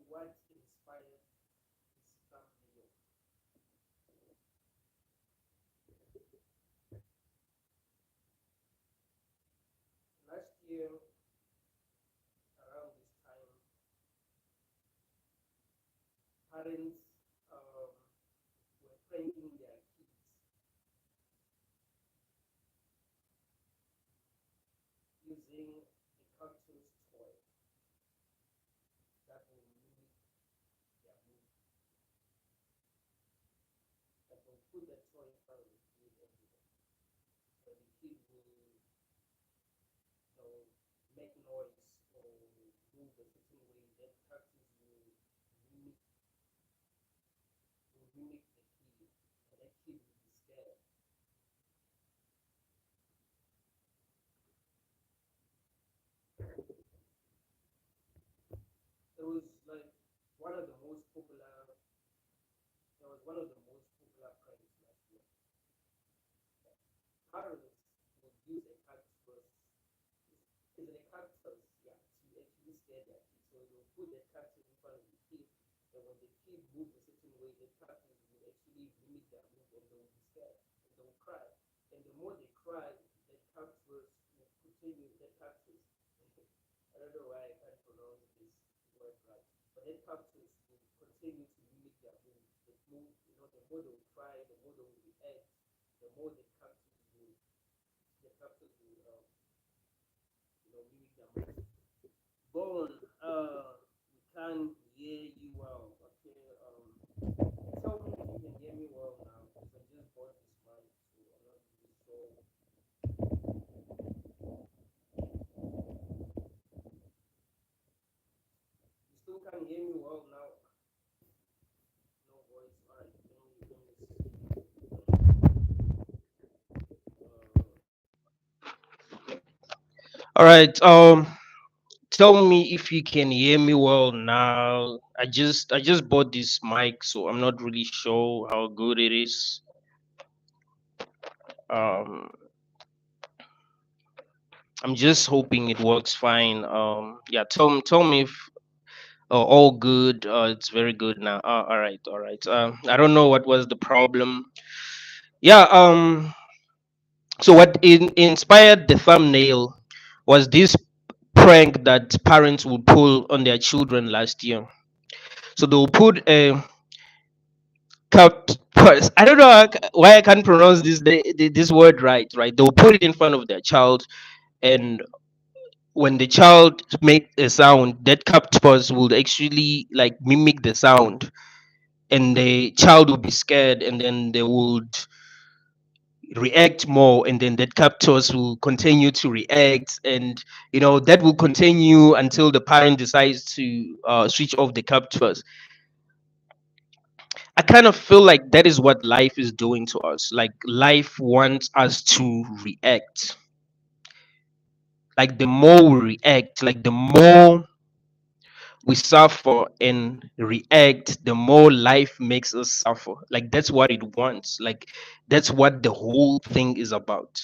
what inspired this thumbnail. Last year, around this time, parents um, were pranking their kids using a cartoon toy that will mimic their mood. That will put that toy in front of the kid everywhere. So the kid will, make noise or move a certain way. That cartoons mimic will mimic the kid, and that kid will be scared. It was like one of the most popular. That was one of the most popular pranks last year. Parents would use a cactus. Is it a cactus? Yeah, to actually scare their kids. So they'll put the cactus in front of the kid, and when the kid moves a certain way, the cactus will actually mimic their move, and they'll be scared and they'll cry. And the more they cry, the cactus will continue. The cactus. I don't know why I can't pronounce this word right, but that cactus will continue to mimic their move. The move, the more they will cry, the more they will react, the more the cactus will mimic their move. Bone, we can't hear you well. Okay, tell me if you can hear me well now, because I just bought this mic, so I'm not really sure. You still can't hear me well now. No voice. Alright, all right. Tell me if you can hear me well now. I just bought this mic, so I'm not really sure how good it is. Um, I'm just hoping it works fine. Yeah. Tell me if all good. It's very good now. All right, all right. I don't know what was the problem. Yeah. So what inspired the thumbnail was this prank that parents would pull on their children last year. So they'll put a I don't know why I can't pronounce this word right. Right, they'll put it in front of their child, and when the child make a sound, that cactus will actually like mimic the sound, and the child will be scared, and then they would react more, and then that cactus will continue to react, and that will continue until the parent decides to switch off the cactus. I kind of feel like that is what life is doing to us. Like life wants us to react. Like the more we react, like the more we suffer and react, the more life makes us suffer. Like that's what it wants. Like that's what the whole thing is about.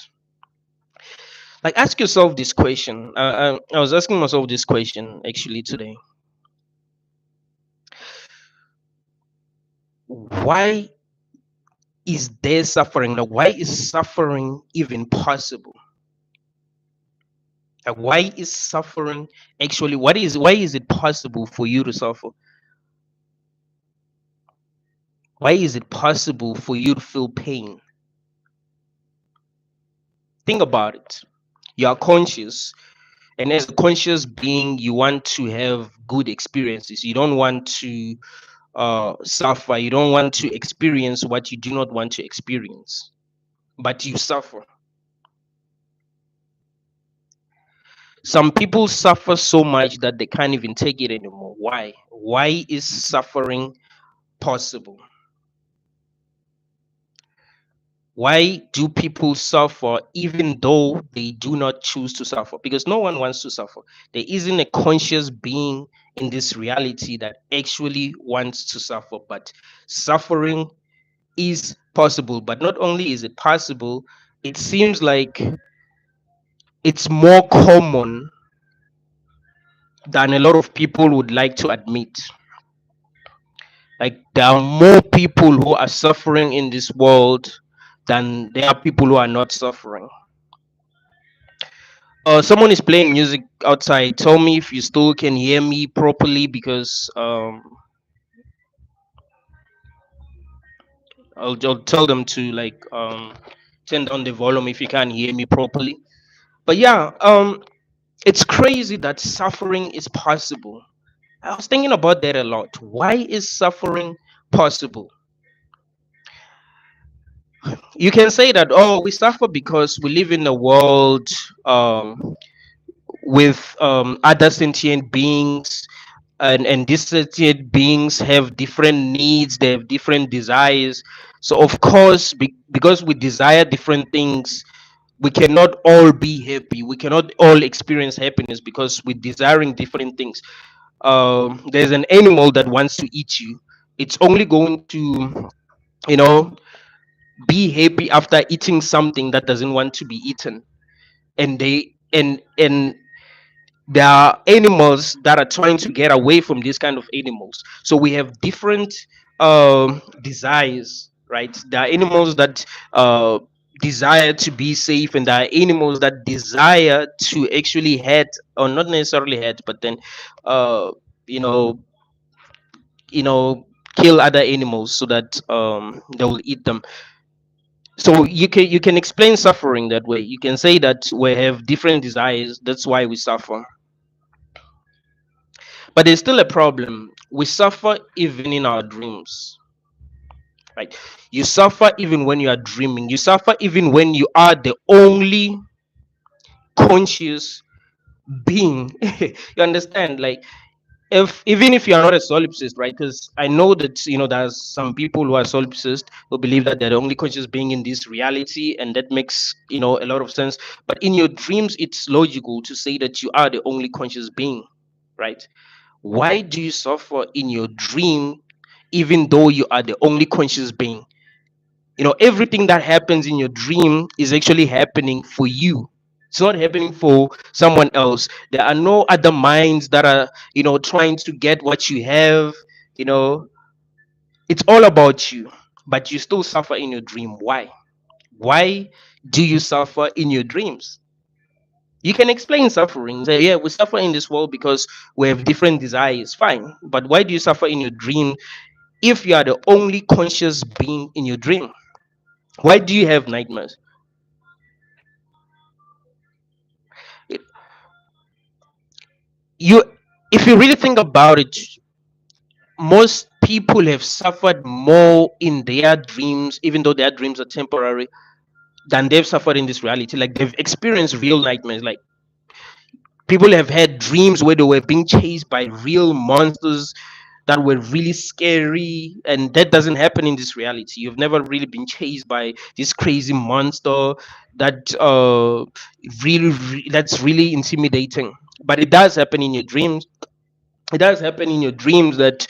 Like ask yourself this question. I was asking myself this question actually today. Why is there suffering? Like why is suffering even possible? Like why is suffering actually why is it possible for you to suffer? Why is it possible for you to feel pain? Think about it. You are conscious, and as a conscious being, you want to have good experiences. You don't want to suffer. You don't want to experience what you do not want to experience, but you suffer. Some people suffer so much that they can't even take it anymore. Why? Why is suffering possible? Why do people suffer even though they do not choose to suffer? Because no one wants to suffer. There isn't a conscious being in this reality that actually wants to suffer, but suffering is possible. But not only is it possible, it seems like it's more common than a lot of people would like to admit. Like there are more people who are suffering in this world than there are people who are not suffering. Someone is playing music outside. Tell me if you still can hear me properly, because I'll tell them to like turn down the volume if you can't hear me properly. But yeah, it's crazy that suffering is possible. I was thinking about that a lot. Why is suffering possible? You can say that, oh, we suffer because we live in a world with other sentient beings, and these sentient beings have different needs, they have different desires. So of course, because we desire different things, we cannot all be happy, we cannot all experience happiness because we're desiring different things. There's an animal that wants to eat you. It's only going to, you know, be happy after eating something that doesn't want to be eaten. And there are animals that are trying to get away from these kind of animals. So we have different desires, right? There are animals that desire to be safe, and there are animals that desire to actually hurt, or not necessarily hurt, but then uh, you know you know kill other animals so that they will eat them. So you can explain suffering that way. You can say that we have different desires, that's why we suffer. But there's still a problem. We suffer even in our dreams, right? You suffer even when you are dreaming. You suffer even when you are the only conscious being. You understand? Like, if even if you are not a solipsist, right? Because I know that there's some people who are solipsist who believe that they're the only conscious being in this reality, and that makes a lot of sense. But in your dreams, it's logical to say that you are the only conscious being, right? Why do you suffer in your dream even though you are the only conscious being? Everything that happens in your dream is actually happening for you. It's not happening for someone else. There are no other minds that are, trying to get what you have. You know, it's all about you, but you still suffer in your dream. Why? Why do you suffer in your dreams? You can explain suffering. Say, yeah, we suffer in this world because we have different desires. Fine. But why do you suffer in your dream if you are the only conscious being in your dream? Why do you have nightmares? It- You, if you really think about it, most people have suffered more in their dreams, even though their dreams are temporary, than they've suffered in this reality. Like, they've experienced real nightmares. Like, people have had dreams where they were being chased by real monsters that were really scary, and that doesn't happen in this reality. You've never really been chased by this crazy monster that that's really intimidating. But it does happen in your dreams. It does happen in your dreams that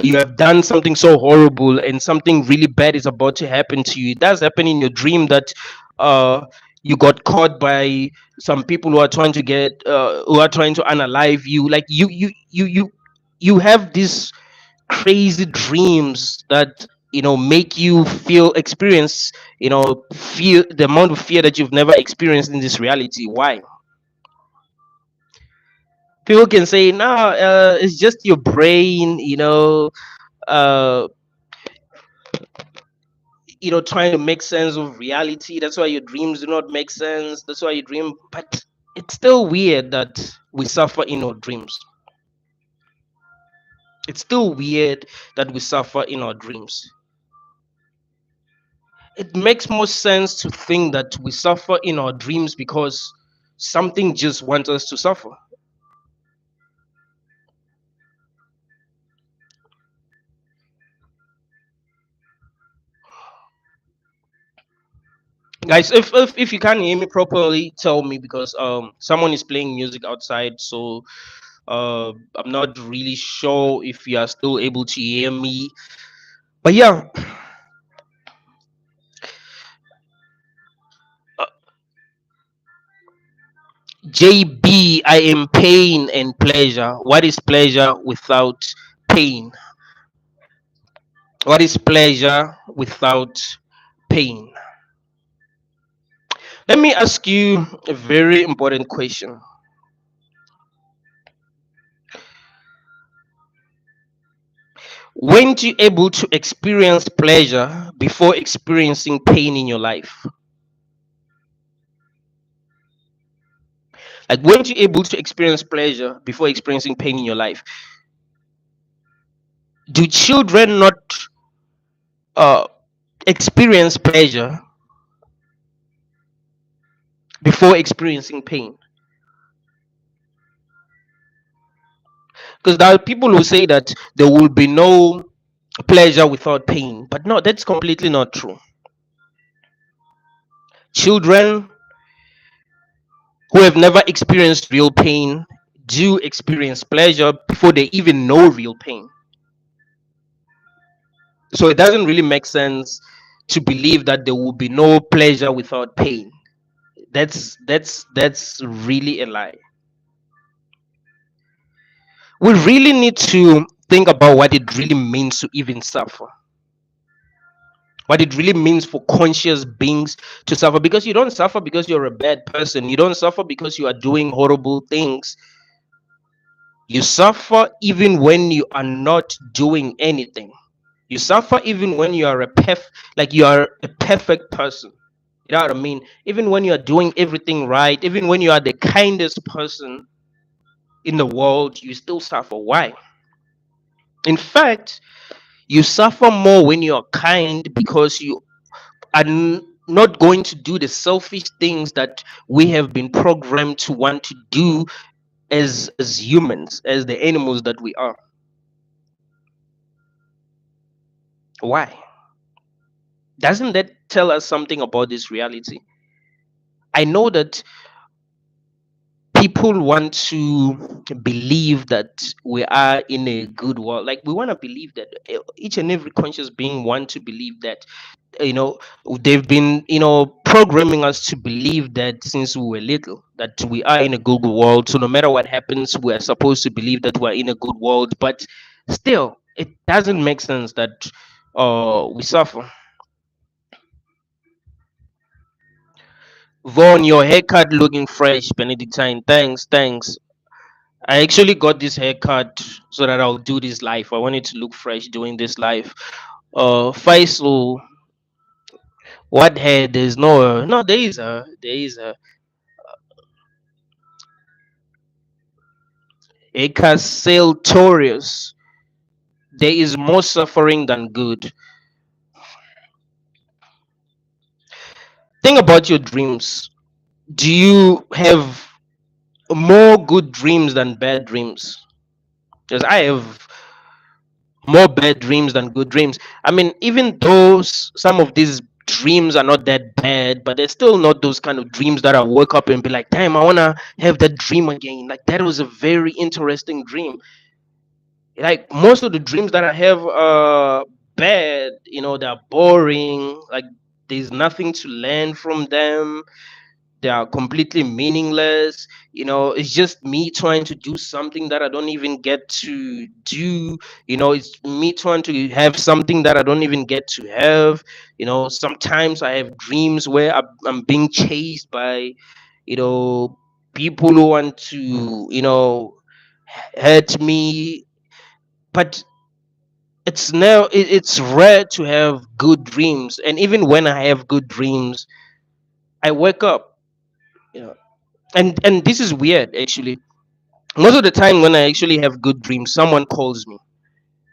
you have done something so horrible and something really bad is about to happen to you. It does happen in your dream that uh, you got caught by some people who are trying to unalive you. Like, you have these crazy dreams that make you experience fear, the amount of fear that you've never experienced in this reality. Why? People can say, no, it's just your brain, uh trying to make sense of reality. That's why your dreams do not make sense. That's why you dream. But it's still weird that we suffer in our dreams. It's still weird that we suffer in our dreams. It makes more sense to think that we suffer in our dreams because something just wants us to suffer. Guys, if you can't hear me properly, tell me, because someone is playing music outside. So I'm not really sure if you are still able to hear me. But yeah, uh, JB, I am pain and pleasure. What is pleasure without pain? What is pleasure without pain? Let me ask you a very important question. Weren't you able to experience pleasure before experiencing pain in your life? Like, weren't you able to experience pleasure before experiencing pain in your life? Do children not uh, experience pleasure before experiencing pain? Because there are people who say that there will be no pleasure without pain, but no, that's completely not true. Children who have never experienced real pain do experience pleasure before they even know real pain. So it doesn't really make sense to believe that there will be no pleasure without pain. That's really a lie. We really need to think about what it really means to even suffer. What it really means for conscious beings to suffer, because you don't suffer because you're a bad person. You don't suffer because you are doing horrible things. You suffer even when you are not doing anything. You suffer even when you are like you are a perfect person. You know what I mean? Even when you are doing everything right, even when you are the kindest person in the world, you still suffer. Why? In fact, you suffer more when you are kind, because you are not going to do the selfish things that we have been programmed to want to do as humans, as the animals that we are. Why? Doesn't that tell us something about this reality? I know that people want to believe that we are in a good world. Like, we want to believe that, each and every conscious being want to believe that, you know they've been, programming us to believe that since we were little, that we are in a good world. So no matter what happens, we are supposed to believe that we're in a good world. But still, it doesn't make sense that we suffer. Vaughn, your haircut looking fresh. Benedictine, thanks. I actually got this haircut so that I'll do this live. I wanted to look fresh doing this live. Faisal, what hair? There's no, there is a Eka Sailtorius. There is more suffering than good. Think about your dreams. Do you have more good dreams than bad dreams? Because I have more bad dreams than good dreams. I mean, even though some of these dreams are not that bad, but they're still not those kind of dreams that I wake up and be like, damn, I want to have that dream again. Like, that was a very interesting dream. Like, most of the dreams that I have are bad, they're boring. Like, there's nothing to learn from them. They are completely meaningless. It's just me trying to do something that I don't even get to do. It's me trying to have something that I don't even get to have. Sometimes I have dreams where I'm being chased by, you know people who want to, hurt me. But it's rare to have good dreams. And even when I have good dreams, I wake up, you know and this is weird, actually. Most of the time when I actually have good dreams, someone calls me.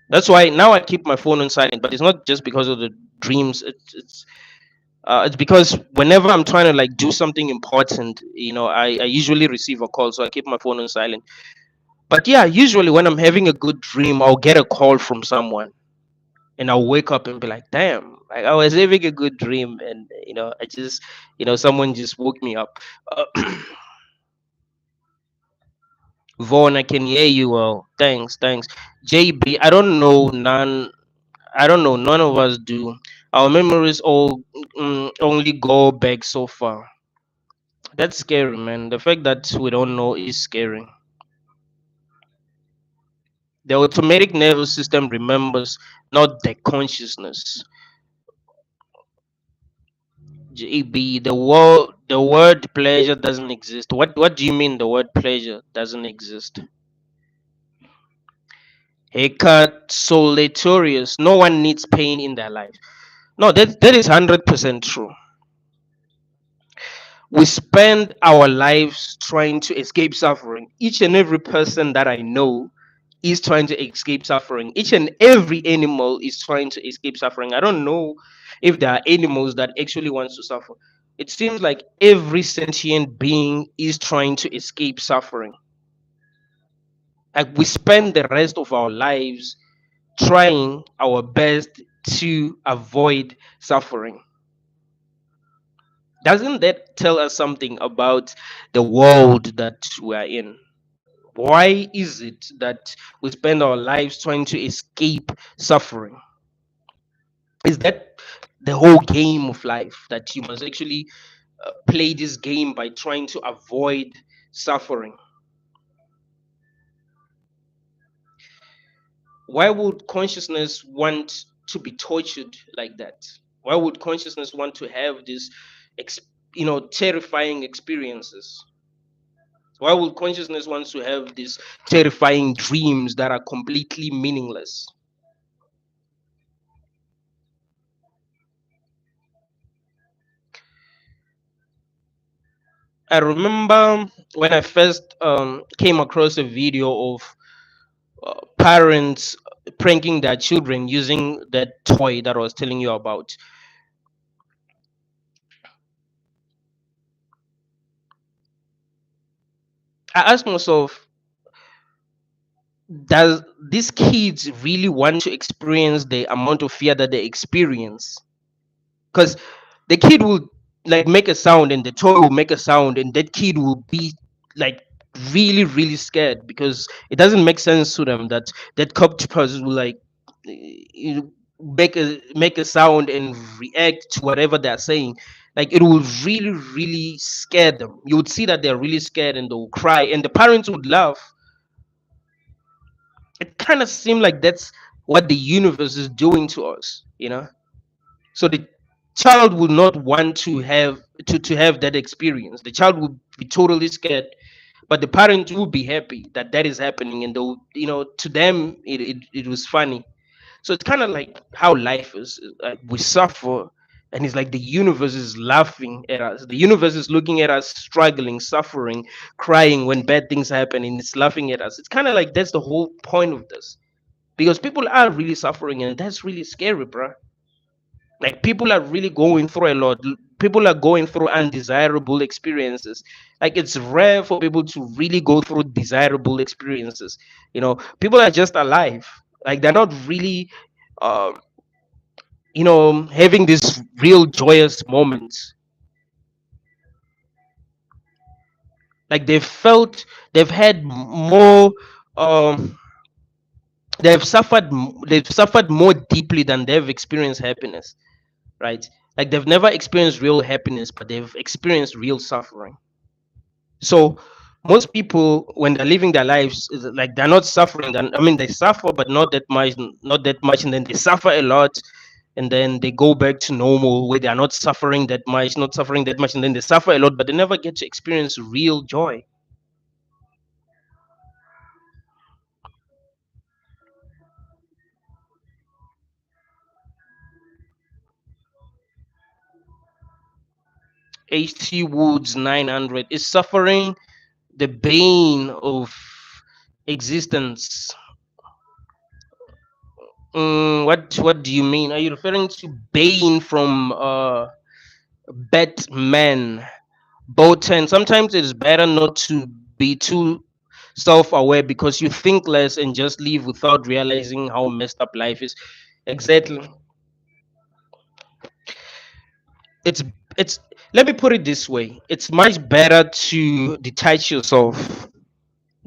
That's why now I keep my phone on silent. But it's not just because of the dreams. It's because whenever I'm trying to like do something important, I usually receive a call, so I keep my phone on silent. But yeah, usually when I'm having a good dream, I'll get a call from someone, and I'll wake up and be like, damn, like, I was having a good dream, and I just, someone just woke me up. uh, Vaughn, I can hear you well. Thanks. JB, I don't know, none of us do. Our memories all, only go back so far. That's scary, man. The fact that we don't know is scary. The automatic nervous system remembers, not the consciousness. JB, the word pleasure doesn't exist. What do you mean the word pleasure doesn't exist? Haircut solitarius. No one needs pain in their life. No, that is 100% true. We spend our lives trying to escape suffering. Each and every person that I know is trying to escape suffering. Each and every animal is trying to escape suffering. I don't know if there are animals that actually wants to suffer. It seems like every sentient being is trying to escape suffering. Like we spend the rest of our lives trying our best to avoid suffering. Doesn't that tell us something about the world that we are in? Why is it that we spend our lives trying to escape suffering? Is that the whole game of life, that you must actually play this game by trying to avoid suffering? Why would consciousness want to be tortured like that? Why would consciousness want to have these ex- terrifying experiences? Why would consciousness want to have these terrifying dreams that are completely meaningless? I remember when I first came across a video of parents pranking their children using that toy that I was telling you about. I asked myself, does these kids really want to experience the amount of fear that they experience? Because the kid will like make a sound and the toy will make a sound and that kid will be like really really scared because it doesn't make sense to them that that octopus will like make a sound and react to whatever they're saying. Like it will really really scare them. You would see that they're really scared and they'll cry and the parents would laugh. It kind of seemed like that's what the universe is doing to us. So the child would not want to have that experience. The child would be totally scared, but the parent will be happy that that is happening, and they'll to them it was funny. So it's kind of like how life is. Like we suffer, and it's like the universe is laughing at us. The universe is looking at us struggling, suffering, crying when bad things happen, and it's laughing at us. It's kind of like that's the whole point of this, because people are really suffering, and that's really scary, bro. Like people are really going through a lot. People are going through undesirable experiences. Like it's rare for people to really go through desirable experiences. People are just alive. Like they're not really uh, having these real joyous moments. Like they've had more um they've suffered more deeply than they've experienced happiness, right? Like they've never experienced real happiness, but they've experienced real suffering. So most people, when they're living their lives, is like they're not suffering. I mean, they suffer, but not that much, and then they suffer a lot, and then they go back to normal where they are not suffering that much, not suffering that much, and then they suffer a lot, but they never get to experience real joy. HT Woods 900 is suffering the bane of existence. What do you mean? Are you referring to Bane from Batman? Botan. Sometimes it is better not to be too self-aware because you think less and just live without realizing how messed up life is. Exactly. It's it's. Let me put it this way: it's much better to detach yourself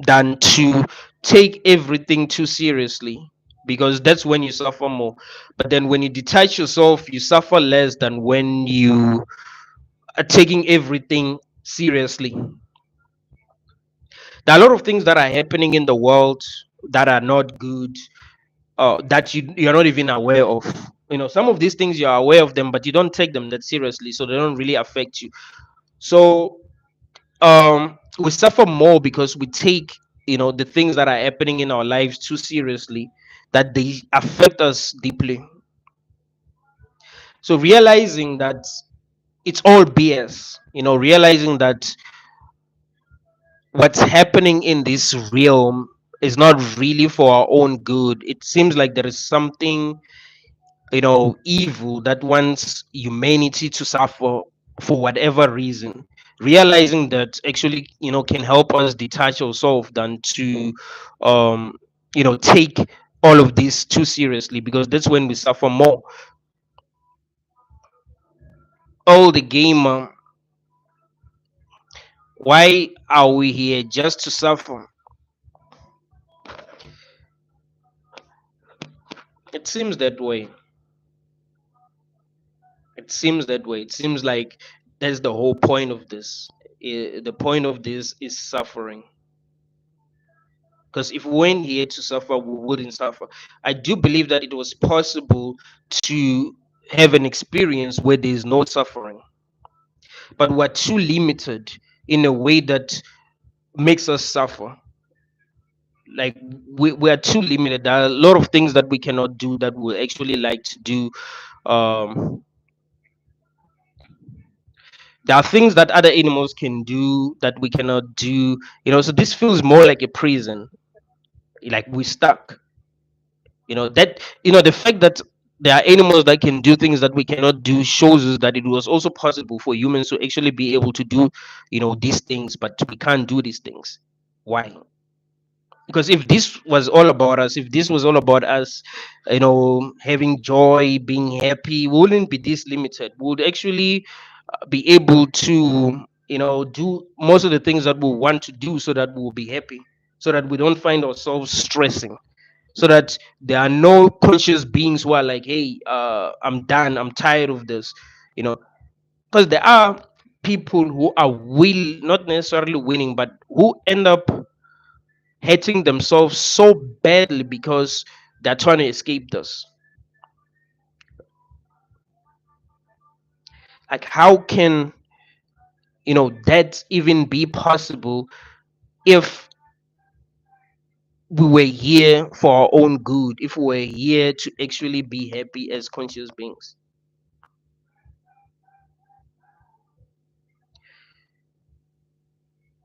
than to take everything too seriously, because that's when you suffer more. But then when you detach yourself, you suffer less than when you are taking everything seriously. There are a lot of things that are happening in the world. that are not good, that you're not even aware of. Some of these things you're aware of them, but you don't take them that seriously, so they don't really affect you. So we suffer more because we take the things that are happening in our lives too seriously, that they affect us deeply. So realizing that it's all BS, realizing that what's happening in this realm is not really for our own good. It seems like there is something, evil that wants humanity to suffer for whatever reason. Realizing that actually, can help us detach ourselves than to, um, take all of this too seriously, because that's when we suffer more. All the game. Why are we here? Just to suffer? It seems that way. It seems like that's the whole point of this. The point of this is suffering. Because if we weren't here to suffer, we wouldn't suffer. I do believe that it was possible to have an experience where there is no suffering, but we're too limited in a way that makes us suffer. Like we are too limited. There are a lot of things that we cannot do that we actually like to do. Um, there are things that other animals can do that we cannot do. So this feels more like a prison. Like we're stuck. The fact that there are animals that can do things that we cannot do shows us that it was also possible for humans to actually be able to do these things, but we can't do these things. Why? Because if this was all about us, if this was all about us, having joy, being happy, we wouldn't be this limited. We would actually be able to do most of the things that we want to do, so that we'll be happy, so that we don't find ourselves stressing, so that there are no conscious beings who are like, hey, I'm done, I'm tired of this. you know because there are people who are not necessarily winning, but who end up hating themselves so badly because they're trying to escape this. Like, how can that even be possible if we were here for our own good, if we were here to actually be happy as conscious beings?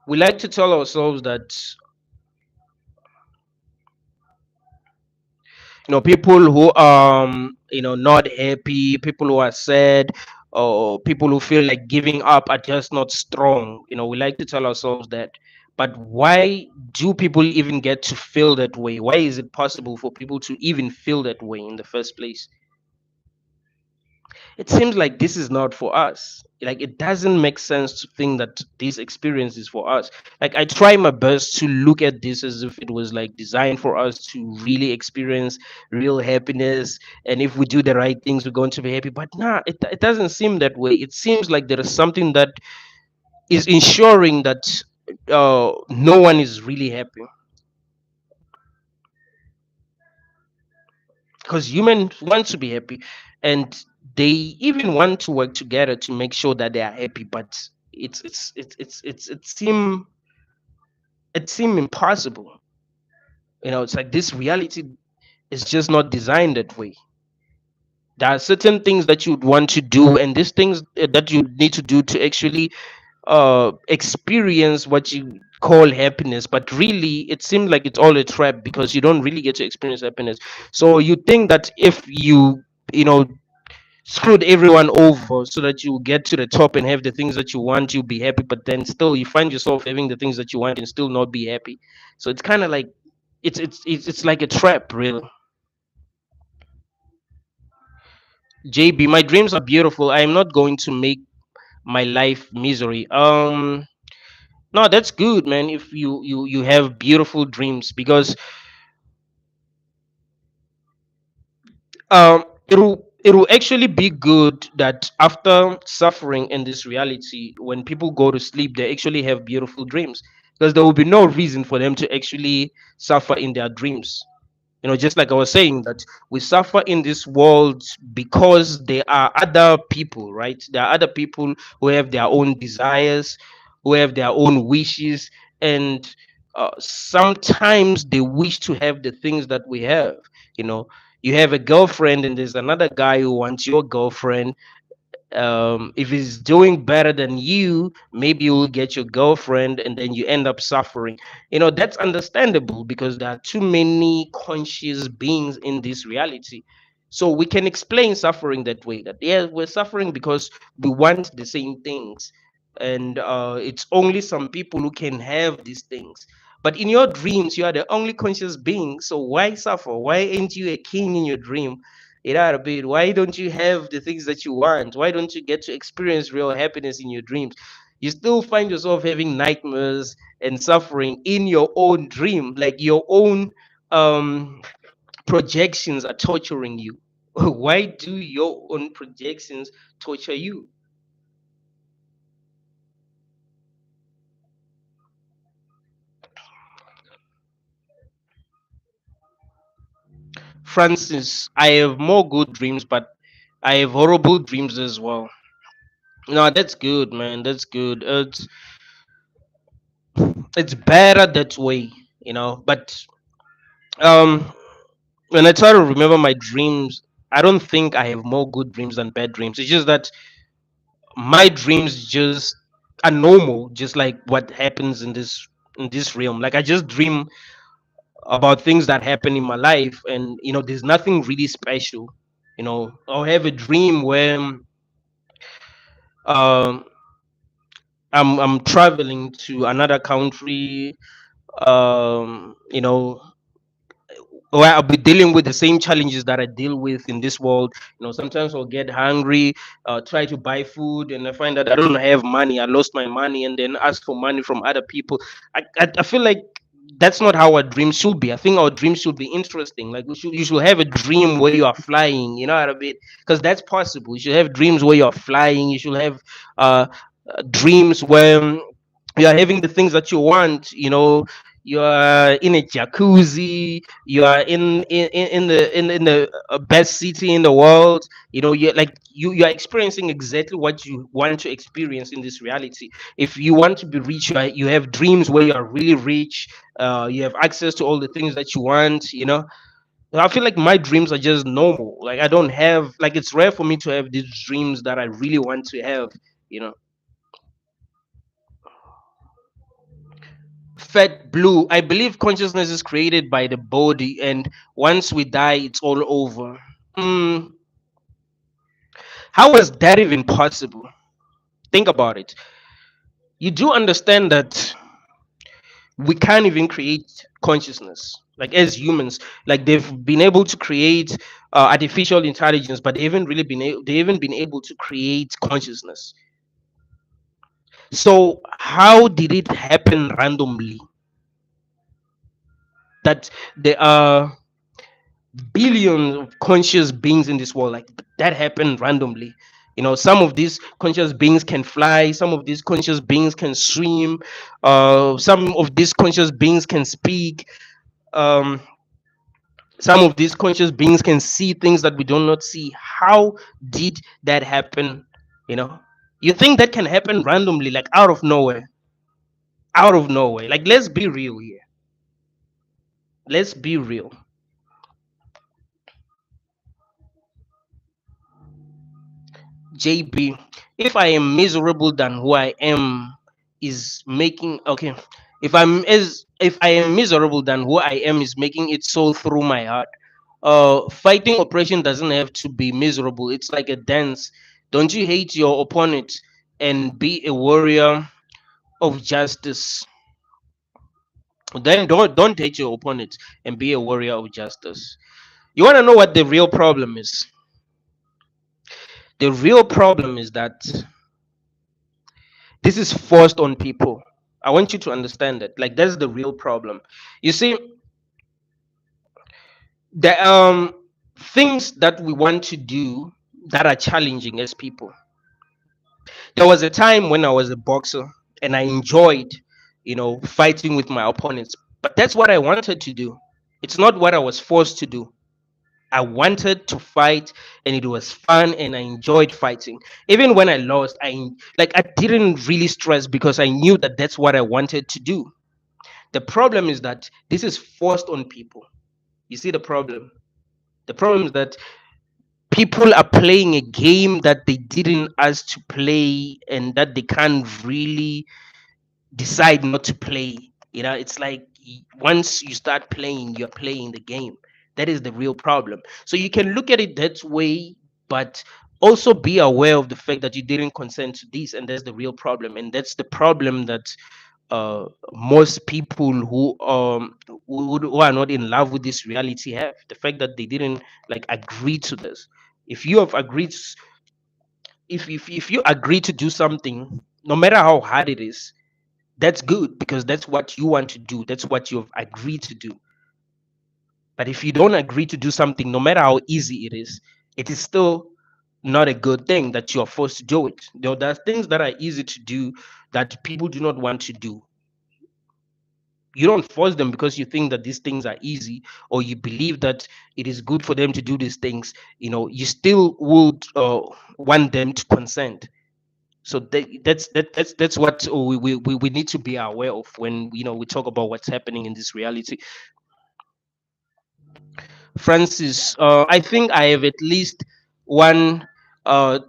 We like to tell ourselves that people who not happy, people who are sad, or people who feel like giving up are just not strong. We like to tell ourselves that. But why do people even get to feel that way? Why is it possible for people to even feel that way in the first place? It seems like this is not for us. Like, it doesn't make sense to think that this experience is for us. Like, I try my best to look at this as if it was like designed for us to really experience real happiness, and if we do the right things we're going to be happy. But nah, it doesn't seem that way. It seems like there is something that is ensuring that no one is really happy, because humans want to be happy, and they even want to work together to make sure that they are happy. But it seem impossible. It's like this reality is just not designed that way. There are certain things that you'd want to do, and these things that you need to do to actually experience what you call happiness. But really, it seems like it's all a trap, because you don't really get to experience happiness. So you think that if you know screwed everyone over so that you get to the top and have the things that you want, you'll be happy. But then still you find yourself having the things that you want and still not be happy. So it's kind of like it's like a trap, really. JB, my dreams are beautiful. I am not going to make my life misery. No, that's good, man. If you have beautiful dreams, because it'll actually be good that after suffering in this reality, when people go to sleep, they actually have beautiful dreams. because there will be no reason for them to actually suffer in their dreams. Just like I was saying, that we suffer in this world because there are other people, right? There are other people who have their own desires, who have their own wishes, and sometimes they wish to have the things that we have. you know you have a girlfriend and there's another guy who wants your girlfriend. If he's doing better than you, maybe you'll get your girlfriend and then you end up suffering. That's understandable because there are too many conscious beings in this reality. So we can explain suffering that way, that yeah, we're suffering because we want the same things. And it's only some people who can have these things. But in your dreams, you are the only conscious being. So why suffer? Why ain't you a king in your dream? A bit. Why don't you have the things that you want? Why don't you get to experience real happiness in your dreams? You still find yourself having nightmares and suffering in your own dream, like your own um, projections are torturing you. Why do your own projections torture you? Francis, I have more good dreams, but I have horrible dreams as well. No, that's good, man. That's good. It's better that way, But um, when I try to remember my dreams, I don't think I have more good dreams than bad dreams. It's just that my dreams just are normal, just like what happens in this realm. Like I just dream about things that happen in my life, and there's nothing really special. I'll have a dream where um, I'm traveling to another country. Um, you know, where I'll be dealing with the same challenges that I deal with in this world. Sometimes I'll get hungry, try to buy food, and I find that I don't have money. I lost my money, and then ask for money from other people. I feel like that's not how our dreams should be. I think our dreams should be interesting. Like you should have a dream where you are flying. You know what I mean? Because that's possible. You should have dreams where you are flying. You should have dreams where you are having the things that you want. You are in a jacuzzi. You are in the best city in the world. You're like you are experiencing exactly what you want to experience in this reality. If you want to be rich, you have dreams where you are really rich. You have access to all the things that you want. I feel like my dreams are just normal. Like I don't have, like, it's rare for me to have these dreams that I really want to have. you know Fat Blue, I believe consciousness is created by the body, and once we die, it's all over. Hmm, how is that even possible? Think about it. You do understand that we can't even create consciousness, like as humans. Like they've been able to create artificial intelligence, but they haven't been able to create consciousness. So how did it happen randomly that there are billions of conscious beings in this world? Like that happened randomly. Some of these conscious beings can fly, some of these conscious beings can swim, some of these conscious beings can speak, um, some of these conscious beings can see things that we do not see. How did that happen? you know you think that can happen randomly, like out of nowhere? Like, let's be real here. Let's be real. JB, if I am miserable than who I am is making okay. If I am miserable than who I am is making it so through my heart. Fighting oppression doesn't have to be miserable. It's like a dance. Don't you hate your opponent and be a warrior of justice? Then don't hate your opponent and be a warrior of justice. You want to know what the real problem is? The real problem is that this is forced on people. I want you to understand that. Like, that's the real problem. You see, the things that we want to do that are challenging as people. There was a time when I was a boxer and I enjoyed. fighting with my opponents. But that's what I wanted to do. It's not what I was forced to do. I wanted to fight, and it was fun, and I enjoyed fighting. Even when I lost, I didn't really stress because I knew that that's what I wanted to do. The problem is that this is forced on people. You see the problem? The problem is that people are playing a game that they didn't ask to play, and that they can't really decide not to play. It's like once you start playing, you're playing the game. That is the real problem. So you can look at it that way, but also be aware of the fact that you didn't consent to this, and that's the real problem. And that's the problem that most people who are not in love with this reality have. The fact that they didn't agree to this. If you have agreed, if you agree to do something, no matter how hard it is, that's good because that's what you want to do. That's what you've agreed to do. But if you don't agree to do something, no matter how easy it is still not a good thing that you're forced to do it. There are things that are easy to do that people do not want to do. You don't force them because you think that these things are easy, or you believe that it is good for them to do these things. You still would want them to consent. So that's what we need to be aware of when we talk about what's happening in this reality. Francis, I think I have at least one uh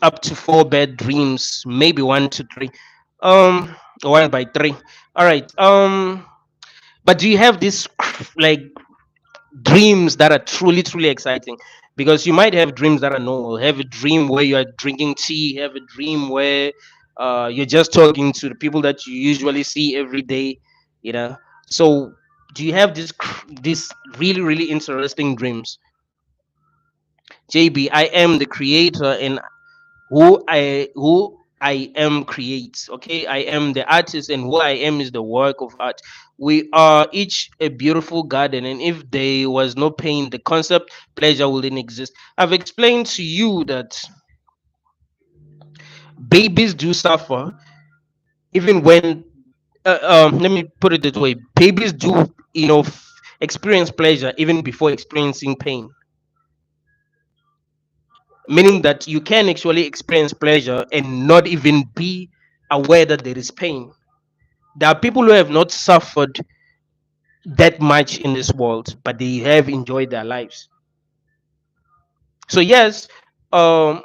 up to four bad dreams, maybe one to three, um one by three. All right. But do you have this like dreams that are truly truly exciting? Because you might have dreams that are normal. Have a dream where you're drinking tea, have a dream where you're just talking to the people that you usually see every day, you know so do you have this really really interesting dreams? JB, I am the creator, and who I am creates. Okay, I am the artist, and who I am is the work of art. We are each a beautiful garden, and if there was no pain, the concept pleasure wouldn't exist. I've explained to you that babies do suffer, even when. Let me put it this way: babies do, experience pleasure even before experiencing pain. Meaning that you can actually experience pleasure and not even be aware that there is pain. There are people who have not suffered that much in this world, but they have enjoyed their lives. So yes, um,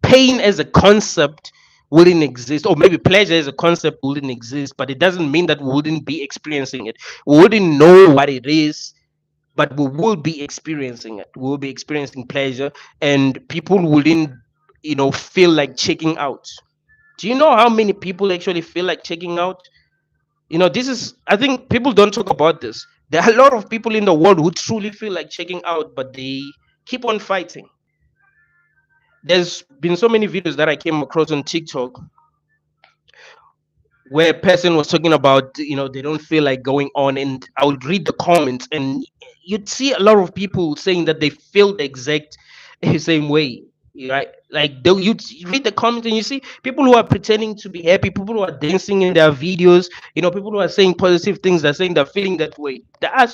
pain as a concept wouldn't exist, or maybe pleasure as a concept wouldn't exist, but it doesn't mean that we wouldn't be experiencing it. We wouldn't know what it is, but we will be experiencing it. We will be experiencing pleasure, and people wouldn't, feel like checking out. Do you know how many people actually feel like checking out? This is, I think people don't talk about this. There are a lot of people in the world who truly feel like checking out, but they keep on fighting. There's been so many videos that I came across on TikTok where a person was talking about, they don't feel like going on, and I would read the comments, and you'd see a lot of people saying that they feel the exact same way, right? Like you read the comments and you see people who are pretending to be happy, people who are dancing in their videos, people who are saying positive things, they're saying they're feeling that way. There are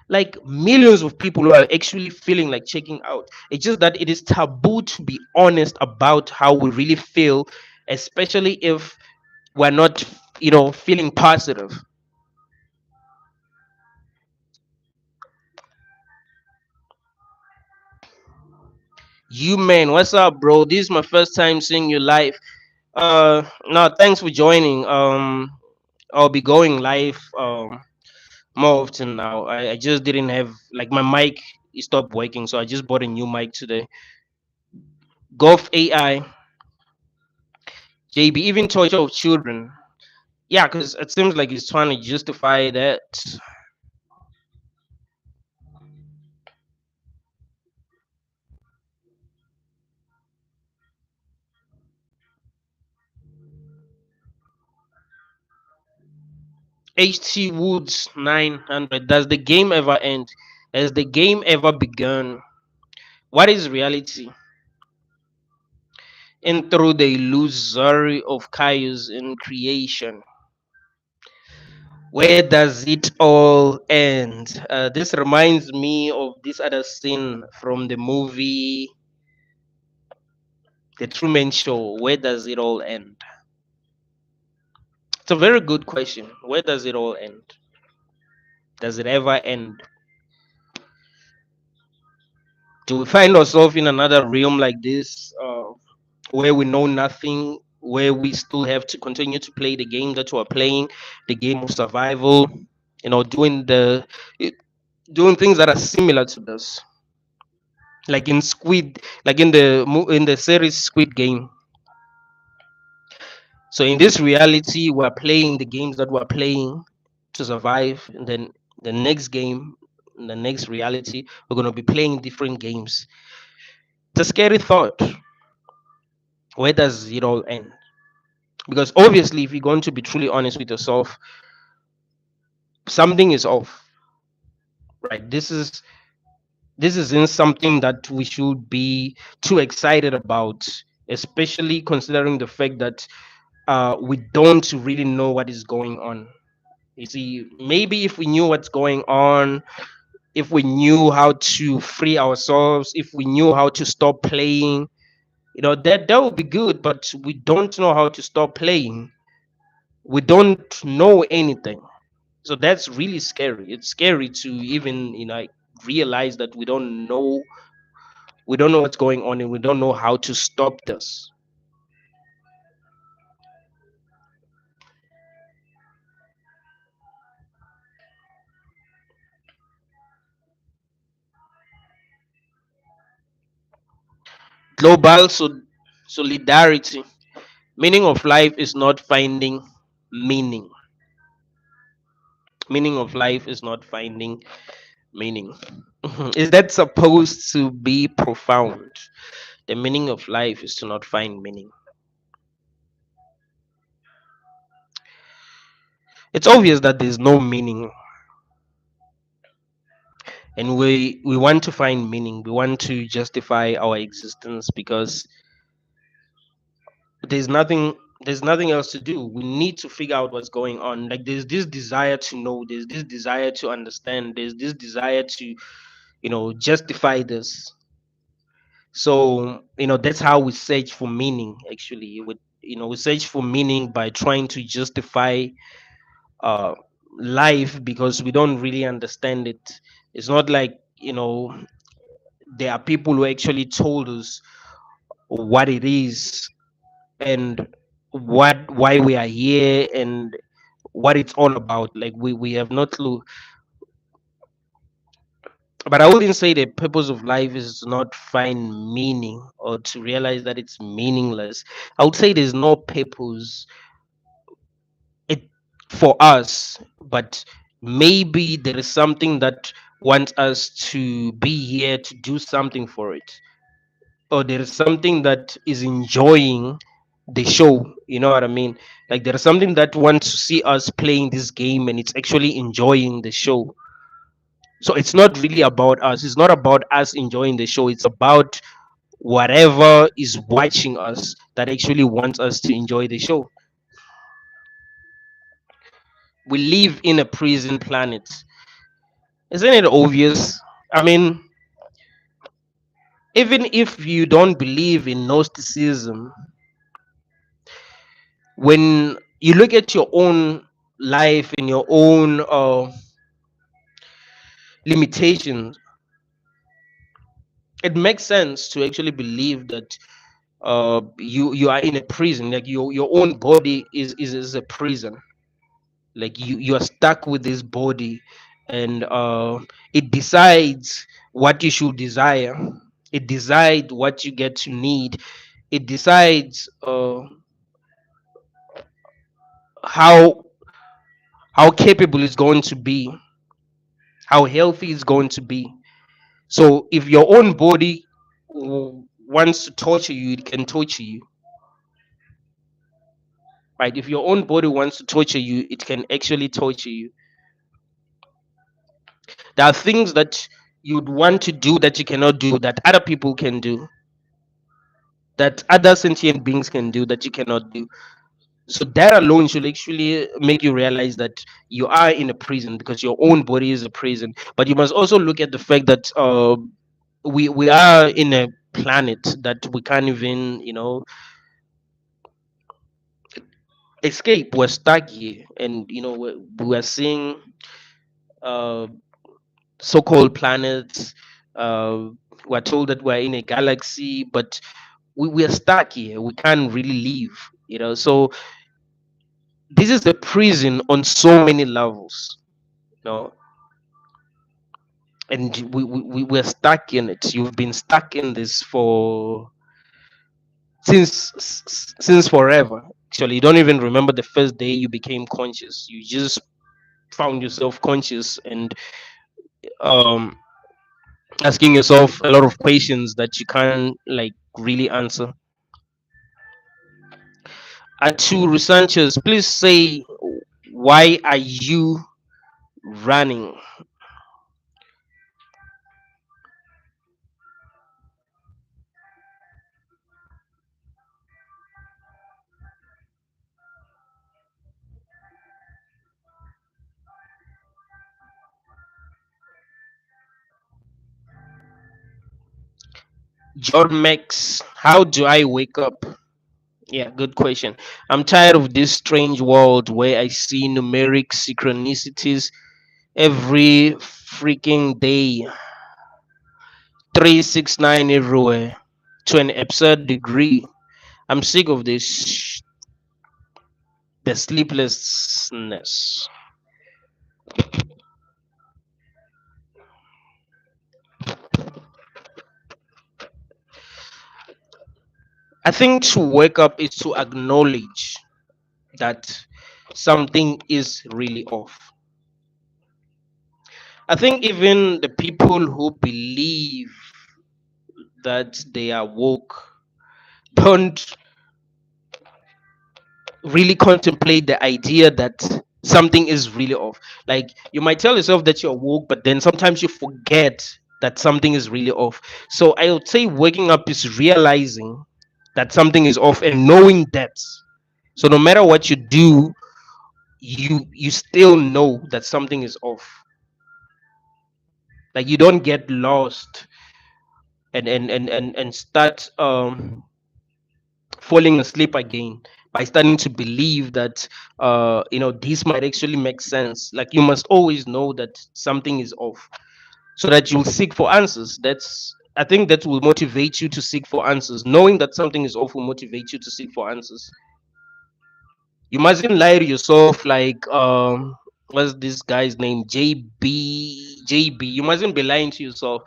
like millions of people who are actually feeling like checking out. It's just that it is taboo to be honest about how we really feel, especially if we're not, feeling positive. You man, what's up, bro? This is my first time seeing you live. No, thanks for joining. I'll be going live more often now. I just didn't have like my mic stopped working, so I just bought a new mic today. Golf AI, JB, even torture of children. Yeah, because it seems like he's trying to justify that. HT Woods 900. Does the game ever end? Has the game ever begun? What is reality? And through the illusory of chaos in creation, where does it all end? This reminds me of this other scene from the movie The Truman Show. Where does it all end? It's a very good question. Where does it all end? Does it ever end? Do we find ourselves in another realm like this, where we know nothing, where we still have to continue to play the game that we're playing, the game of survival, doing doing things that are similar to this, like in Squid, like in the series Squid Game. So in this reality, we're playing the games that we're playing to survive, and then the next game, in the next reality, we're going to be playing different games. It's a scary thought. Where does it all end? Because obviously, if you're going to be truly honest with yourself, something is off, right? This isn't something that we should be too excited about, especially considering the fact that we don't really know what is going on. You see, maybe if we knew what's going on, if we knew how to free ourselves, if we knew how to stop playing, that would be good. But we don't know how to stop playing. We don't know anything. So that's really scary. It's scary to even realize that we don't know what's going on, and we don't know how to stop this. Global solidarity. Meaning of life is not finding meaning. Meaning of life is not finding meaning. Is that supposed to be profound? The meaning of life is to not find meaning. It's obvious that there's no meaning, and we want to find meaning. We want to justify our existence because there's nothing there's nothing else to do. We need to figure out what's going on. Like, there's this desire to know, there's this desire to understand, there's this desire to justify this. So that's how we search for meaning. Actually, we search for meaning by trying to justify uh life, because we don't really understand it. It's not like there are people who actually told us what it is, and why we are here, and what it's all about. Like, we have no clue. But I wouldn't say the purpose of life is to not find meaning or to realize that it's meaningless. I would say there's no purpose it for us, but maybe there is something that wants us to be here to do something for it, or there is something that is enjoying the show. You know what I mean? Like, there is something that wants to see us playing this game, and it's actually enjoying the show. So it's not really about us. It's not about us enjoying the show. It's about whatever is watching us that actually wants us to enjoy the show. We live in a prison planet. Isn't it obvious? I mean, even if you don't believe in Gnosticism, when you look at your own life and your own limitations, it makes sense to actually believe that you are in a prison. Like, your own body is a prison. Like, you are stuck with this body, and it decides what you should desire. It decides what you get to need. It decides how capable it's going to be, how healthy it's going to be. So if your own body wants to torture you, it can torture you, right? If your own body wants to torture you, it can actually torture you. There are things that you'd want to do that you cannot do, that other people can do. that other sentient beings can do that you cannot do. So that alone should actually make you realize that you are in a prison because your own body is a prison. But you must also look at the fact that we are in a planet that we can't even escape. We're stuck here, and we're seeing uh, so-called planets. Uh, we're told that we're in a galaxy, but we're stuck here. We can't really leave. So this is a prison on so many levels. You know, and we're stuck in it. You've been stuck in this for since forever. Actually, you don't even remember the first day you became conscious. You just found yourself conscious and um asking yourself a lot of questions that you can't like really answer. And to researchers, please say, why are you running? John Max, how do I wake up? Yeah, good question. I'm tired of this strange world where I see numeric synchronicities every freaking day, 369 everywhere, to an absurd degree. I'm sick of this, the sleeplessness. I think to wake up is to acknowledge that something is really off. I think even the people who believe that they are woke don't really contemplate the idea that something is really off. Like you might tell yourself that you're woke, but then sometimes you forget that something is really off. So I would say waking up is realizing that something is off and knowing that. So no matter what you do, you still know that something is off. Like you don't get lost and start falling asleep again by starting to believe that this might actually make sense. Like you must always know that something is off so that you'll seek for answers. I think that will motivate you to seek for answers. Knowing that something is off will motivate you to seek for answers. You mustn't lie to yourself like what's this guy's name, JB. You mustn't be lying to yourself,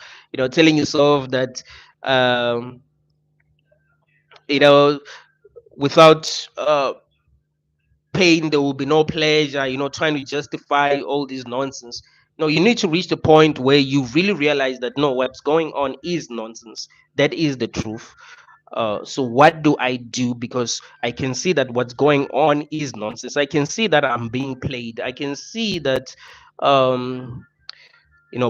telling yourself that um you know without pain there will be no pleasure, trying to justify all this nonsense. No, you need to reach the point where you really realize that no, what's going on is nonsense. That is the truth. So what do I do? Because I can see that what's going on is nonsense. I can see that I'm being played. I can see that um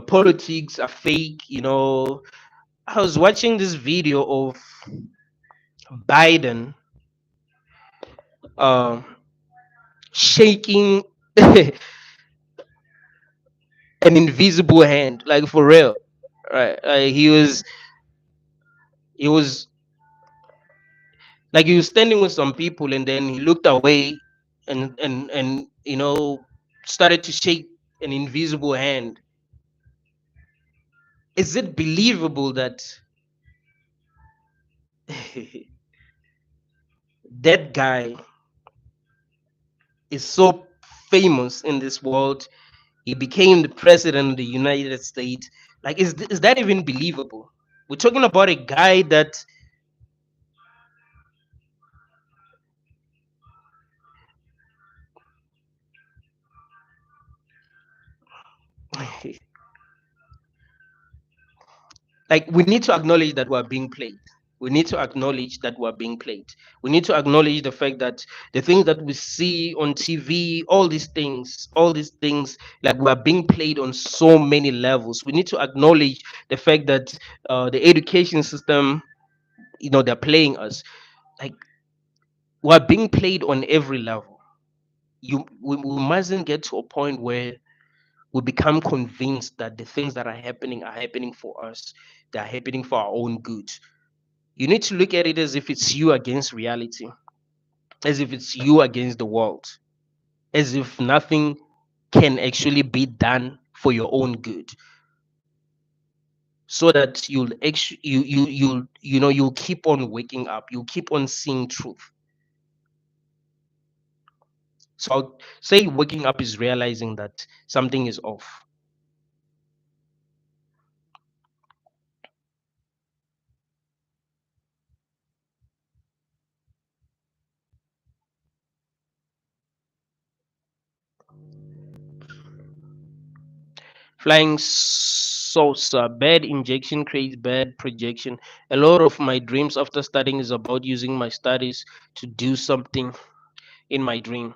politics are fake. I was watching this video of Biden um shaking an invisible hand, like for real. Right, he was like he was standing with some people, and then he looked away, and started to shake an invisible hand. Is it believable that that guy is so famous in this world? He became the president of the United States. Like, is that even believable? We're talking about a guy that like we need to acknowledge that we're being played. We need to acknowledge that we're being played. We need to acknowledge the fact that the things that we see on TV, all these things, like we're being played on so many levels. We need to acknowledge the fact that the education system they're playing us. Like, we're being played on every level. We mustn't get to a point where we become convinced that the things that are happening for us. They're happening for our own good. You need to look at it as if it's you against reality, as if it's you against the world, as if nothing can actually be done for your own good, so that you'll actually you'll keep on waking up, you'll keep on seeing truth. So I'll say waking up is realizing that something is off. Flying saucer, bad injection creates bad projection. A lot of my dreams after studying is about using my studies to do something in my dream.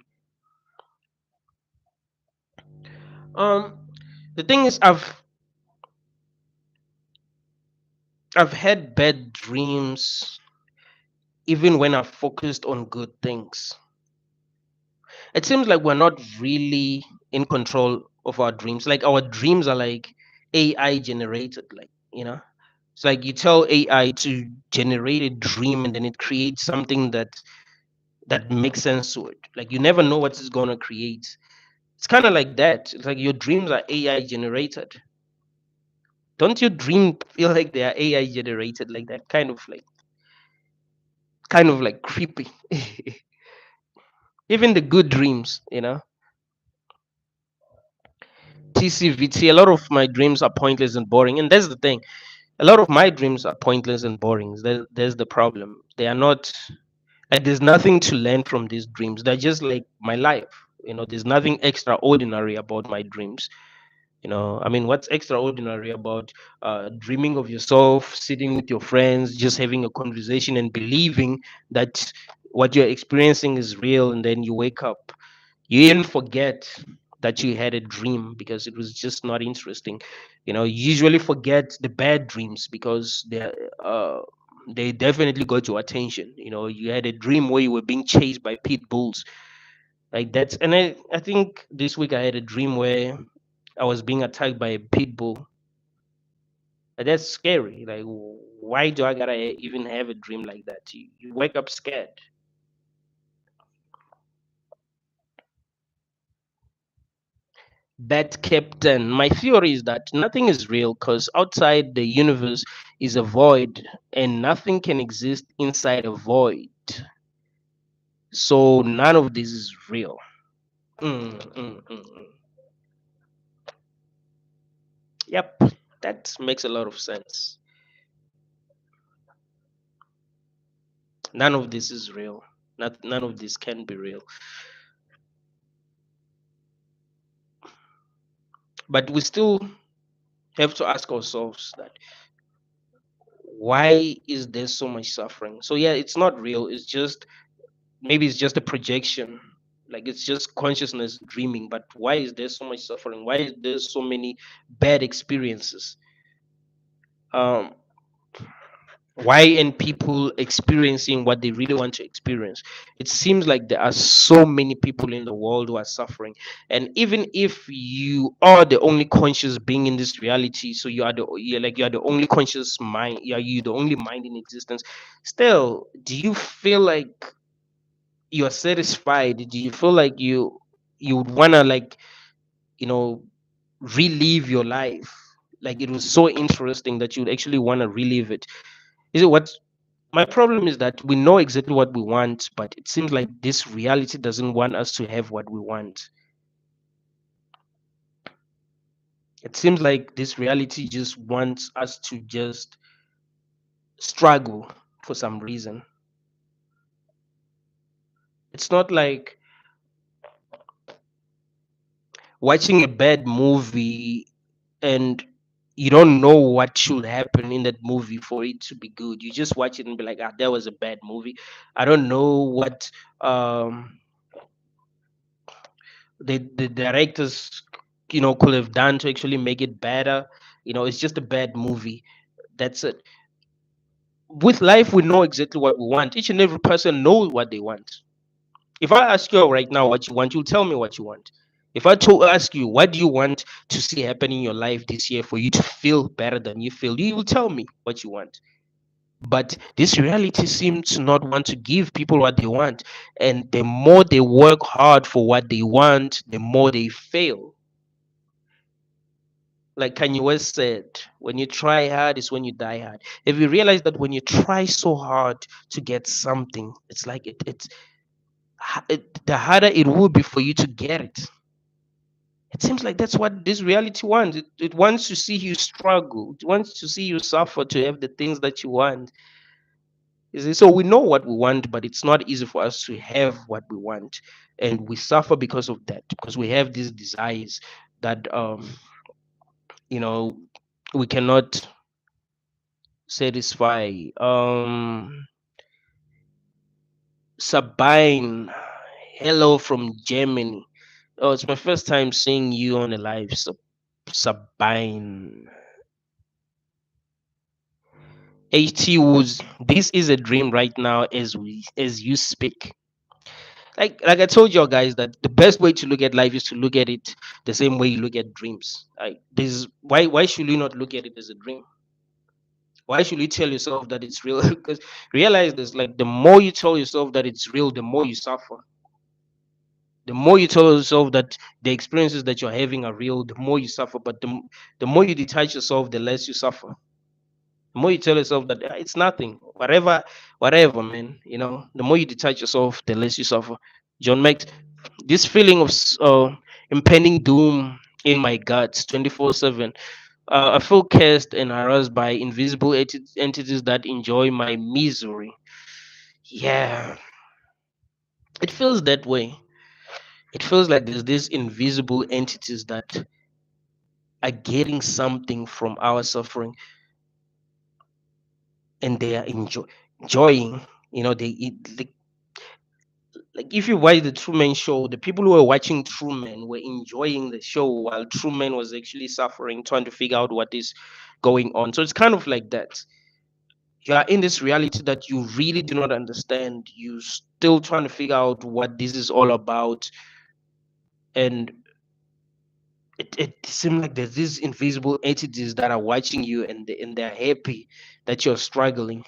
Um, the thing is, I've had bad dreams even when I've focused on good things. It seems like we're not really in control of our dreams. Like, our dreams are like AI generated. Like, it's like you tell AI to generate a dream, and then it creates something that makes sense to it. Like, you never know what it's gonna create. It's kind of like that. It's like your dreams are AI generated. Don't your dream feel like they are AI generated like that? Kind of like creepy. Even the good dreams. TCVT. A lot of my dreams are pointless and boring, and that's the thing. A lot of my dreams are pointless and boring. There's the problem. They are not like, there's nothing to learn from these dreams. They're just like my life. There's nothing extraordinary about my dreams. I mean, what's extraordinary about dreaming of yourself, sitting with your friends, just having a conversation and believing that what you're experiencing is real, and then you wake up, you even forget that you had a dream because it was just not interesting. You usually forget the bad dreams because uh, they definitely got your attention. You had a dream where you were being chased by pit bulls, like that's. And I think this week I had a dream where I was being attacked by a pit bull. And that's scary. Like, why do I gotta even have a dream like that? You wake up scared. That captain. My theory is that nothing is real because outside the universe is a void, and nothing can exist inside a void. So none of this is real. Mm, mm, mm, mm. Yep, that makes a lot of sense. None of this is real. None of this can be real. But we still have to ask ourselves that, why is there so much suffering? So yeah, it's not real. It's just, maybe it's just a projection. Like, it's just consciousness dreaming. But why is there so much suffering? Why is there so many bad experiences? Um, why and people experiencing what they really want to experience? It seems like there are so many people in the world who are suffering, and even if you are the only conscious being in this reality, so you're the only conscious mind, you the only mind in existence, still, do you feel like you're satisfied? Do you feel like you would want to, like, you know relive your life? Like, it was so interesting that you'd actually want to relive it? Is it what My problem is that we know exactly what we want, but it seems like this reality doesn't want us to have what we want. It seems like this reality just wants us to just struggle for some reason. It's not like watching a bad movie and you don't know what should happen in that movie for it to be good. You just watch it and be like, ah, that was a bad movie. I don't know what um the directors could have done to actually make it better. It's just a bad movie. That's it. with life, we know exactly what we want. Each and every person knows what they want. If I ask you right now what you want, you'll tell me what you want. If I to ask you what do you want to see happen in your life this year for you to feel better than you feel, you will tell me what you want. But this reality seems to not want to give people what they want. And the more they work hard for what they want, the more they fail. Like Kanye West said, when you try hard is when you die hard. If you realize that when you try so hard to get something, it's like the harder it will be for you to get it. It seems like that's what this reality wants. It wants to see you struggle. It wants to see you suffer to have the things that you want. You see, so we know what we want, but it's not easy for us to have what we want, and we suffer because of that. Because we have these desires that you know we cannot satisfy. Sabine, hello from Germany. Oh, it's my first time seeing you on the live. Sabine. HT Woods, this is a dream right now as you speak. Like I told you guys that the best way to look at life is to look at it the same way you look at dreams. Like this is why should you not look at it as a dream? Why should you tell yourself that it's real? Because realize this, like the more you tell yourself that it's real, the more you suffer. The more you tell yourself that the experiences that you're having are real, the more you suffer. But the more you detach yourself, the less you suffer. The more you tell yourself that it's nothing, whatever, man, the more you detach yourself, the less you suffer. John Max, this feeling of impending doom in my guts 24/7. I feel cursed and harassed by invisible entities that enjoy my misery. Yeah, it feels that way. It feels like there's these invisible entities that are getting something from our suffering, and they are enjoying. Like if you watch the Truman Show, the people who were watching Truman were enjoying the show while Truman was actually suffering, trying to figure out what is going on. So it's kind of like that. You are in this reality that you really do not understand. You still trying to figure out what this is all about, and it seems like there's these invisible entities that are watching you, and they're happy that you're struggling.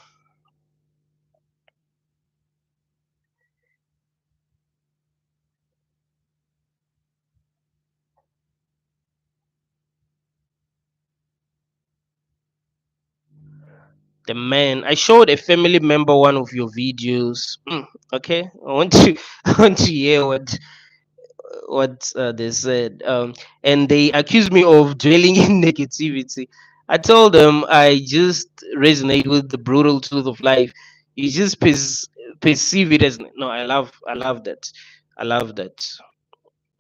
The man, I showed a family member one of your videos. Okay, I want to I want to hear what they said. And they accused me of dwelling in negativity. I told them I just resonate with the brutal truth of life. You just perceive it as no. I love that. I love that.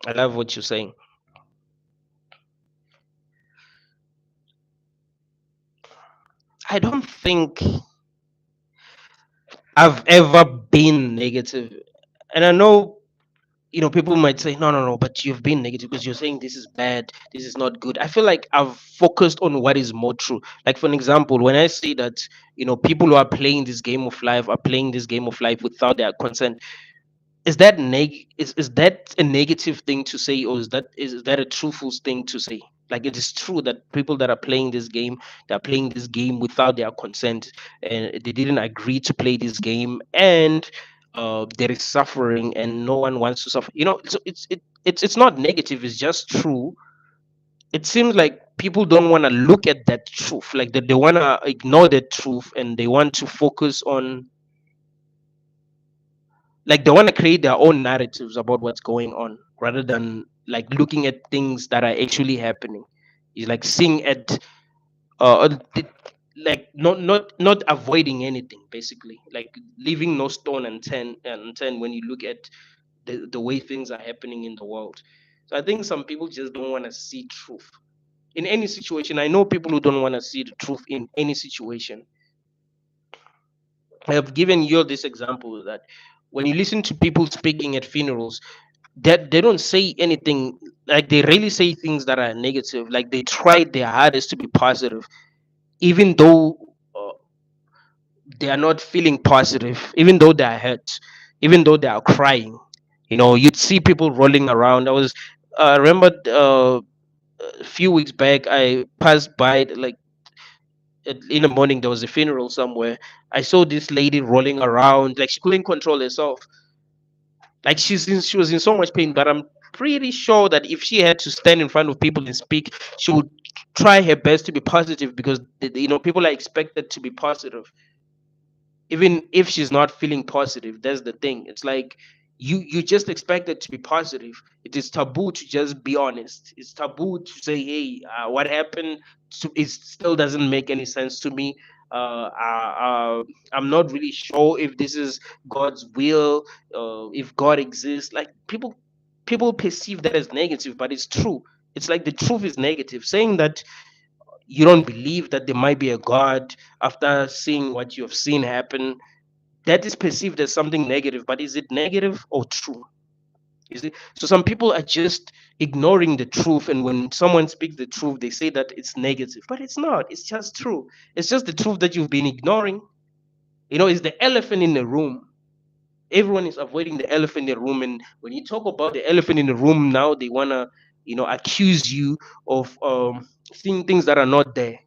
I love what you're saying. I don't think I've ever been negative, and I know people might say no, no, no, but you've been negative because you're saying this is bad, this is not good. I feel like I've focused on what is more true. Like for an example, when I say that people who are playing this game of life are playing this game of life without their consent, is that a negative thing to say, or is that a truthful thing to say? Like it is true that people that are playing this game, they're playing this game without their consent, and they didn't agree to play this game, and there is suffering and no one wants to suffer. So it's not negative, it's just true. It seems like people don't want to look at that truth, like that they want to ignore that truth, and they want to focus on, like they want to create their own narratives about what's going on rather than like looking at things that are actually happening. It's like seeing at like not avoiding anything, basically, like leaving no stone unturned when you look at the way things are happening in the world. So I think some people just don't want to see truth in any situation. I know people who don't want to see the truth in any situation. I have given you this example that when you listen to people speaking at funerals, that they don't say anything, like they really say things that are negative, like they tried their hardest to be positive, even though they are not feeling positive, even though they are hurt, even though they are crying. You'd see people rolling around. I remember a few weeks back, I passed by, like, in the morning, there was a funeral somewhere. I saw this lady rolling around, like she couldn't control herself. Like she was in so much pain, but I'm pretty sure that if she had to stand in front of people and speak, she would try her best to be positive, because people are expected to be positive, even if she's not feeling positive. That's the thing. It's like you just expect it to be positive. It is taboo to just be honest. It's taboo to say, hey, what happened, it still doesn't make any sense to me. I'm not really sure if this is God's will, if God exists. Like, people perceive that as negative, but it's true. It's like the truth is negative. Saying that you don't believe that there might be a God after seeing what you have seen happen, that is perceived as something negative. But is it negative or true? Is it? So some people are just ignoring the truth, and when someone speaks the truth, they say that it's negative, but it's not. It's just true. It's just the truth that you've been ignoring. It's the elephant in the room. Everyone is avoiding the elephant in the room, and when you talk about the elephant in the room, now they wanna, accuse you of seeing things that are not there,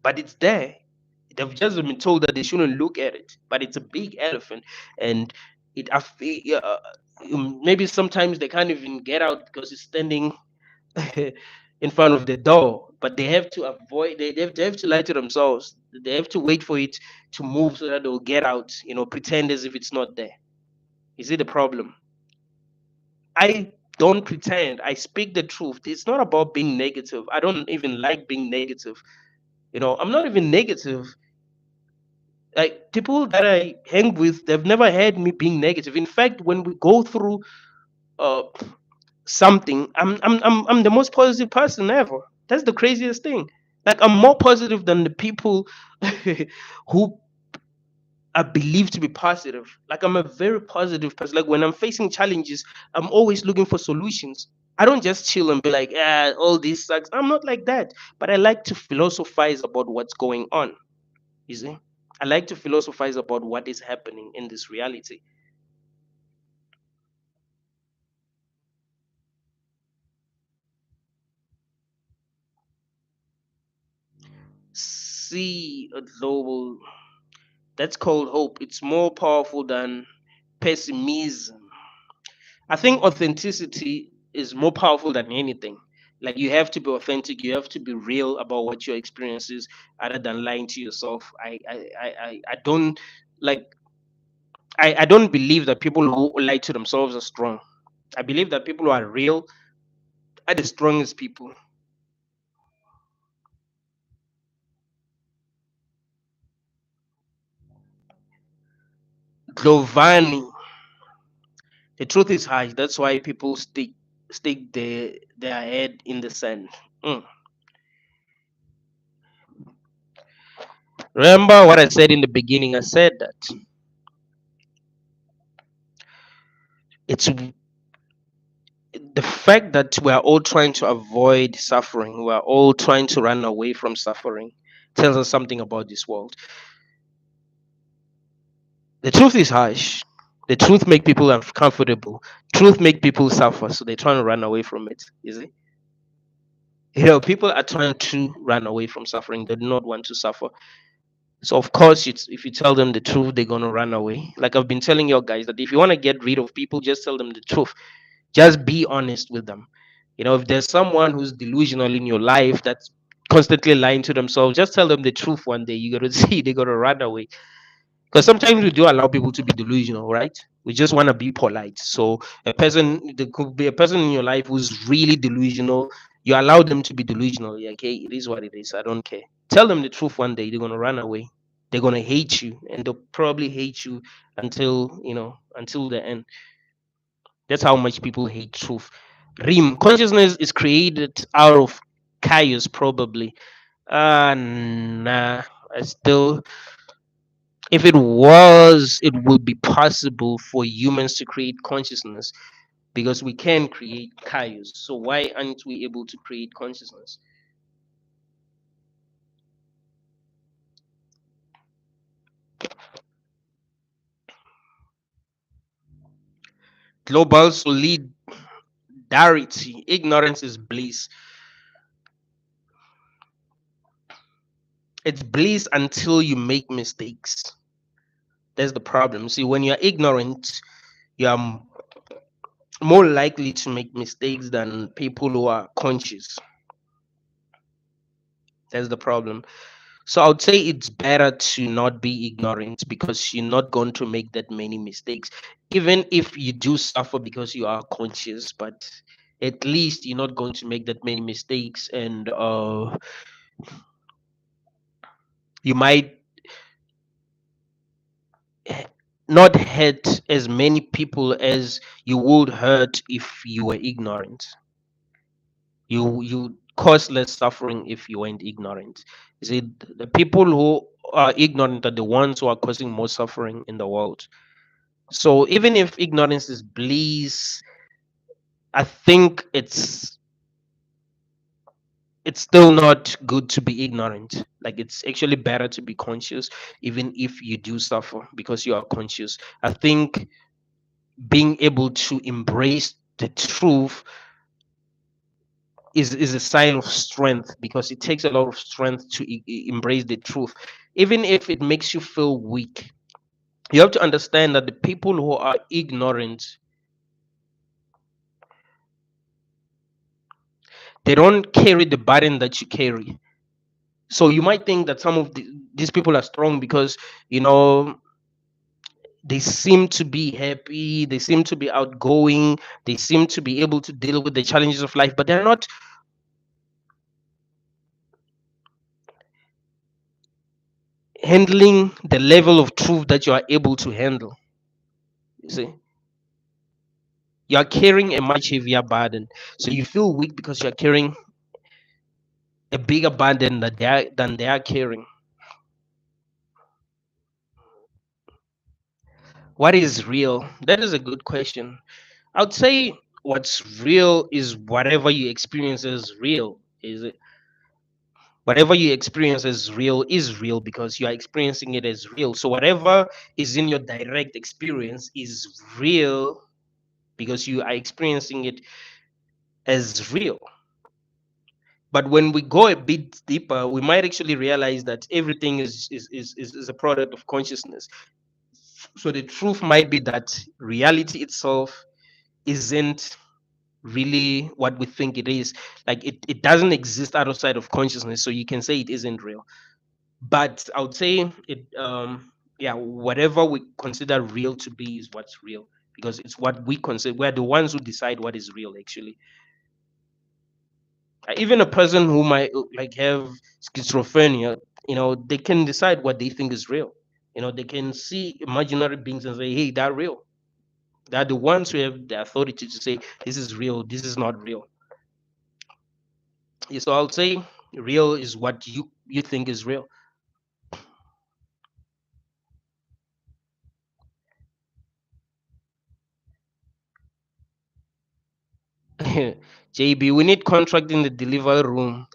but it's there. They've just been told that they shouldn't look at it, but it's a big elephant, and maybe sometimes they can't even get out because it's standing in front of the door. But they have to avoid. They have to lie to themselves. They have to wait for it to move so that they'll get out. Pretend as if it's not there. You see the problem? I don't pretend. I speak the truth. It's not about being negative. I don't even like being negative. I'm not even negative. Like, people that I hang with, they've never had me being negative. In fact, when we go through uh something, I'm the most positive person ever. That's the craziest thing. Like, I'm more positive than the people who are believed to be positive. Like, I'm a very positive person. Like, when I'm facing challenges, I'm always looking for solutions. I don't just chill and be like, all this sucks. I'm not like that. But I like to philosophize about what's going on. You see? I like to philosophize about what is happening in this reality. See a global, that's called hope. It's more powerful than pessimism. I think authenticity is more powerful than anything. Like, you have to be authentic, you have to be real about what your experience is, other than lying to yourself. I don't like I don't believe that people who lie to themselves are strong. I believe that people who are real are the strongest people. Giovanni, the truth is harsh. That's why people stick their head in the sand. Mm. Remember what I said in the beginning? I said that it's the fact that we are all trying to avoid suffering, we are all trying to run away from suffering, tells us something about this world. The truth is harsh. The truth make people uncomfortable. Truth make people suffer, so they're trying to run away from it. You see, people are trying to run away from suffering. They do not want to suffer. So of course, if you tell them the truth, they're gonna run away. Like I've been telling you guys that if you want to get rid of people, just tell them the truth. Just be honest with them. If there's someone who's delusional in your life that's constantly lying to themselves, just tell them the truth one day. You gotta see they're gonna run away. Because sometimes we do allow people to be delusional, right? We just want to be polite. So there could be a person in your life who's really delusional. You allow them to be delusional. You're like, hey, it is what it is. I don't care. Tell them the truth one day. They're gonna run away. They're gonna hate you, and they'll probably hate you until the end. That's how much people hate truth. Rim consciousness is created out of chaos, probably. Nah. I still, if it was, it would be possible for humans to create consciousness, because we can create chaos. So why aren't we able to create consciousness? Global solidarity. Ignorance is bliss. It's bliss until you make mistakes. That's the problem. See, when you're ignorant, you are more likely to make mistakes than people who are conscious. That's the problem. So I would say it's better to not be ignorant because you're not going to make that many mistakes. Even if you do suffer because you are conscious, but at least you're not going to make that many mistakes, and you might h- not hurt as many people as you would hurt if you were ignorant. You cause less suffering if you weren't ignorant. You see, the people who are ignorant are the ones who are causing more suffering in the world. So even if ignorance is bliss, I think it's still not good to be ignorant. Like, it's actually better to be conscious, even if you do suffer because you are conscious. I think being able to embrace the truth is a sign of strength, because it takes a lot of strength to embrace the truth, even if it makes you feel weak. You have to understand that the people who are ignorant, they don't carry the burden that you carry. So you might think that some of these people are strong because, you know, they seem to be happy, they seem to be outgoing, they seem to be able to deal with the challenges of life, but they're not handling the level of truth that you are able to handle. You see, you are carrying a much heavier burden, so you feel weak because you are carrying a bigger burden that they are carrying. What is real? That is a good question. I would say what's real is whatever you experience as real. Is it whatever you experience as real is real because you are experiencing it as real. So whatever is in your direct experience is real because you are experiencing it as real. But when we go a bit deeper, we might actually realize that everything is a product of consciousness. So the truth might be that reality itself isn't really what we think it is. Like, it doesn't exist outside of consciousness, so you can say it isn't real. But I would say it, yeah, whatever we consider real to be is what's real, because it's what we consider. We're the ones who decide what is real, actually. Even a person who might like have schizophrenia, they can decide what they think is real. They can see imaginary beings and say, hey, they're real. They're the ones who have the authority to say this is real, this is not real. Yeah, so I'll say real is what you think is real. JB, we need contract in the delivery room.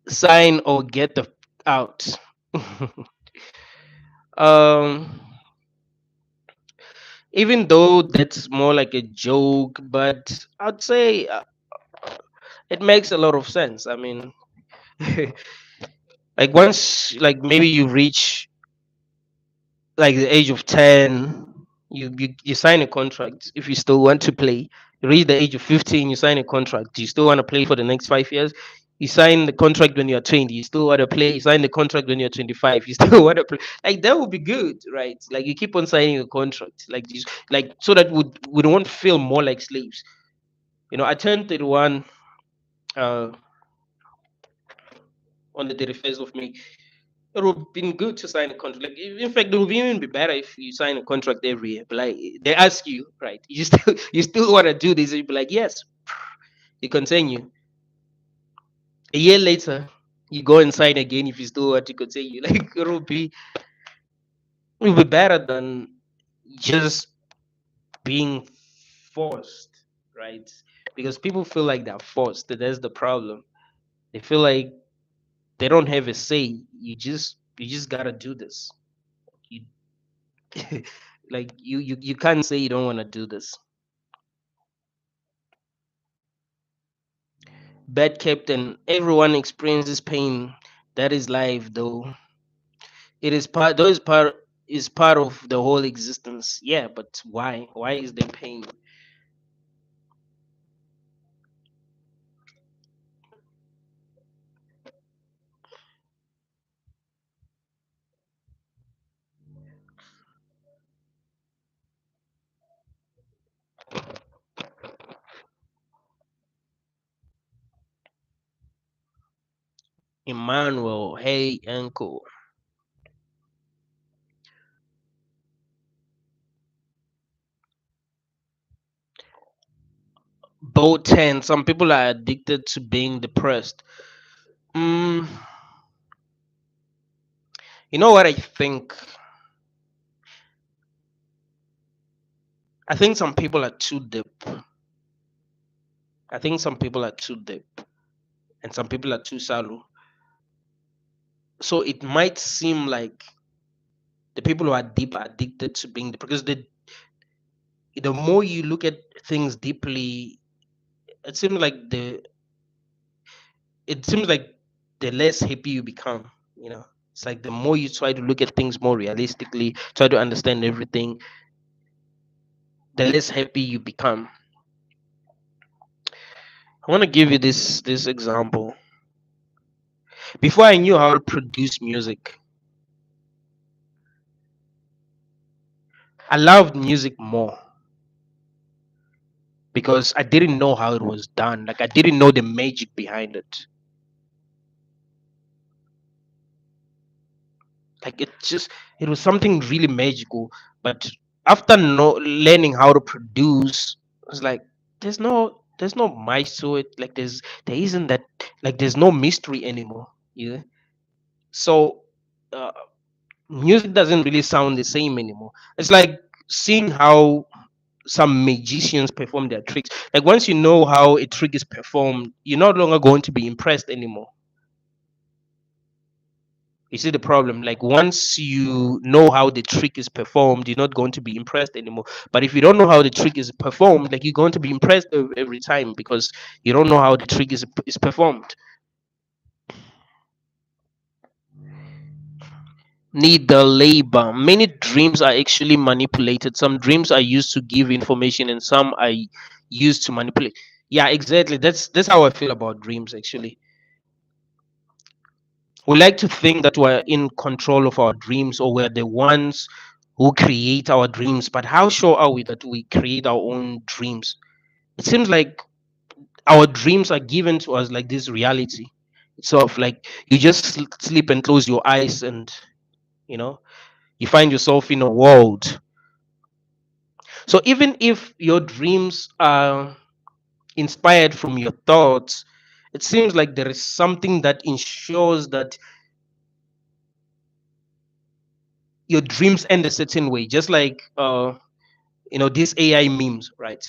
Sign or get the out. um Even though that's more like a joke, but I'd say it makes a lot of sense. I mean, like, once, like, maybe you reach like the age of 10, you sign a contract if you still want to play. You reach the age of 15, you sign a contract. You still want to play for the next 5 years. You sign the contract when you're 20, you still want to play. You sign the contract when you're 25, you still want to play. Like, that would be good, right? Like, you keep on signing a contract, like, so that we don't feel more like slaves. I turned 31 uh, on the 31st of May. It would have been good to sign a contract. Like, in fact, it would even be better if you sign a contract every year. But, like, they ask you, right? You still you still want to do this? You be like, yes. You continue. A year later, you go and sign again if you still want to continue. Like, it will be better than just being forced, right? Because people feel like they're forced. That's the problem. They feel like they don't have a say. You just gotta do this. You Like you can't say you don't want to do this. Bad captain. Everyone experiences pain. That is life, though. It is part. Though is part of the whole existence. Yeah, but why? Why is there pain? Emmanuel, hey uncle. Both 10. Some people are addicted to being depressed. Mm, you know what I think? I think some people are too deep. I think some people are too deep, and some people are too shallow. So it might seem like the people who are deep are addicted to being deep because the more you look at things deeply, it seems like the less happy you become. You know, it's like the more you try to look at things more realistically, try to understand everything, the less happy you become. I want to give you this example. Before I knew how to produce music, I loved music more because I didn't know how it was done. Like I didn't know the magic behind it. Like it was something really magical. But after learning how to produce, I was like, there's no mice to it. Like there isn't that, like there's no mystery anymore. Yeah. So uh, music doesn't really sound the same anymore. It's like seeing how some magicians perform their tricks. Like once you know how a trick is performed, you're no longer going to be impressed anymore. You see the problem? Like once you know how the trick is performed, you're not going to be impressed anymore. But if you don't know how the trick is performed, like you're going to be impressed every time because you don't know how the trick is performed. Need the labor. Many dreams are actually manipulated. Some dreams are used to give information, and some are used to manipulate. Yeah, exactly. That's how I feel about dreams. Actually, we like to think that we're in control of our dreams or we're the ones who create our dreams. But how sure are we that we create our own dreams? It seems like our dreams are given to us like this reality. It's sort of like you just sleep and close your eyes, and you know you find yourself in a world. So even if your dreams are inspired from your thoughts, it seems like there is something that ensures that your dreams end a certain way, just like these AI memes, right?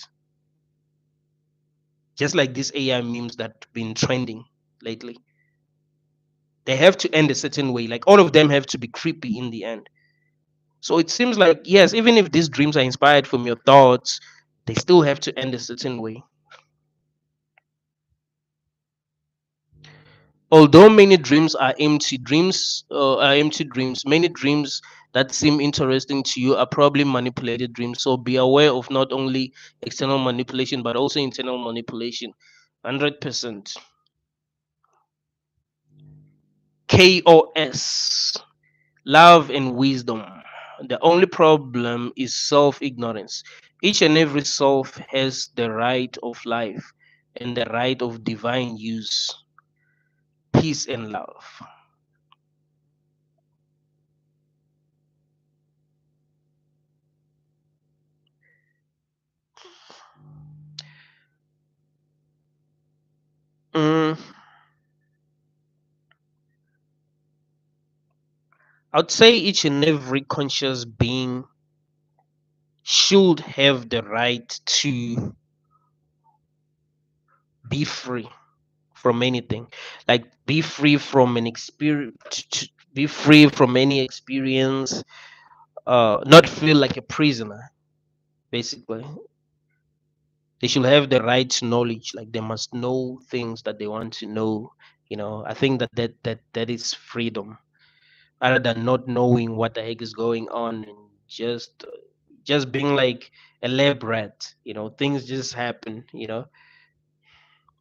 Just like these AI memes that been trending lately. They have to end a certain way. Like all of them have to be creepy in the end. So it seems like yes, even if these dreams are inspired from your thoughts, they still have to end a certain way. Although many dreams are empty dreams, many dreams that seem interesting to you are probably manipulated dreams. So be aware of not only external manipulation but also internal manipulation. 100%. KOS. Love and wisdom. The only problem is self ignorance. Each and every soul has the right of life and the right of divine use, peace, and love. Mm, I would say each and every conscious being should have the right to be free from anything. Like be free from an experience, be free from any experience, not feel like a prisoner. Basically, they should have the right to knowledge. Like they must know things that they want to know. I think that is freedom, rather than not knowing what the heck is going on and just being like a lab rat. Things just happen.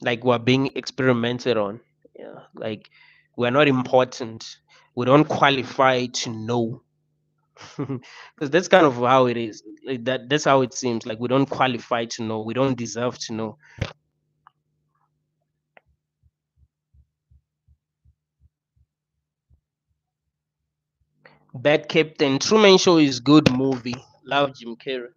Like we're being experimented on. Yeah, like we're not important. We don't qualify to know. Because that's kind of how it is. Like that's how it seems. Like we don't qualify to know. We don't deserve to know. Bad Captain. Truman Show is good movie. Love Jim Carrey.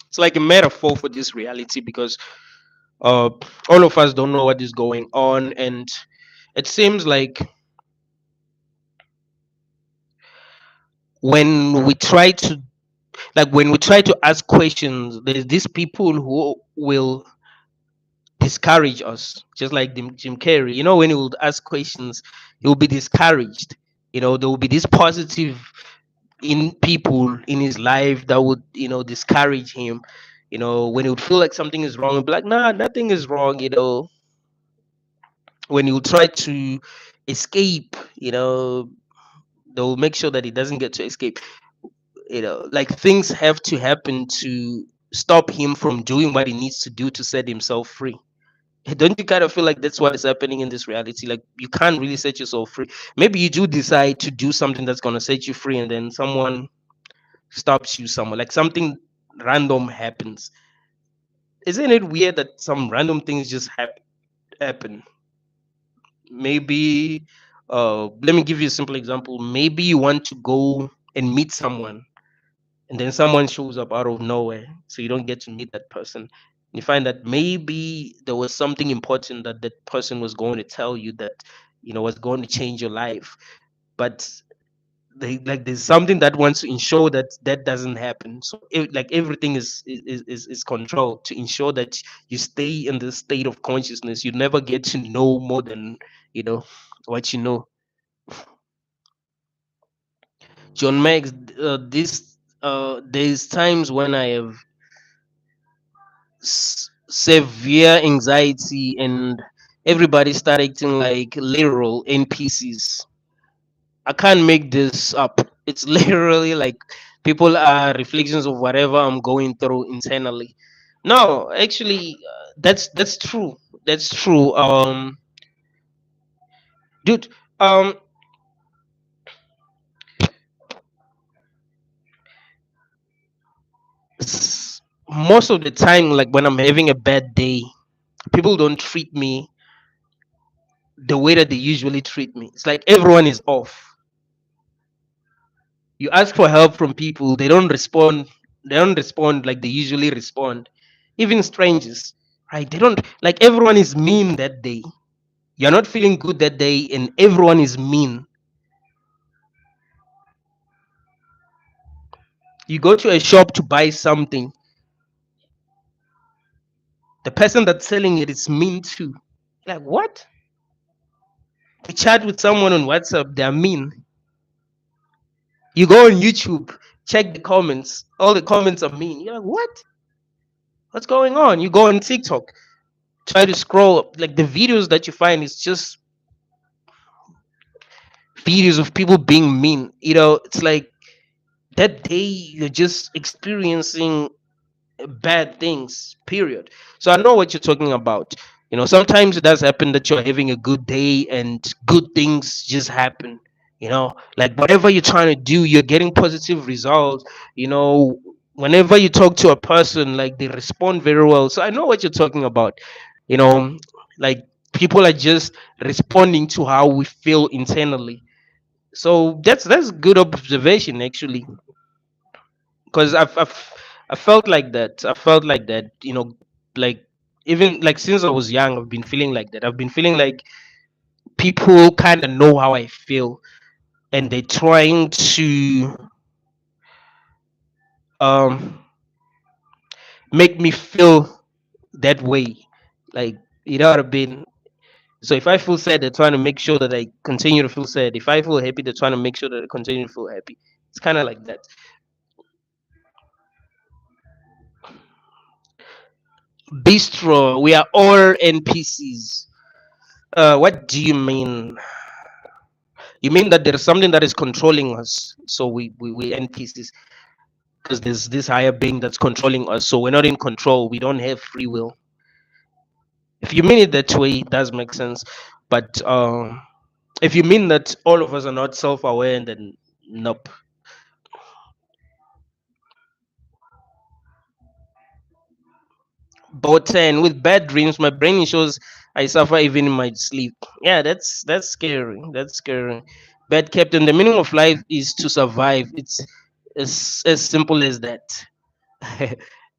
It's like a metaphor for this reality because uh all of us don't know what is going on, and it seems like when we try to when we try to ask questions, there's these people who will discourage us, just like Jim Carrey. When he would ask questions, he will be discouraged. There will be this positive in people in his life that would discourage him. When he would feel like something is wrong, he'd be like, nah, nothing is wrong. When he would try to escape, they'll make sure that he doesn't get to escape. Like things have to happen to stop him from doing what he needs to do to set himself free. Don't you kind of feel like that's what is happening in this reality? Like you can't really set yourself free. Maybe you do decide to do something that's going to set you free, and then someone stops you somewhere, like something random happens. Isn't it weird that some random things just happen? Maybe let me give you a simple example. Maybe you want to go and meet someone, and then someone shows up out of nowhere, so you don't get to meet that person. You find that maybe there was something important that that person was going to tell you that was going to change your life, but there's something that wants to ensure that that doesn't happen. So everything is controlled to ensure that you stay in the state of consciousness. You never get to know more than you know what you know. John Max, this there's times when I have severe anxiety, and everybody start acting like literal NPCs. I can't make this up. It's literally like people are reflections of whatever I'm going through internally. No, actually, that's true. That's true. Dude, um, most of the time, like when I'm having a bad day, people don't treat me the way that they usually treat me. It's like everyone is off. You ask for help from people, they don't respond. They don't respond like they usually respond. Even strangers, right? They don't, like, everyone is mean that day. You're not feeling good that day and everyone is mean. You go to a shop to buy something, the person that's selling it is mean too. Like, what? You chat with someone on WhatsApp, they're mean. You go on YouTube, check the comments, all the comments are mean. You're like, what? What's going on? You go on TikTok, try to scroll up, like the videos that you find is just videos of people being mean. It's like that day you're just experiencing bad things, period. So I know what you're talking about. Sometimes it does happen that you're having a good day and good things just happen. Like whatever you're trying to do, you're getting positive results. Whenever you talk to a person, like they respond very well. So I know what you're talking about. you know like people are just responding to how we feel internally. So that's good observation, actually, because I felt like that. I felt like that. Like even like since I was young, I've been feeling like that. I've been feeling like people kind of know how I feel, and they're trying to um make me feel that way. Like, what I mean? So if I feel sad, they're trying to make sure that I continue to feel sad. If I feel happy, they're trying to make sure that I continue to feel happy. It's kind of like that. Bistro, we are all NPCs. What do you mean? You mean that there's something that is controlling us? So we NPCs because there's this higher being that's controlling us. So we're not in control. We don't have free will. If you mean it that way, it does make sense. But if you mean that all of us are not self-aware, then nope. But with bad dreams, my brain ensures I suffer even in my sleep. Yeah, that's scary. That's scary. Bad captain. The meaning of life is to survive. It's as simple as that.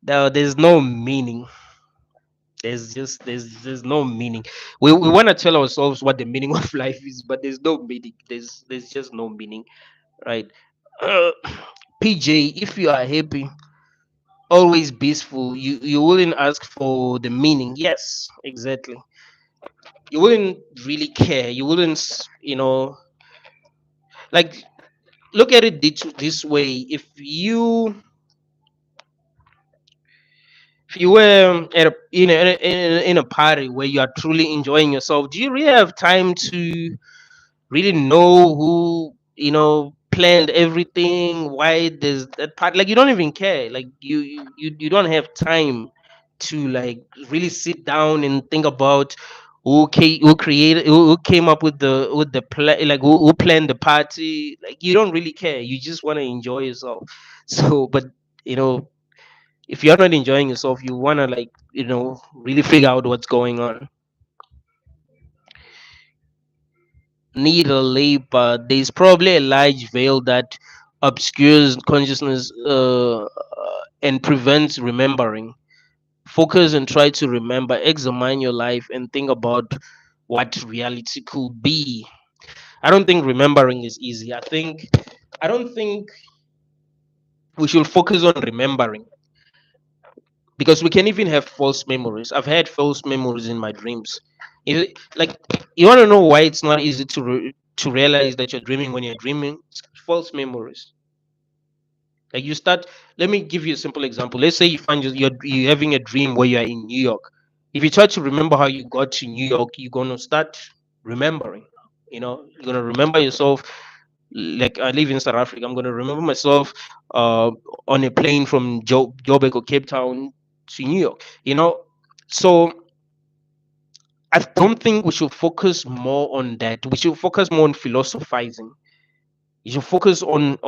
No, there's no meaning. There's no meaning. We want to tell ourselves what the meaning of life is, but there's no meaning. There's just no meaning, right? Uh, PJ, if you are happy, always peaceful, you wouldn't ask for the meaning. Yes, exactly. You wouldn't really care. You wouldn't, like look at it this way. If you were at in a party where you are truly enjoying yourself, do you really have time to really know who planned everything, why there's that part? Like you don't even care. Like you don't have time to like really sit down and think about who created, who came up with the plan, like who planned the party. Like you don't really care. You just want to enjoy yourself. So but you know if you're not enjoying yourself, you want to like really figure out what's going on. Need a labor. There's probably a large veil that obscures consciousness and prevents remembering. Focus and try to remember, examine your life, and think about what reality could be. I don't think remembering is easy. I don't think we should focus on remembering because we can even have false memories. I've had false memories in my dreams. Like you want to know why it's not easy to realize that you're dreaming when you're dreaming? It's false memories. Like you start. Let me give you a simple example. Let's say you find you're having a dream where you're in New York. If you try to remember how you got to New York, you're gonna start remembering. You're gonna remember yourself. Like I live in South Africa, I'm gonna remember myself uh, on a plane from Joburg or Cape Town to New York. So I don't think we should focus more on that. We should focus more on philosophizing. You should focus on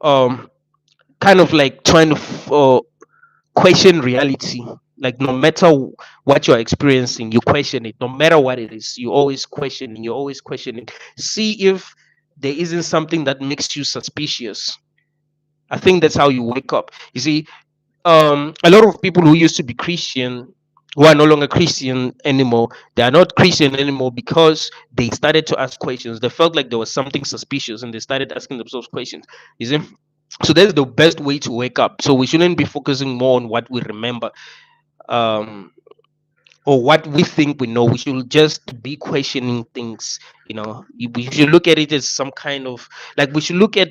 um kind of like trying to question reality. Like no matter what you're experiencing, you question it. No matter what it is, you always question. You always question it. See if there isn't something that makes you suspicious. I think that's how you wake up. You see, a lot of people who used to be Christian, who are no longer Christian anymore, they are not Christian anymore because they started to ask questions. They felt like there was something suspicious and they started asking themselves questions. You see? So that's the best way to wake up. So we shouldn't be focusing more on what we remember. Um, or what we think we know. We should just be questioning things. We should look at it as some kind of, like, we should look at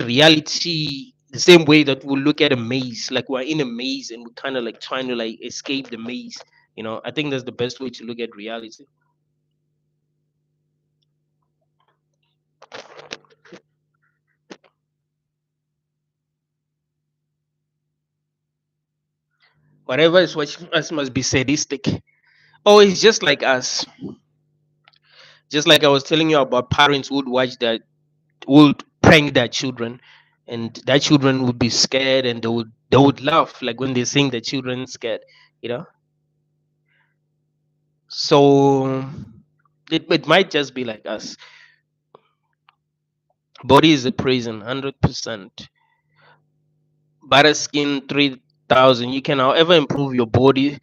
reality the same way that we look at a maze. Like we're in a maze and we're kind of like trying to like escape the maze. I think that's the best way to look at reality. Whatever is watching us must be sadistic. Oh, it's just like us. Just like I was telling you about parents who would watch their would prank their children, and their children would be scared and they would laugh like when they sing the children scared. you know so it might just be like us. Body is a prison, 100%. Butter skin 3000. You can however improve your body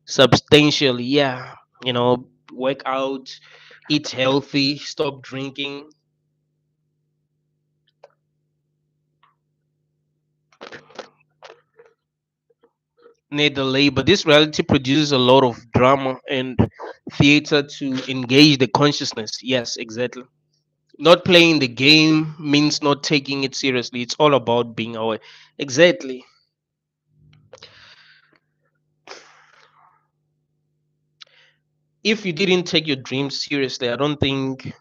substantially. Yeah. Work out, eat healthy, stop drinking. Need delay, but this reality produces a lot of drama and theater to engage the consciousness. Yes, exactly. Not playing the game means not taking it seriously. It's all about being aware. Exactly. If you didn't take your dreams seriously, I don't think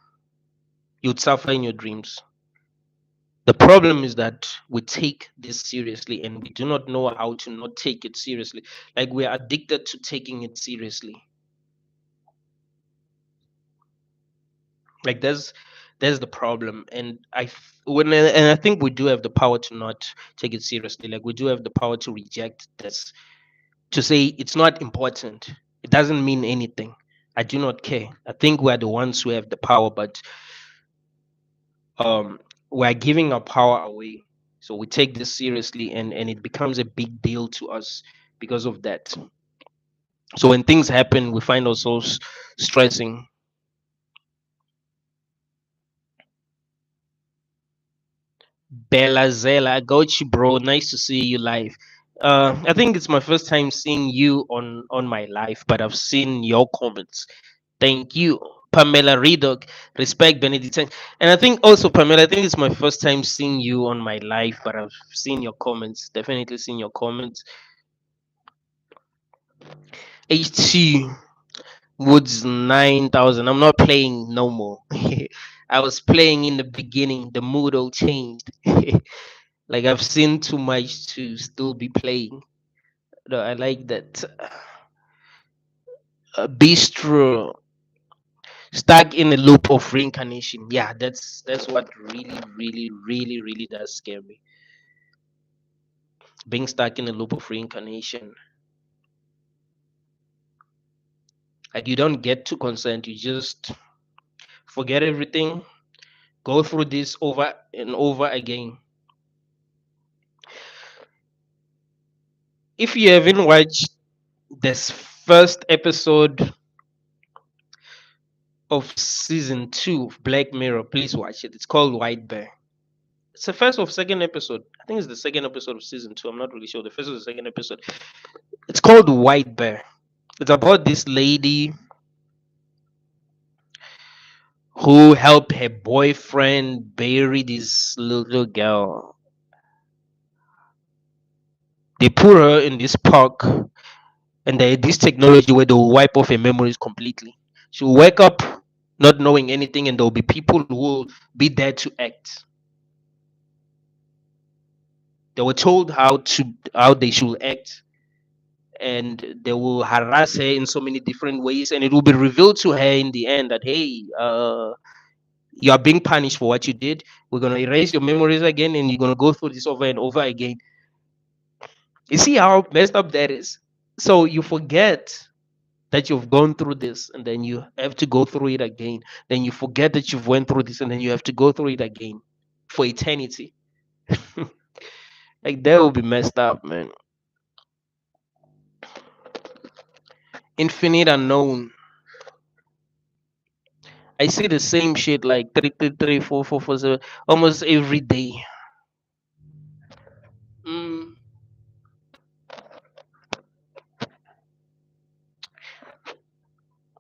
you'd suffer in your dreams. The problem is that we take this seriously and we do not know how to not take it seriously. Like we are addicted to taking it seriously. Like there's the problem, and I think we do have the power to not take it seriously. Like we do have the power to reject this, to say it's not important. It doesn't mean anything. I do not care. I think we're the ones who have the power, but um we're giving our power away. So we take this seriously, and it becomes a big deal to us because of that. So when things happen, we find ourselves stressing. Bella Zella, I got you, bro. Nice to see you live. I think it's my first time seeing you on my live, but I've seen your comments. Thank you, Pamela Redog. Respect, Benedict. And I think also, Pamela, I think it's my first time seeing you on my live, but I've seen your comments. Definitely seen your comments. HT Woods 9,000. I'm not playing no more. I was playing in the beginning. The mood all changed. Like I've seen too much to still be playing. No, I like that. Bistro, stuck in a loop of reincarnation. Yeah, that's what really, really, really, really does scare me. Being stuck in a loop of reincarnation. Like you don't get to consent. You just forget everything. Go through this over and over again. If you haven't watched this first episode of season 2 of Black Mirror, please watch it. It's called White Bear. It's the first or second episode. I think it's the second episode of season 2. I'm not really sure. The first or the second episode. It's called White Bear. It's about this lady who helped her boyfriend bury this little girl. They put her in this park, and they had this technology where they will wipe off her memories completely. She'll wake up not knowing anything, and there will be people who will be there to act. They were told how they should act, and they will harass her in so many different ways, and it will be revealed to her in the end that, hey, you are being punished for what you did. We're going to erase your memories again, and you're going to go through this over and over again. You see how messed up that is? So you forget that you've gone through this, and then you have to go through it again. Then you forget that you've went through this, and then you have to go through it again for eternity. Like that will be messed up, man. Infinite unknown. I see the same shit like 333 4 4 4 7 almost every day. Mm,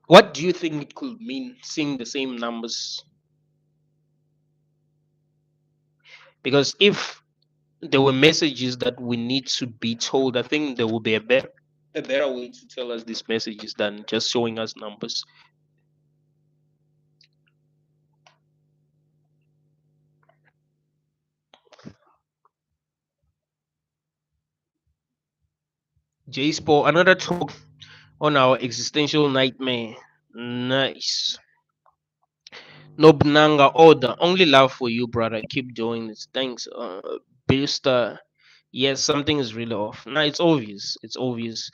what do you think it could mean seeing the same numbers? Because if there were messages that we need to be told, I think there will be a better way to tell us these messages than just showing us numbers. J Sport, another talk on our existential nightmare. Nice. Nobnanga order. Only love for you, brother. Keep doing this. Thanks. Bista. Yes, something is really off. Nah, it's obvious. It's obvious.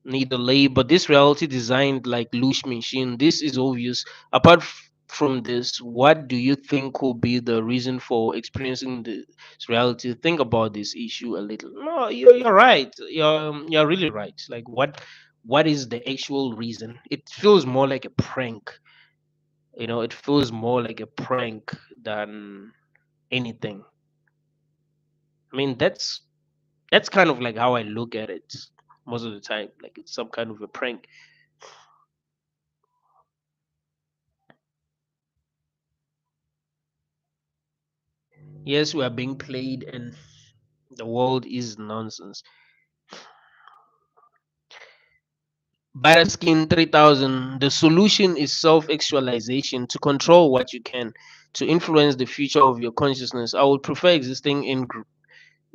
Need delay, but this reality designed like Lush machine. This is obvious. Apart from this, what do you think could be the reason for experiencing this reality? Think about this issue a little. No, you're right. You're really right. Like what is the actual reason? It feels more like a prank. It feels more like a prank than anything. I mean, that's kind of like how I look at it. most of the time. Like it's some kind of a prank. Yes, we are being played, and the world is nonsense. Skin 3000. The solution is self actualization to control what you can, to influence the future of your consciousness. I would prefer existing in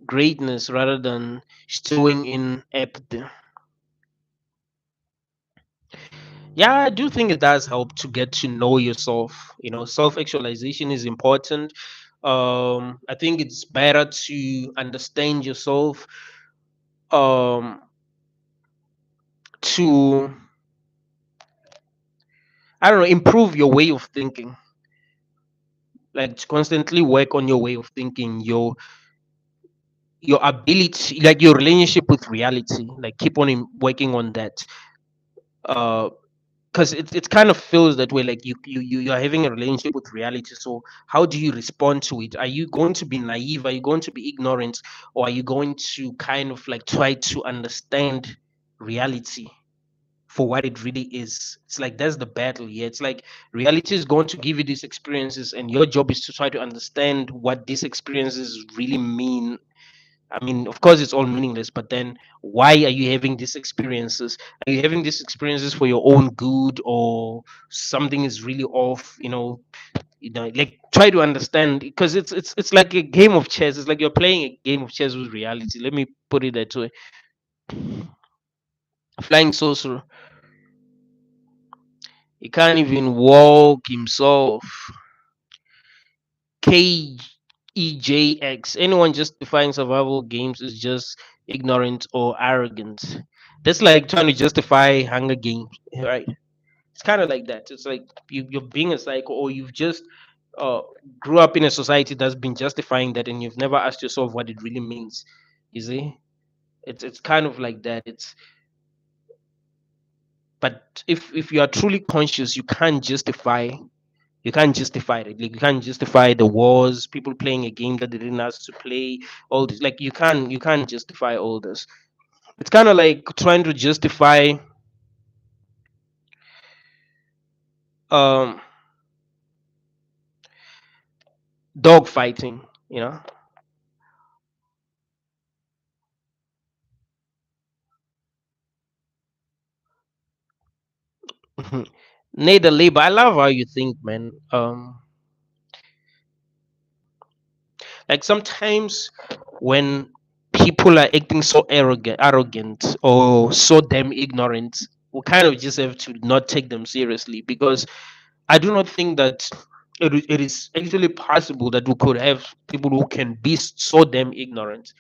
greatness rather than stewing in apathy. Yeah, I do think it does help to get to know yourself. Self actualization is important. I think it's better to understand yourself, um, to, I don't know, improve your way of thinking, like to constantly work on your way of thinking, your ability, like your relationship with reality, like keep on working on that. Uh, because it kind of feels that way, like you are having a relationship with reality. So how do you respond to it? Are you going to be naive? Are you going to be ignorant? Or are you going to kind of like try to understand reality for what it really is? It's like that's the battle here. It's like reality is going to give you these experiences, and your job is to try to understand what these experiences really mean. I mean, of course, it's all meaningless, but then why are you having these experiences? Are you having these experiences for your own good, or something is really off? Like try to understand, because it's like a game of chess. It's like you're playing a game of chess with reality. Let me put it that way. Flying saucer, he can't even walk himself. KEJX. Anyone justifying survival games is just ignorant or arrogant. That's like trying to justify Hunger Games, right? It's kind of like that. It's like you're being a psycho, or you've just uh, grew up in a society that's been justifying that, and you've never asked yourself what it really means. You see, it's kind of like that. But if you are truly conscious, you can't justify it. Like you can't justify the wars, people playing a game that they didn't ask to play, all this. Like you can't justify all this. It's kind of like trying to justify um dog fighting, you know. Neither labor. I love how you think, man. Like sometimes when people are acting so arrogant or so damn ignorant, we kind of just have to not take them seriously, because I do not think that it is actually possible that we could have people who can be so damn ignorant.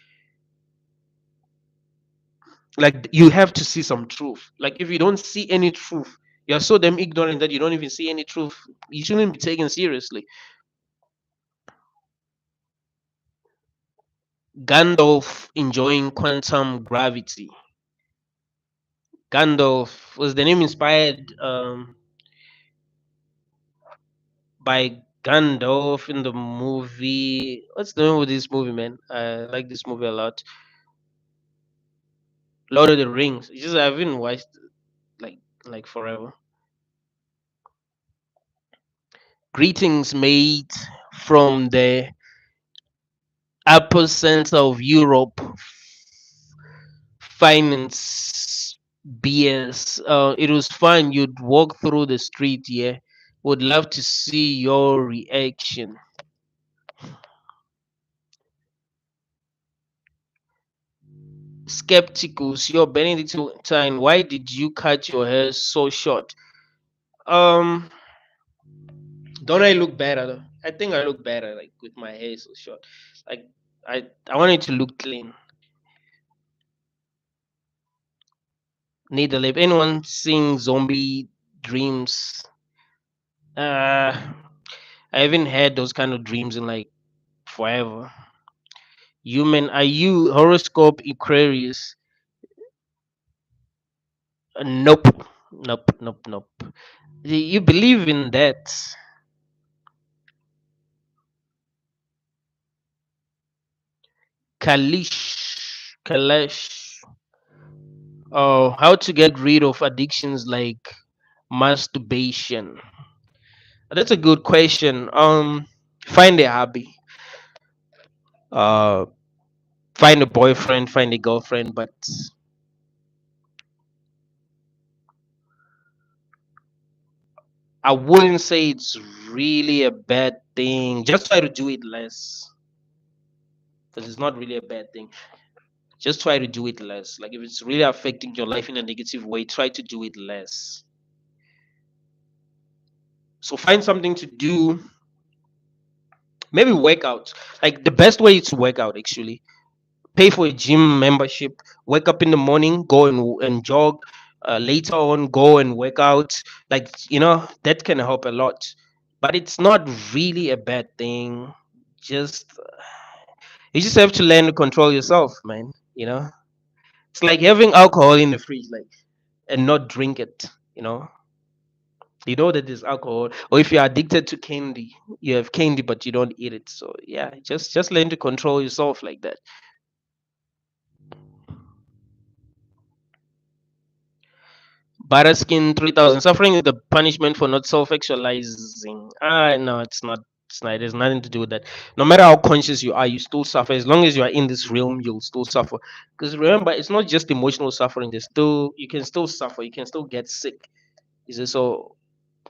Like you have to see some truth. Like if you don't see any truth, you're so damn ignorant that you don't even see any truth. You shouldn't be taken seriously. Gandalf enjoying quantum gravity. Gandalf was the name inspired by Gandalf in the movie. What's the name of this movie, man? I like this movie a lot. Lord of the Rings. It's just I haven't watched like like forever. Greetings, mate, from the upper center of Europe. Finance BS. It was fun. You'd walk through the street. Yeah, would love to see your reaction. Skepticals, your Benedictine. Why did you cut your hair so short? Um, don't I look better though? I think I look better like with my hair so short. Like I want it to look clean. Needle. If anyone sing zombie dreams, uh, I haven't had those kind of dreams in like forever. Human, are you horoscope Aquarius? Nope, nope, nope, nope. You believe in that? Kalish, Kalash. Oh, how to get rid of addictions like masturbation? That's a good question. Find a hobby. Uh, find a boyfriend, find a girlfriend, but I wouldn't say it's really a bad thing. Just try to do it less, because it's not really a bad thing. Just try to do it less. Like if it's really affecting your life in a negative way, try to do it less. So find something to do. Maybe work out. Like the best way is to work out actually. Pay for a gym membership. Wake up in the morning, go and jog. Later on, go and work out. Like that can help a lot. But it's not really a bad thing. Just you just have to learn to control yourself, man. It's like having alcohol in the fridge, like and not drink it. You know, you know that there's alcohol, or if you're addicted to candy, you have candy but you don't eat it. So yeah, just learn to control yourself like that. Baraskin 3000. Suffering is the punishment for not self actualizing. No, it's not. It's not. It has nothing to do with that. No matter how conscious you are, you still suffer. As long as you are in this realm, you'll still suffer. Because remember, it's not just emotional suffering. You can still suffer. You can still get sick. Is it so?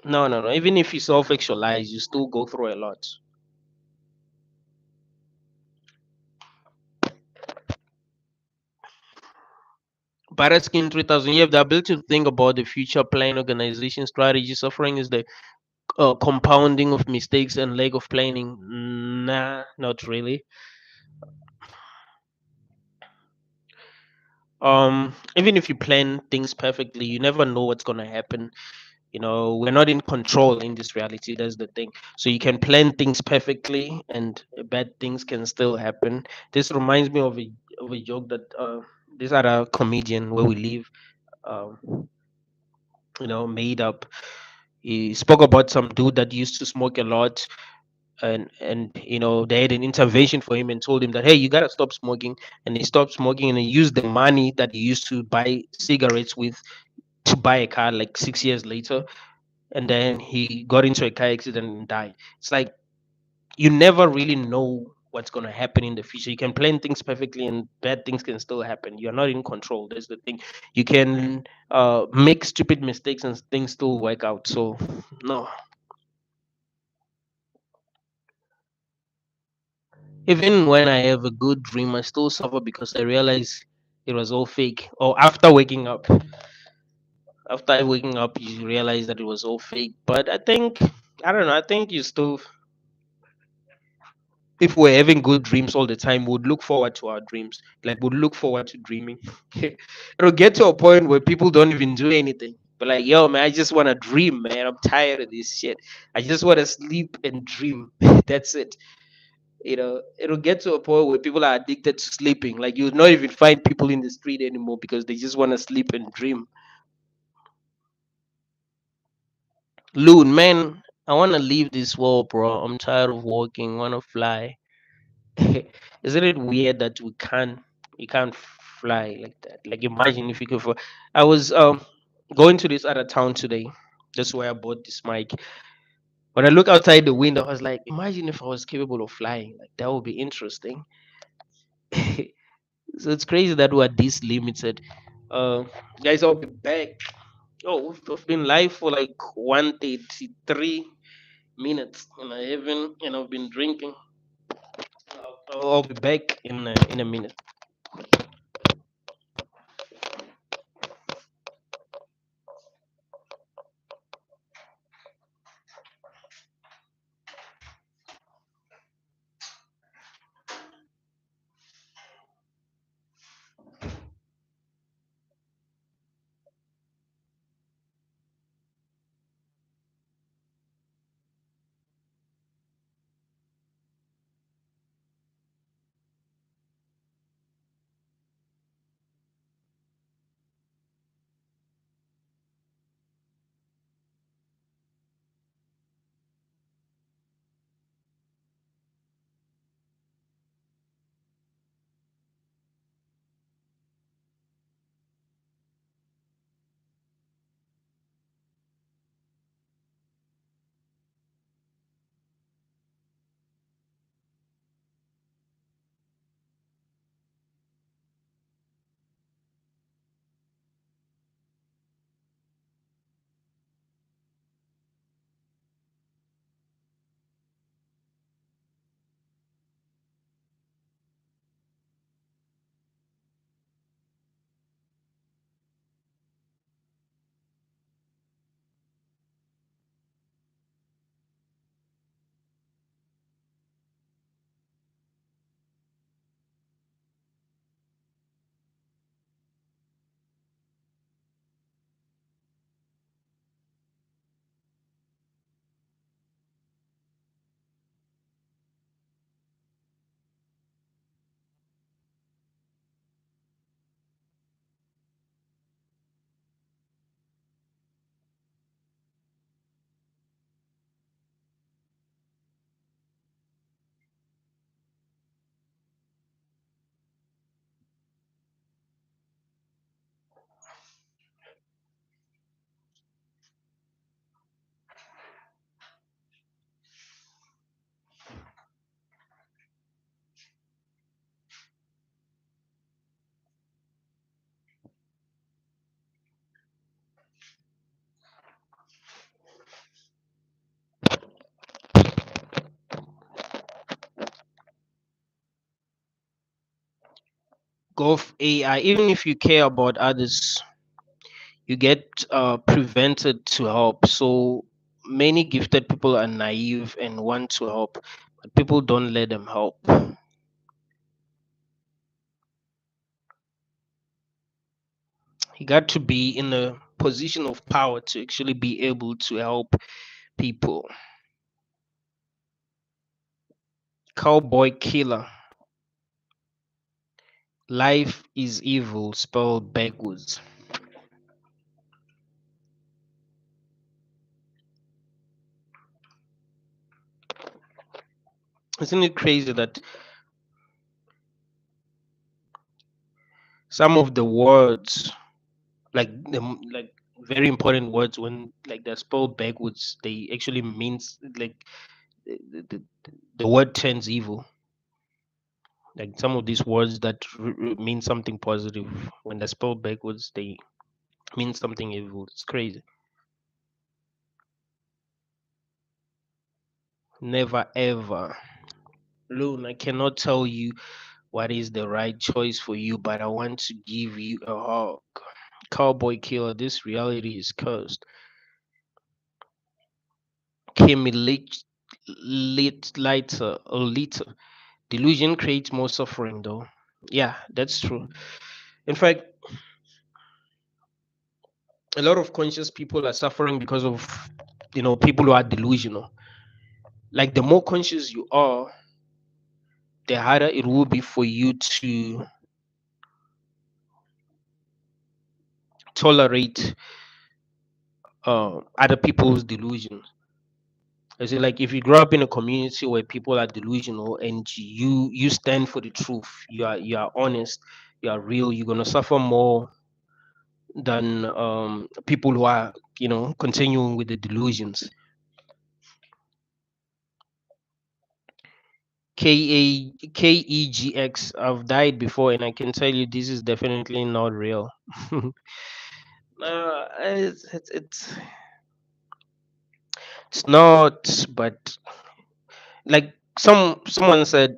No, no, no. Even if you self actualize, you still go through a lot. Baraskin 3000. You have the ability to think about the future, plan, organization, strategy. Suffering is the compounding of mistakes and lack of planning. Nah, not really. Even if you plan things perfectly, you never know what's gonna happen. We're not in control in this reality. That's the thing. So you can plan things perfectly, and bad things can still happen. This reminds me of a joke that this other comedian where we live, made up. He spoke about some dude that used to smoke a lot, and they had an intervention for him and told him that, hey, you gotta stop smoking. And he stopped smoking, and he used the money that he used to buy cigarettes with to buy a car like 6 years later. And then he got into a car accident and died. It's like you never really know what's going to happen in the future. You can plan things perfectly and bad things can still happen. You're not in control. That's the thing. You can make stupid mistakes and things still work out. So no. Even when I have a good dream, I still suffer because I realize it was all fake. Or after waking up, you realize that it was all fake. But I don't know. I think you still, if we're having good dreams all the time, we'd look forward to our dreams. Like, we'd look forward to dreaming. It'll get to a point where people don't even do anything. But like, yo, man, I just want to dream, man. I'm tired of this shit. I just want to sleep and dream. That's it. It'll get to a point where people are addicted to sleeping. Like, you'll not even find people in the street anymore because they just want to sleep and dream. Loon, man, I want to leave this world, bro. I'm tired of walking. Want to fly. Isn't it weird that we can't fly like that? Like, imagine if you could fly. I was going to this other town today. That's where I bought this mic. When I look outside the window, I was like, imagine if I was capable of flying. Like, that would be interesting. So it's crazy that we're this limited. Uh, guys, I'll be back. Oh, we've been live for like 133 minutes, and I've been drinking. I'll be back in a minute. Golf AI, even if you care about others, you get prevented to help. So many gifted people are naive and want to help, but people don't let them help. You got to be in a position of power to actually be able to help people. Cowboy killer. Life is evil spelled backwards. Isn't it crazy that some of the words, like like very important words, when like they're spelled backwards, they actually means like the, the, the word turns evil. Like some of these words that mean something positive, when they're spelled backwards, they mean something evil. It's crazy. Never ever. Loon, I cannot tell you what is the right choice for you, but I want to give you a hug. Cowboy killer, this reality is cursed. Kimmy lighter or liter. Delusion creates more suffering, though. Yeah, that's true. In fact, a lot of conscious people are suffering because of people who are delusional. Like the more conscious you are, the harder it will be for you to tolerate other people's delusions. I say, like, if you grow up in a community where people are delusional and you stand for the truth, you are honest, you are real, you're gonna suffer more than people who are continuing with the delusions. KEGX, I've died before, and I can tell you this is definitely not real. It's not, but like someone said,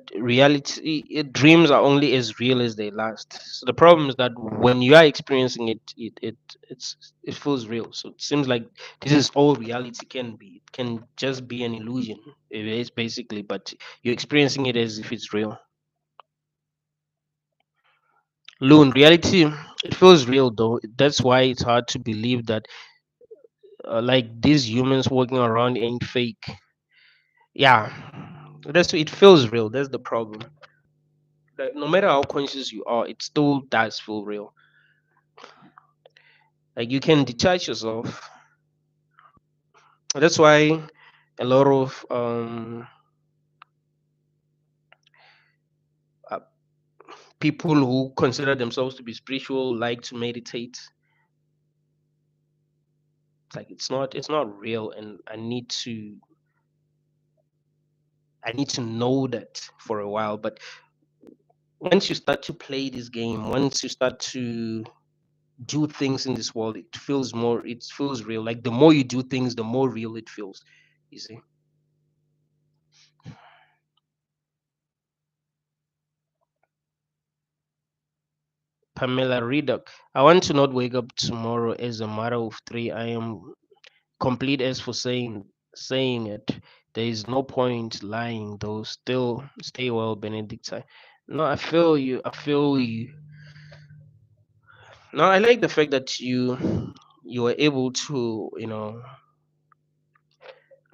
dreams are only as real as they last. So the problem is that when you are experiencing it, it feels real. So it seems like this is all reality can be. It can just be an illusion. It is basically, but you're experiencing it as if it's real. Loon, reality, it feels real though. That's why it's hard to believe that like these humans walking around ain't fake. Yeah, that's it feels real. That's the problem. Like no matter how conscious you are, it still does feel real. Like you can detach yourself. That's why a lot of uh, people who consider themselves to be spiritual like to meditate. It's like it's not real, and I need to know that for a while. But once you start to play this game, once you start to do things in this world, it feels real. Like the more you do things, the more real it feels. You see. Pamela Redock. I want to not wake up tomorrow as a mother of three. I am complete as for saying it. There is no point lying though. Still stay well, Benedictine. No, I feel you. I feel you. No, I like the fact that you were able to,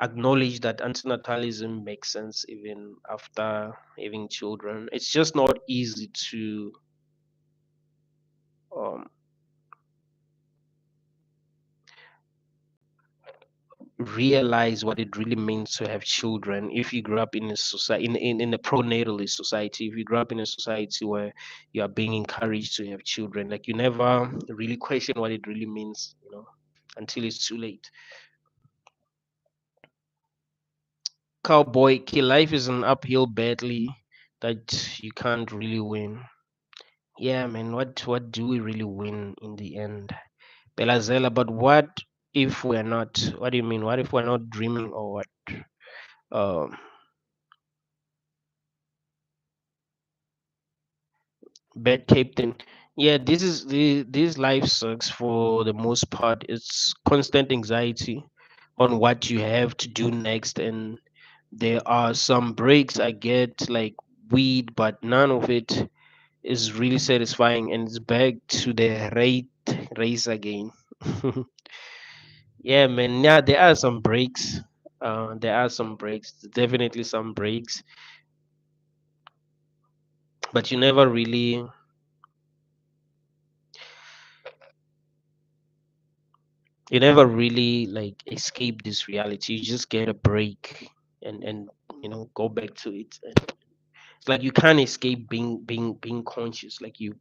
acknowledge that antinatalism makes sense even after having children. It's just not easy to um, realize what it really means to have children if you grew up in a society in a pro-natalist society. If you grew up in a society where you are being encouraged to have children, like you never really question what it really means, until it's too late. Cowboy key, life is an uphill battle that you can't really win. Yeah, man, what do we really win in the end? Belazela, but what if we're not? What do you mean? What if we're not dreaming or what? um Bad captain. Yeah, this life sucks for the most part. It's constant anxiety on what you have to do next, and there are some breaks I get like weed, but none of it is really satisfying, and it's back to the race again. Yeah, man. Yeah, there are some breaks. There are some breaks. Definitely some breaks, but you never really like escape this reality. You just get a break and go back to it. And it's like you can't escape being conscious. Like you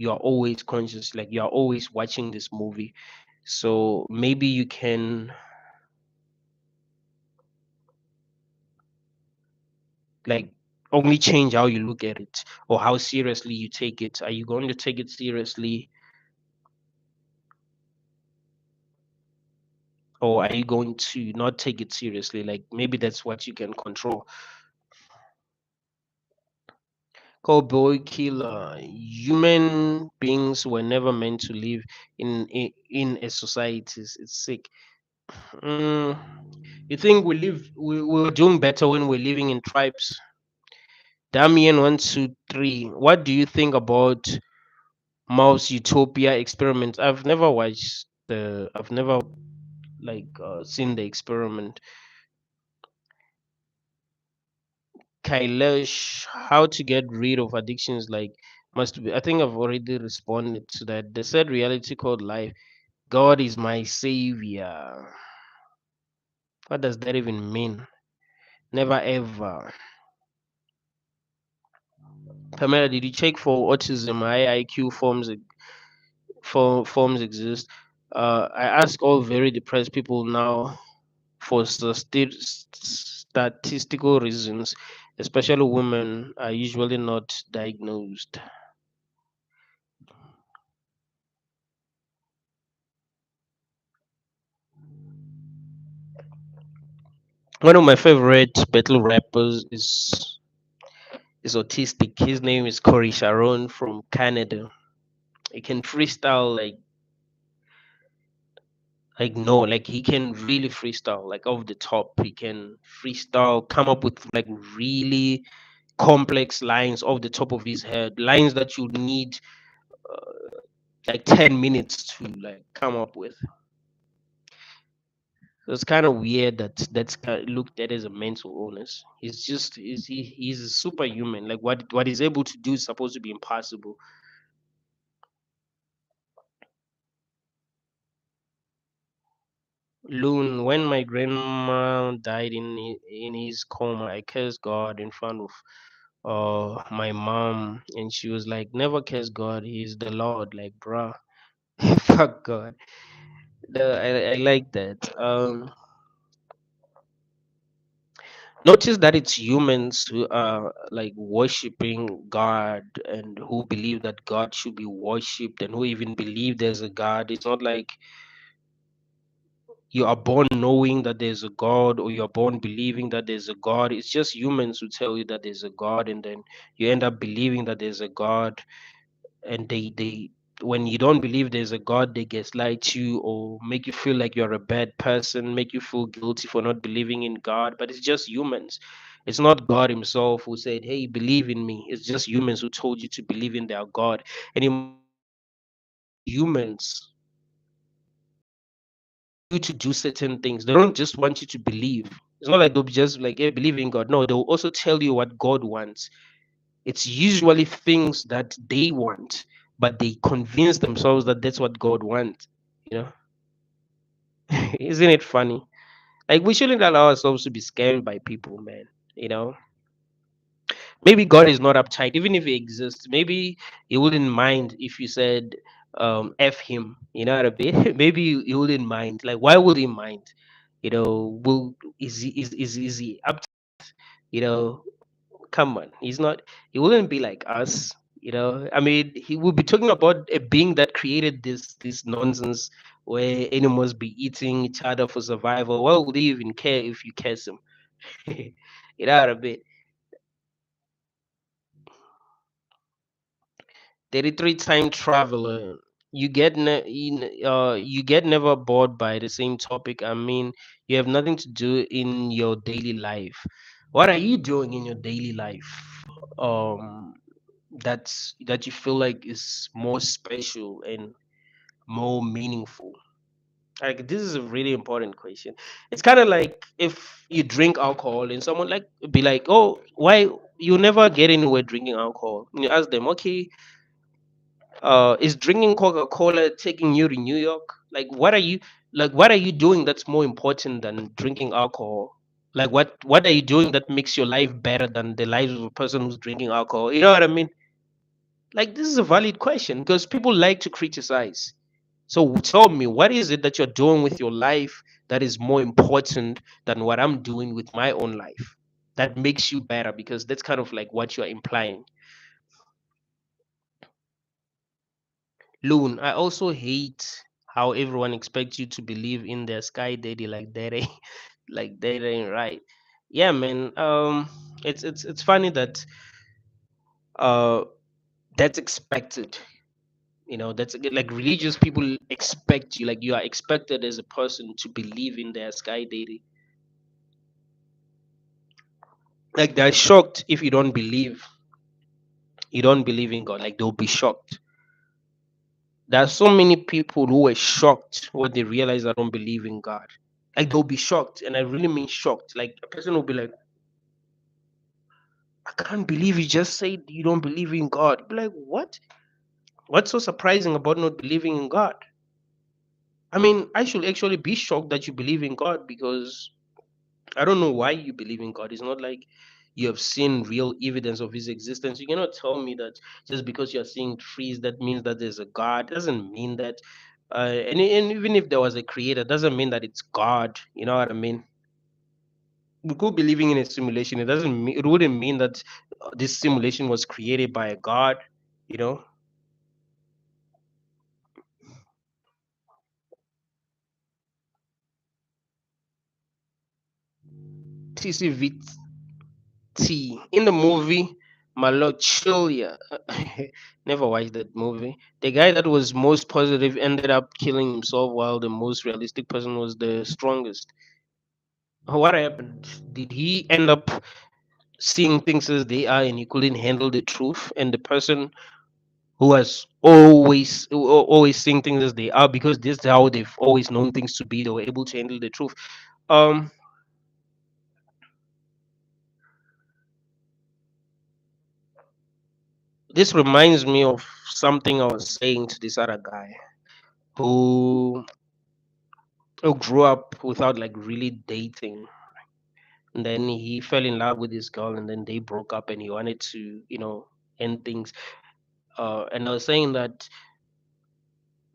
are always conscious. Like you are always watching this movie. So maybe you can like only change how you look at it or how seriously you take it. Are you going to take it seriously, or are you going to not take it seriously? Like maybe that's what you can control. Cowboy killer. Human beings were never meant to live in a society. It's sick. Mm, you think we're doing better when we're living in tribes? Damien 123. What do you think about Mouse Utopia experiment? I've never seen the experiment. Kailash, how to get rid of addictions? Like, must be. I think I've already responded to that. They said reality called life. God is my savior. What does that even mean? Never ever. Pamela, did you check for autism? High IQ forms exist. I ask all very depressed people now for statistical reasons, especially women are usually not diagnosed. One of my favorite battle rappers is autistic. His name is Corey Sharon from Canada. He can freestyle like no, like he can really freestyle like off the top. He can freestyle, come up with like really complex lines off the top of his head, lines that you need like 10 minutes to like come up with. So it's kind of weird that looked at as a mental illness. He's a superhuman. Like what he's able to do is supposed to be impossible. Loon, when my grandma died in his coma, I cursed God in front of my mom, and she was like, "Never curse God. He's the Lord." Like, bruh, fuck God. No, I like that. Notice that it's humans who are like worshiping God and who believe that God should be worshipped and who even believe there's a God. It's not like you are born knowing that there's a God or you're born believing that there's a God. It's just humans who tell you that there's a God, and then you end up believing that there's a God, and they when you don't believe there's a God, they gaslight you or make you feel like you're a bad person, make you feel guilty for not believing in God. But it's just humans. It's not God himself who said, "Hey, believe in me." It's just humans who told you to believe in their God. And you must humans you to do certain things. They don't just want you to believe. It's not like they'll be just like, "Hey, believe in God." No, they'll also tell you what God wants. It's usually things that they want, but they convince themselves that that's what God wants. You know, isn't it funny? Like we shouldn't allow ourselves to be scared by people, man. You know, maybe God is not uptight, even if he exists. Maybe he wouldn't mind if you said, "F him." You know what I mean? Maybe he wouldn't mind. Like, why would he mind? You know, will is he up? You know, come on, he's not. He wouldn't be like us. You know, I mean, he would be talking about a being that created this nonsense where animals be eating each other for survival. Why would he even care if you curse him? You know what I mean? 33 time traveler. You get never bored by the same topic. I mean, you have nothing to do in your daily life. What are you doing in your daily life? Um, that you feel like is more special and more meaningful. Like this is a really important question. It's kind of like if you drink alcohol and someone like be like, "Oh, why you never get anywhere drinking alcohol?" And you ask them, "Okay, is drinking Coca-Cola taking you to New York? What are you doing that's more important than drinking alcohol? Like what are you doing that makes your life better than the life of a person who's drinking alcohol? You know what I mean? Like this is a valid question because people like to criticize. So tell me, what is it that you're doing with your life that is more important than what I'm doing with my own life? That makes you better because that's kind of like what you're implying. Loon, I also hate how everyone expects you to believe in their sky daddy like that ain't like that ain't right. Yeah, man. It's funny that uh that's expected. You know, that's like religious people expect you, like you are expected as a person to believe in their sky daddy. Like they're shocked if you don't believe in God. Like they'll be shocked. There are so many people who were shocked when they realize I don't believe in God. Like they'll be shocked, and I really mean shocked. Like a person will be like, "I can't believe you just said you don't believe in God." You'll be like, "What? What's so surprising about not believing in God?" I mean, I should actually be shocked that you believe in God because I don't know why you believe in God. It's not like you have seen real evidence of His existence. You cannot tell me that just because you're seeing trees, that means that there's a God. Doesn't mean that. And even if there was a creator, doesn't mean that it's God. You know what I mean? We could be living in a simulation. It doesn't mean it wouldn't mean that this simulation was created by a God. You know, TCVT in the movie Malochilia. Never watched that movie. The guy that was most positive ended up killing himself, while the most realistic person was the strongest. What happened? Did he end up seeing things as they are, and he couldn't handle the truth? And the person who has always seeing things as they are, because this is how they've always known things to be, they were able to handle the truth. Um, this reminds me of something I was saying to this other guy who grew up without like really dating, and then he fell in love with this girl, and then they broke up, and he wanted to end things. And I was saying that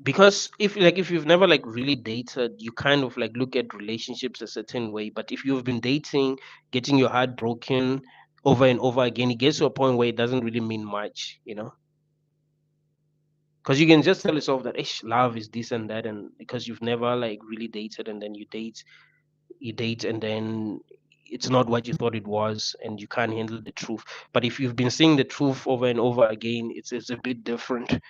because if you've never like really dated, you kind of like look at relationships a certain way, but if you've been dating, getting your heart broken over and over again, it gets to a point where it doesn't really mean much, because you can just tell yourself that ish, love is this and that, and because you've never like really dated, and then you date and then it's not what you thought it was, and you can't handle the truth. But if you've been seeing the truth over and over again, it's a bit different.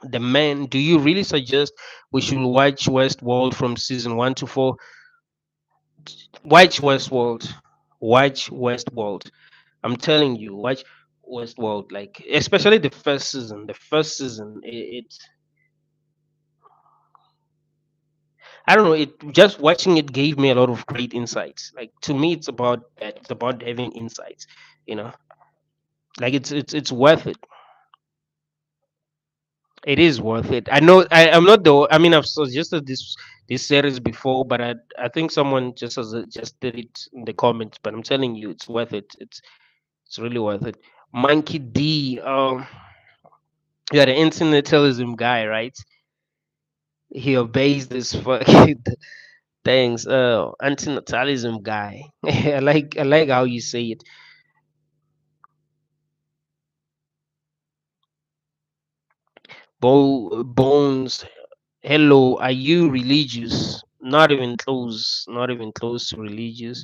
The man, do you really suggest we should watch Westworld from season 1 to 4? Watch Westworld watch Westworld. I'm telling you, watch Westworld, like especially the first season. It I don't know, it just watching it gave me a lot of great insights. Like to me, it's about that. It's about having insights, you know. Like it's worth it. It is worth it. I know I'm not the I mean I've suggested this series before, but I think someone just suggested it in the comments. But I'm telling you, it's worth it. It's really worth it. Monkey D, you're the intellectualism guy, right? He obeys this fucking things. Antinatalism guy. I like how you say it. Bones. Hello, are you religious? Not even close. Not even close to religious.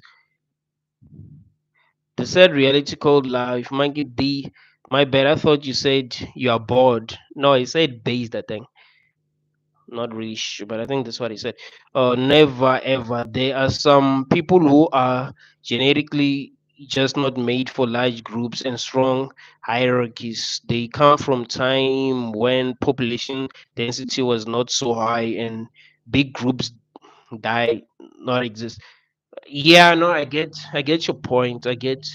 The said reality called life. Monkey D. My bad. I thought you said you are bored. No, I said based. I think. Not really sure, but I think that's what he said. Never ever. There are some people who are genetically just not made for large groups and strong hierarchies. They come from time when population density was not so high and big groups die not exist. Yeah, no, I get your point. I get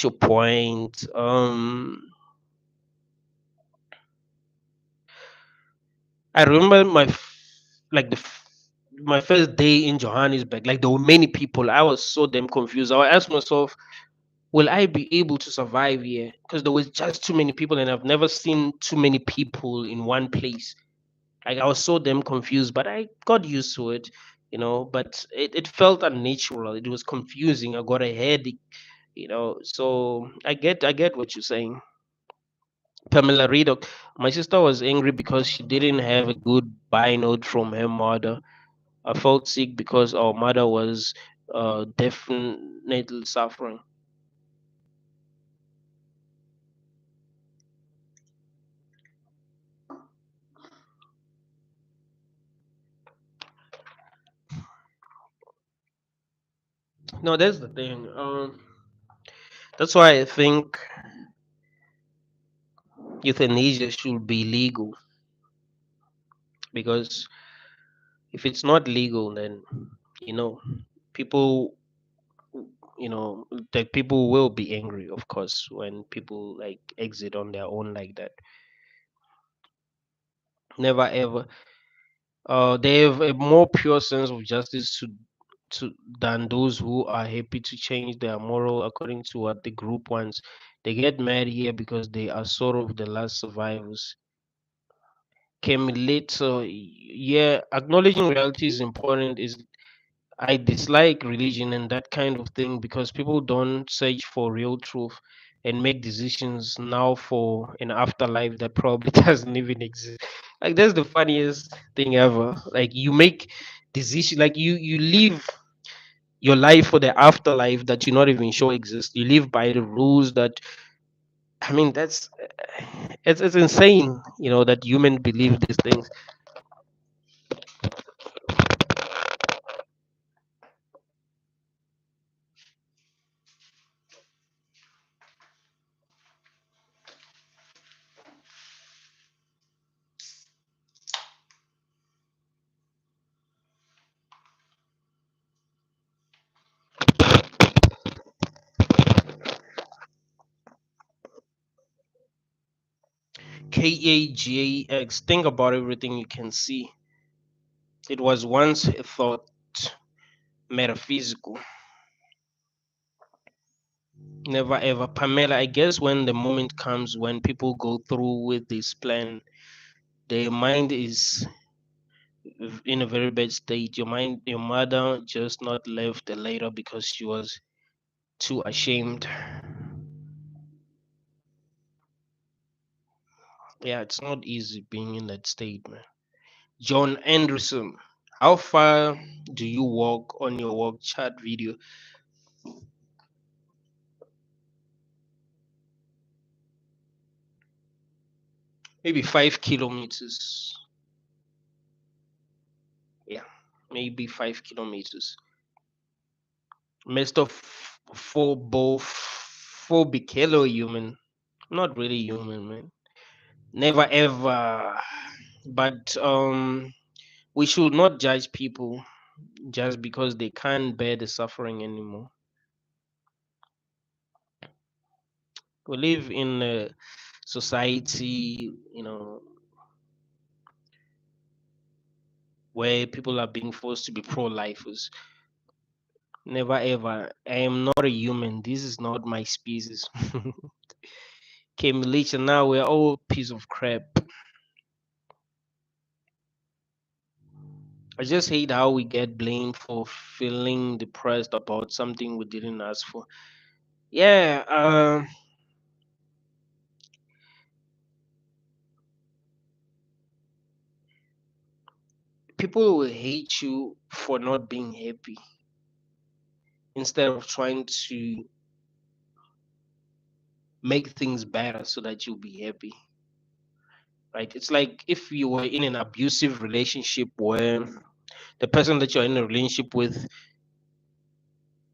your point. I remember my first day in Johannesburg. Like there were many people. I was so damn confused. I asked myself, "Will I be able to survive here?" Because there was just too many people, and I've never seen too many people in one place. Like I was so damn confused, but I got used to it, But it felt unnatural. It was confusing. I got a headache. So I get what you're saying. Pamela Redock. My sister was angry because she didn't have a good buy note from her mother. I felt sick because our mother was definitely suffering. No, that's the thing. That's why I think euthanasia should be legal because if it's not legal, then you know people, that people will be angry, of course, when people like exit on their own like that. Never ever. They have a more pure sense of justice to than those who are happy to change their moral according to what the group wants. They get mad here because they are sort of the last survivors. Came later, yeah. Acknowledging reality is important. Is I dislike religion and that kind of thing because people don't search for real truth and make decisions now for an afterlife that probably doesn't even exist. Like that's the funniest thing ever. Like you make decision, like you live your life for the afterlife that you're not even sure exists. You live by the rules that, I mean, that's it's insane, that human believe these things. KAGAX, think about everything you can see. It was once a thought metaphysical. Never ever. Pamela, I guess when the moment comes when people go through with this plan, their mind is in a very bad state. Your mother just not left later because she was too ashamed. Yeah, it's not easy being in that state, man. John Anderson, how far do you walk on your walk chat video? Maybe 5 kilometers. Yeah, maybe 5 kilometers. Messed up for both phobic. Hello, human. Not really human, man. Never ever. But we should not judge people just because they can't bear the suffering anymore. We live in a society, where people are being forced to be pro-lifers. Never ever. I am not a human. This is not my species. Okay, Militia, now we're all piece of crap. I just hate how we get blamed for feeling depressed about something we didn't ask for. Yeah, people will hate you for not being happy instead of trying to make things better so that you'll be happy, right? It's like if you were in an abusive relationship where the person that you're in a relationship with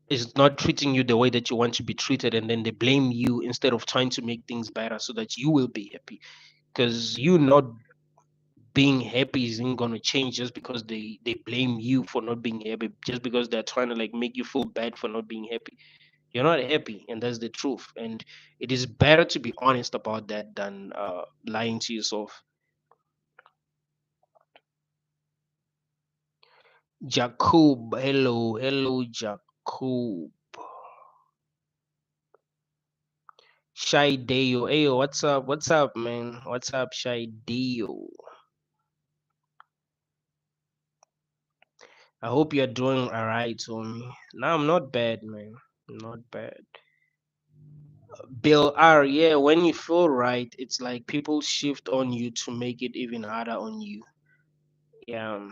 is not treating you the way that you want to be treated, and then they blame you instead of trying to make things better so that you will be happy. Because you not being happy isn't gonna change just because they blame you for not being happy, just because they're trying to like make you feel bad for not being happy. You're not happy, and that's the truth. And it is better to be honest about that than lying to yourself. Jacob, hello, hello, Jacob. Shy Deo, hey, what's up, man? What's up, Shy Deo? I hope you're doing alright, homie. No, I'm not bad, man. Not bad. Bill R, yeah, when you feel right, it's like people shift on you to make it even harder on you. Yeah.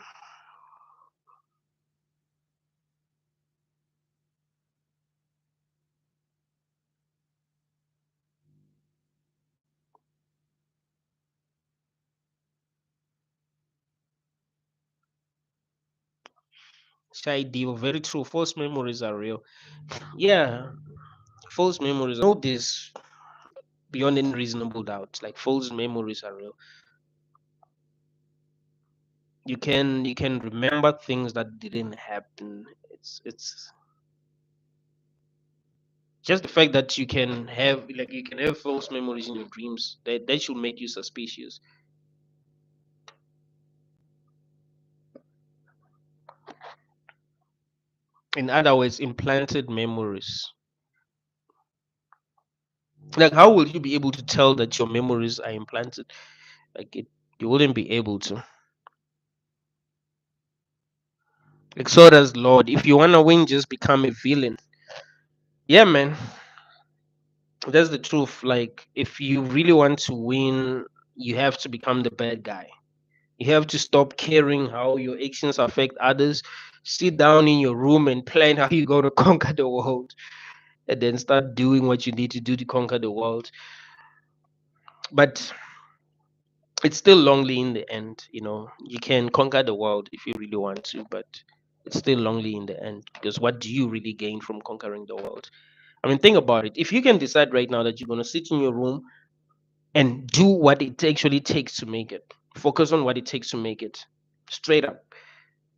Shy Devo, very true. False memories are real. Yeah, false memories. I know this beyond any reasonable doubt. Like false memories are real. You can remember things that didn't happen. It's just the fact that you can have false memories in your dreams. That should make you suspicious. In other words, implanted memories. Like how will you be able to tell that your memories are implanted? Like you wouldn't be able to. Like so does Lord. If you wanna win, just become a villain. Yeah, man. That's the truth. Like if you really want to win, you have to become the bad guy. You have to stop caring how your actions affect others. Sit down in your room and plan how you're going to conquer the world, and then start doing what you need to do to conquer the world. But it's still lonely in the end. You can conquer the world if you really want to, but it's still lonely in the end because what do you really gain from conquering the world? I mean, think about it. If you can decide right now that you're going to sit in your room and do what it actually takes to make it, focus on what it takes to make it, straight up,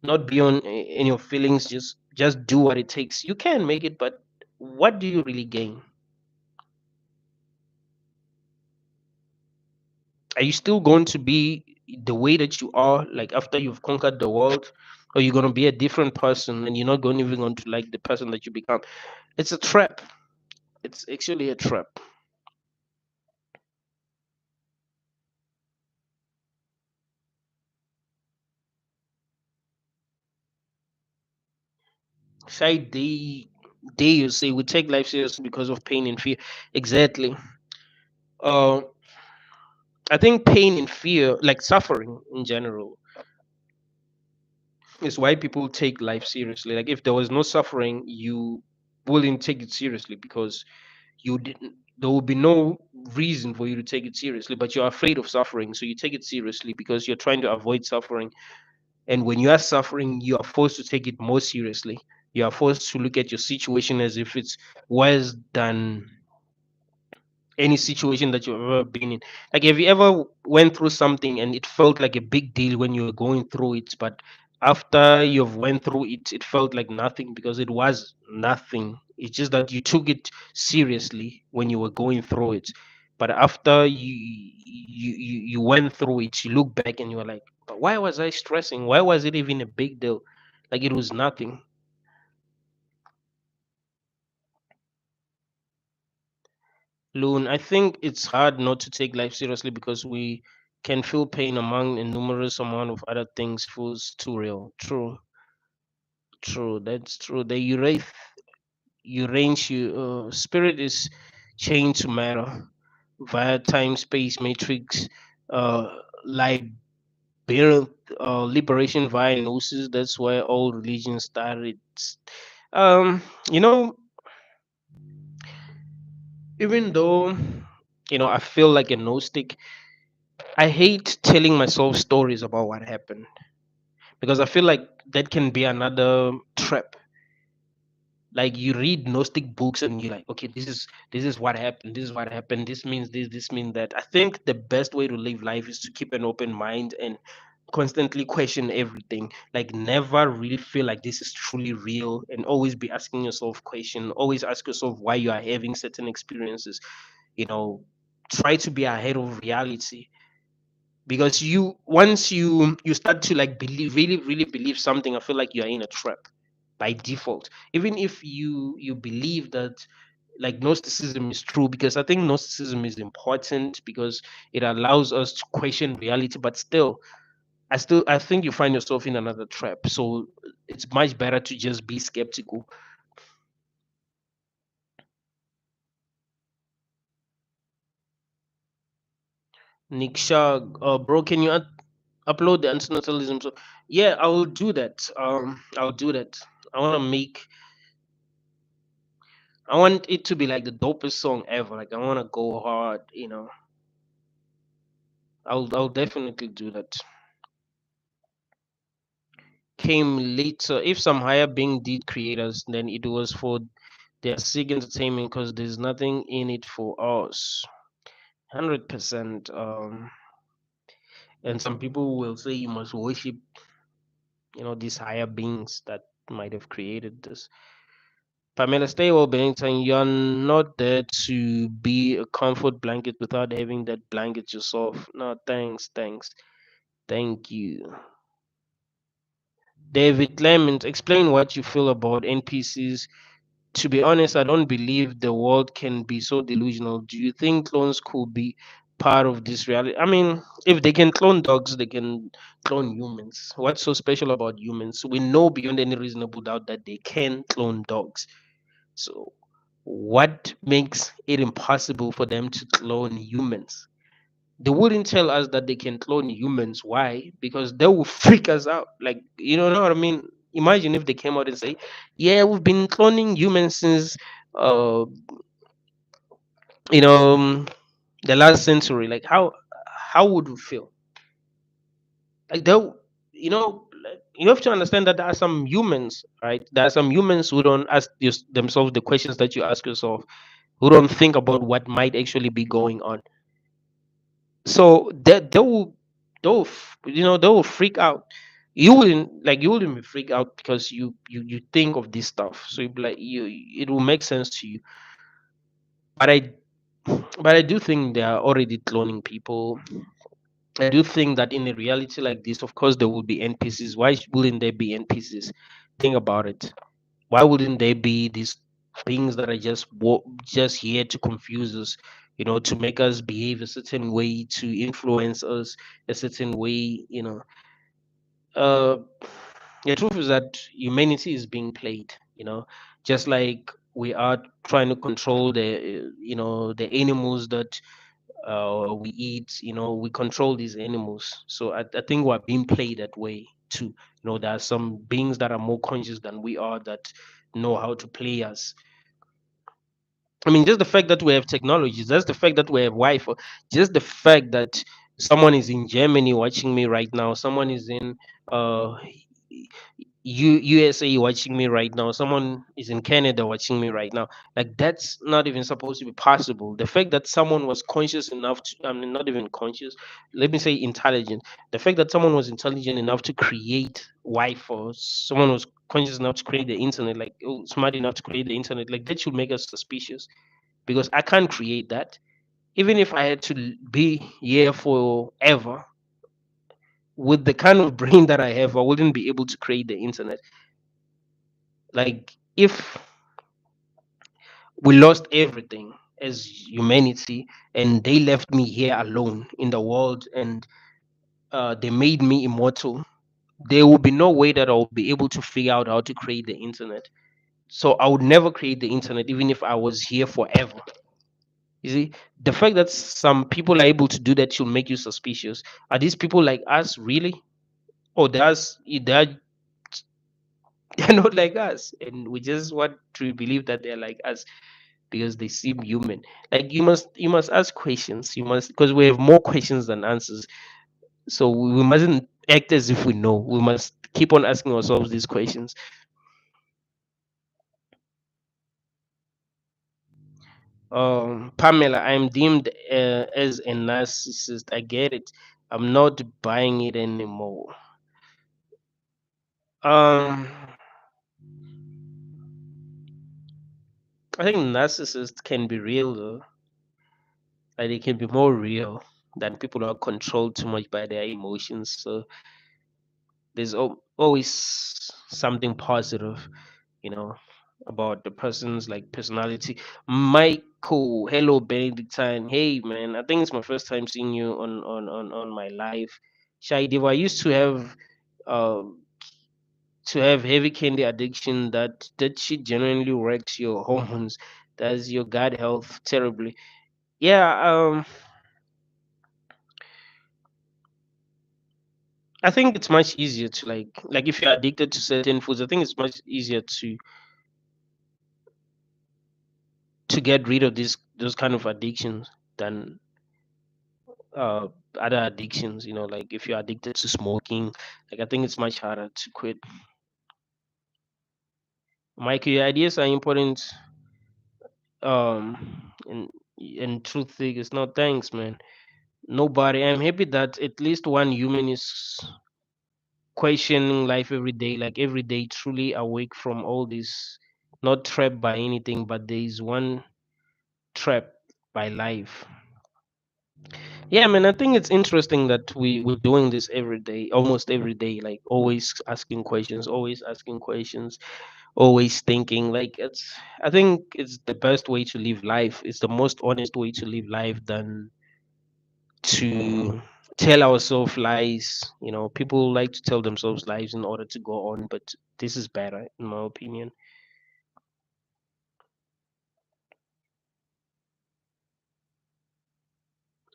not beyond in your feelings, just do what it takes, you can make it. But what do you really gain? Are you still going to be the way that you are, like after you've conquered the world, or you're going to be a different person and you're not going even going to like the person that you become? It's a trap. It's actually a trap. Shy they you say we take life seriously because of pain and fear. Exactly. uh I think pain and fear, like suffering in general, is why people take life seriously. Like if there was no suffering, you wouldn't take it seriously because you didn't. There will be no reason for you to take it seriously, but you're afraid of suffering, so you take it seriously because you're trying to avoid suffering. And when you are suffering, you are forced to take it more seriously. You are forced to look at your situation as if it's worse than any situation that you've ever been in. Like, have you ever went through something and it felt like a big deal when you were going through it, but after you've went through it, it felt like nothing because it was nothing. It's just that you took it seriously when you were going through it, but after you went through it, you look back and you were like, but why was I stressing? Why was it even a big deal? Like it was nothing. Loon, I think it's hard not to take life seriously because we can feel pain among a numerous amount of other things feels too real. True, true, that's true. The spirit is chained to matter via time space matrix, uh, liberation via gnosis. That's where all religions started. Um, you know, Even though, I feel like a gnostic, I hate telling myself stories about what happened because I feel like that can be another trap. Like you read gnostic books and you're like, okay, this is what happened, this is what happened, this means this means that. I think the best way to live life is to keep an open mind and constantly question everything. Like never really feel like this is truly real, and always be asking yourself question, always ask yourself why you are having certain experiences. you know Try to be ahead of reality, because once you start to like believe, really really believe something, I feel like you're in a trap by default. Even if you believe that like gnosticism is true, because I think gnosticism is important because it allows us to question reality, but I think you find yourself in another trap. So it's much better to just be skeptical. Nick Shag, bro, can you upload the antinatalism? So yeah, I will do that. I'll do that. I want to make. I want it to be like the dopest song ever. Like I want to go hard. I'll definitely do that. Came later. If some higher being did create us, then it was for their sick entertainment because there's nothing in it for us. 100%. And some people will say you must worship, these higher beings that might have created this. Pamela, stay well, Bennington. You're not there to be a comfort blanket without having that blanket yourself. No, thanks, thanks. Thank you. David Clement, explain what you feel about NPCs. To be honest, I don't believe the world can be so delusional. Do you think clones could be part of this reality? I mean, if they can clone dogs, they can clone humans. What's so special about humans? We know beyond any reasonable doubt that they can clone dogs. So, what makes it impossible for them to clone humans? They wouldn't tell us that they can clone humans. Why? Because they will freak us out. Like, know what I mean? Imagine if they came out and say, "Yeah, we've been cloning humans since, uh, you know, the last century." Like, how would we feel? Like, like, you have to understand that there are some humans, right? There are some humans who don't ask themselves the questions that you ask yourself, who don't think about what might actually be going on. So they will freak out. You wouldn't be freak out because you think of this stuff. So you'd be like it will make sense to you. But I do think they are already cloning people. I do think that in a reality like this, of course there will be NPCs. Why wouldn't there be NPCs? Think about it. Why wouldn't there be these things that are just here to confuse us, to make us behave a certain way, to influence us a certain way, uh the truth is that humanity is being played, just like we are trying to control the animals that we eat. We control these animals. So I think we're being played that way too. There are some beings that are more conscious than we are that know how to play us. I mean, just the fact that we have technology, just the fact that we have Wi-Fi, just the fact that someone is in Germany watching me right now, someone is in uh, USA watching me right now, someone is in Canada watching me right now. Like that's not even supposed to be possible. The fact that someone was conscious enough to, I mean, not even conscious, let me say intelligent. The fact that someone was intelligent enough to create Wi-Fi, someone was conscious enough to create the internet, like smart enough to create the internet, like that should make us suspicious because I can't create that. Even if I had to be here forever, with the kind of brain that I have, I wouldn't be able to create the internet. Like, if we lost everything as humanity and they left me here alone in the world and they made me immortal, there will be no way that I'll be able to figure out how to create the internet. So I would never create the internet, even if I was here forever. You see, the fact that some people are able to do that should make you suspicious. Are these people like us, really? Or they're not like us, and we just want to believe that they're like us? because they seem human. Like you must ask questions. You must, because we have more questions than answers. So we mustn't act as if we know. We must keep on asking ourselves these questions. Pamela, I'm deemed as a narcissist. I get it. I'm not buying it anymore. Um, I think narcissists can be real though. Like they can be more real than people who are controlled too much by their emotions. So there's always something positive, you know, about the person's like personality. Michael, hello Benedictine. Hey man, I think it's my first time seeing you on my live. Shai Diva, I used um to have heavy candy addiction. That shit genuinely wrecks your hormones, does your gut health terribly. Yeah, I think it's much easier to like if you're addicted to certain foods, I think it's much easier to get rid of those kind of addictions than uh other addictions. Like if you're addicted to smoking, like I think it's much harder to quit. Mike, your ideas are important. And truth is no thanks, man. Nobody. I'm happy that at least one human is questioning life every day, like every day, truly awake from all this, not trapped by anything, but there is one trapped by life. Yeah, man, I think it's interesting that we're doing this every day, almost every day, like always asking questions, always thinking. Like I think it's the best way to live life. It's the most honest way to live life than to tell ourselves lies. People like to tell themselves lies in order to go on, but this is better, in my opinion.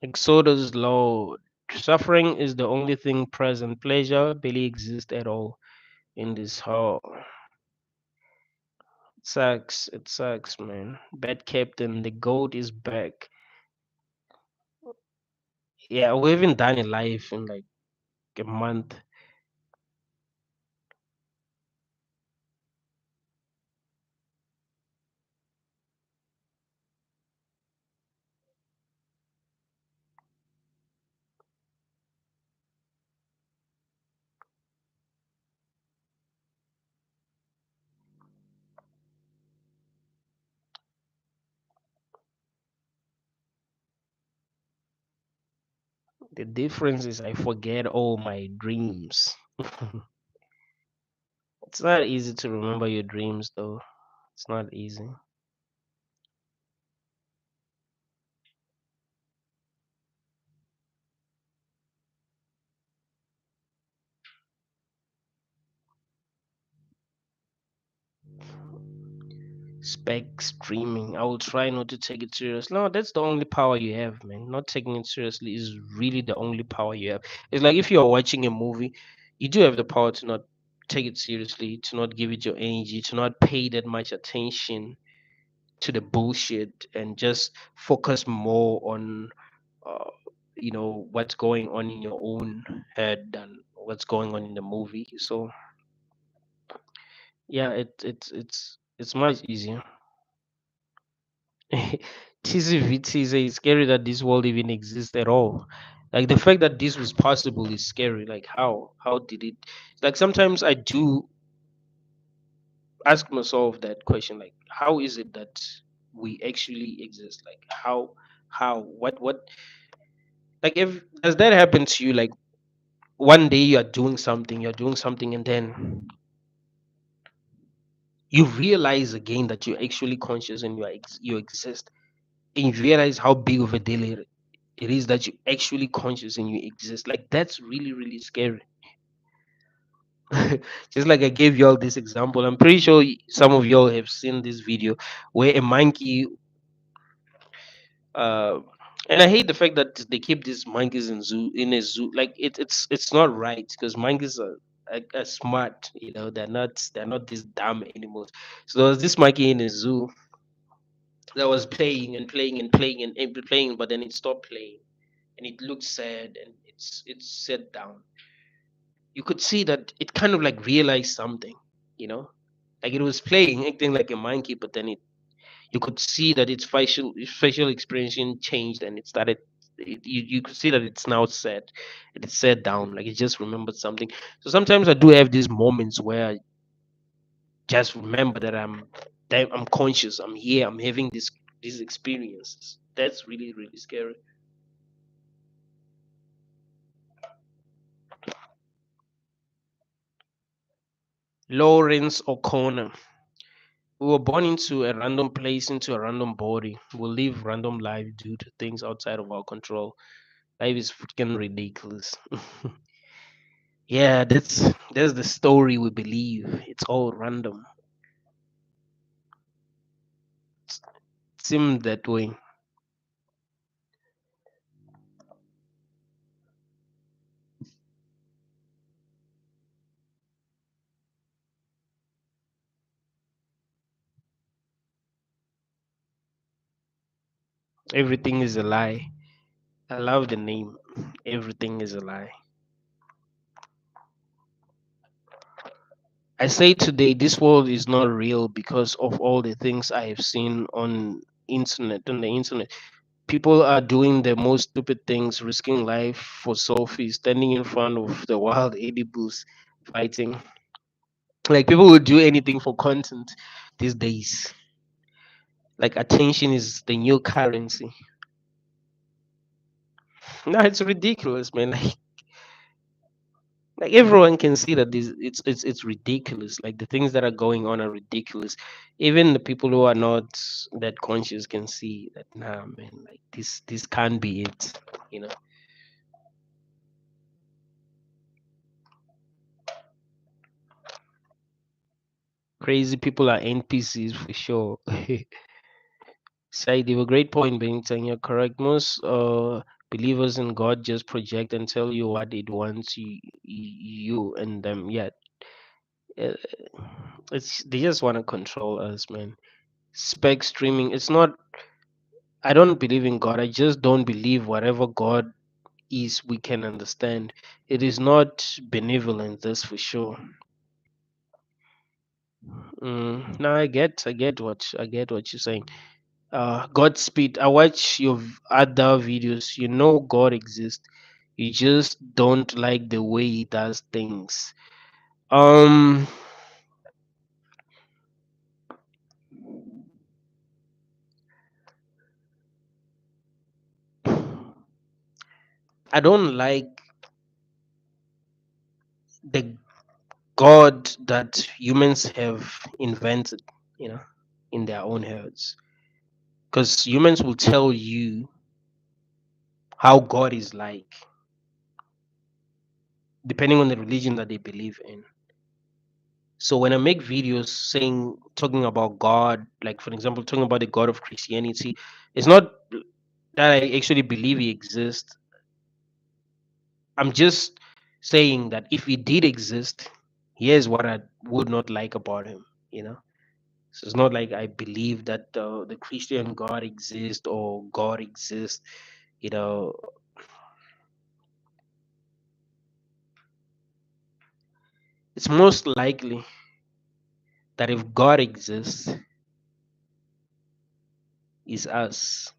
Exodus law. Suffering is the only thing present. Pleasure barely exists at all in this hall. It sucks. It sucks, man. Bad captain. The goat is back. Yeah, we haven't done a live in like a month. The difference is I forget all my dreams. It's not easy to remember your dreams, though. It's not easy. Spec streaming. I will try not to take it serious. No, that's the only power you have, man. Not taking it seriously is really the only power you have. It's like if you are watching a movie, you do have the power to not take it seriously, to not give it your energy, to not pay that much attention to the bullshit, and just focus more on, uh, what's going on in your own head than what's going on in the movie. So yeah, it's much easier. TCVT is scary that this world even exists at all. Like the fact that this was possible is scary. Like how did it? Like sometimes I do ask myself that question. Like how is it that we actually exist? Like how what like if does that happen to you? Like one day you're doing something, and then you realize again that you're actually conscious and you exist, and you realize how big of a deal it is that you actually conscious and you exist. Like that's really really scary. Just like I gave y'all this example, I'm pretty sure some of y'all have seen this video where a monkey, uh and I hate the fact that they keep these monkeys in a zoo. Like it's not right, because monkeys are smart. They're not these dumb animals. So there was this monkey in a zoo, that was playing and playing and playing and playing, but then it stopped playing and it looked sad and it's set down. You could see that it kind of like realized something, you know, like it was playing, acting like a monkey, but then you could see that its facial expression changed and it started. You could see that it's now set, and it's set down, like it just remembered something. So sometimes I do have these moments where I just remember that I'm conscious, I'm here, I'm having these experiences. That's really really scary. Lawrence O'Connor. We were born into a random place, into a random body. We'll live random life due to things outside of our control. Life is freaking ridiculous. Yeah, that's the story we believe. It's all random. It seemed that way. Everything is a lie. I love the name. Everything is a lie. I say today this world is not real because of all the things I have seen on the internet. People are doing the most stupid things, risking life for selfies, standing in front of the wild edibles, fighting. Like people will do anything for content these days. Like attention is the new currency. No, it's ridiculous, man. Like everyone can see that this it's ridiculous. Like the things that are going on are ridiculous. Even the people who are not that conscious can see that nah man, like this can't be it, you know. Crazy people are NPCs for sure. Said you have a great point, Bennington. You're correct. Most believers in God just project and tell you what it wants you and them. Yeah, uh, it's they just want to control us, man. Spec streaming. It's not. I don't believe in God. I just don't believe whatever God is we can understand. It is not benevolent. That's for sure. No, I get what you're saying. Godspeed. I watch your other videos. You know God exists. You just don't like the way He does things. Um, I don't like the God that humans have invented. You know, in their own heads, because humans will tell you how God is like, depending on the religion that they believe in. So when I make videos talking about God, like for example, talking about the God of Christianity, it's not that I actually believe he exists. I'm just saying that if he did exist, here's what I would not like about him, you know? So it's not like I believe that the Christian God exists or God exists, you know. It's most likely that if God exists, is us.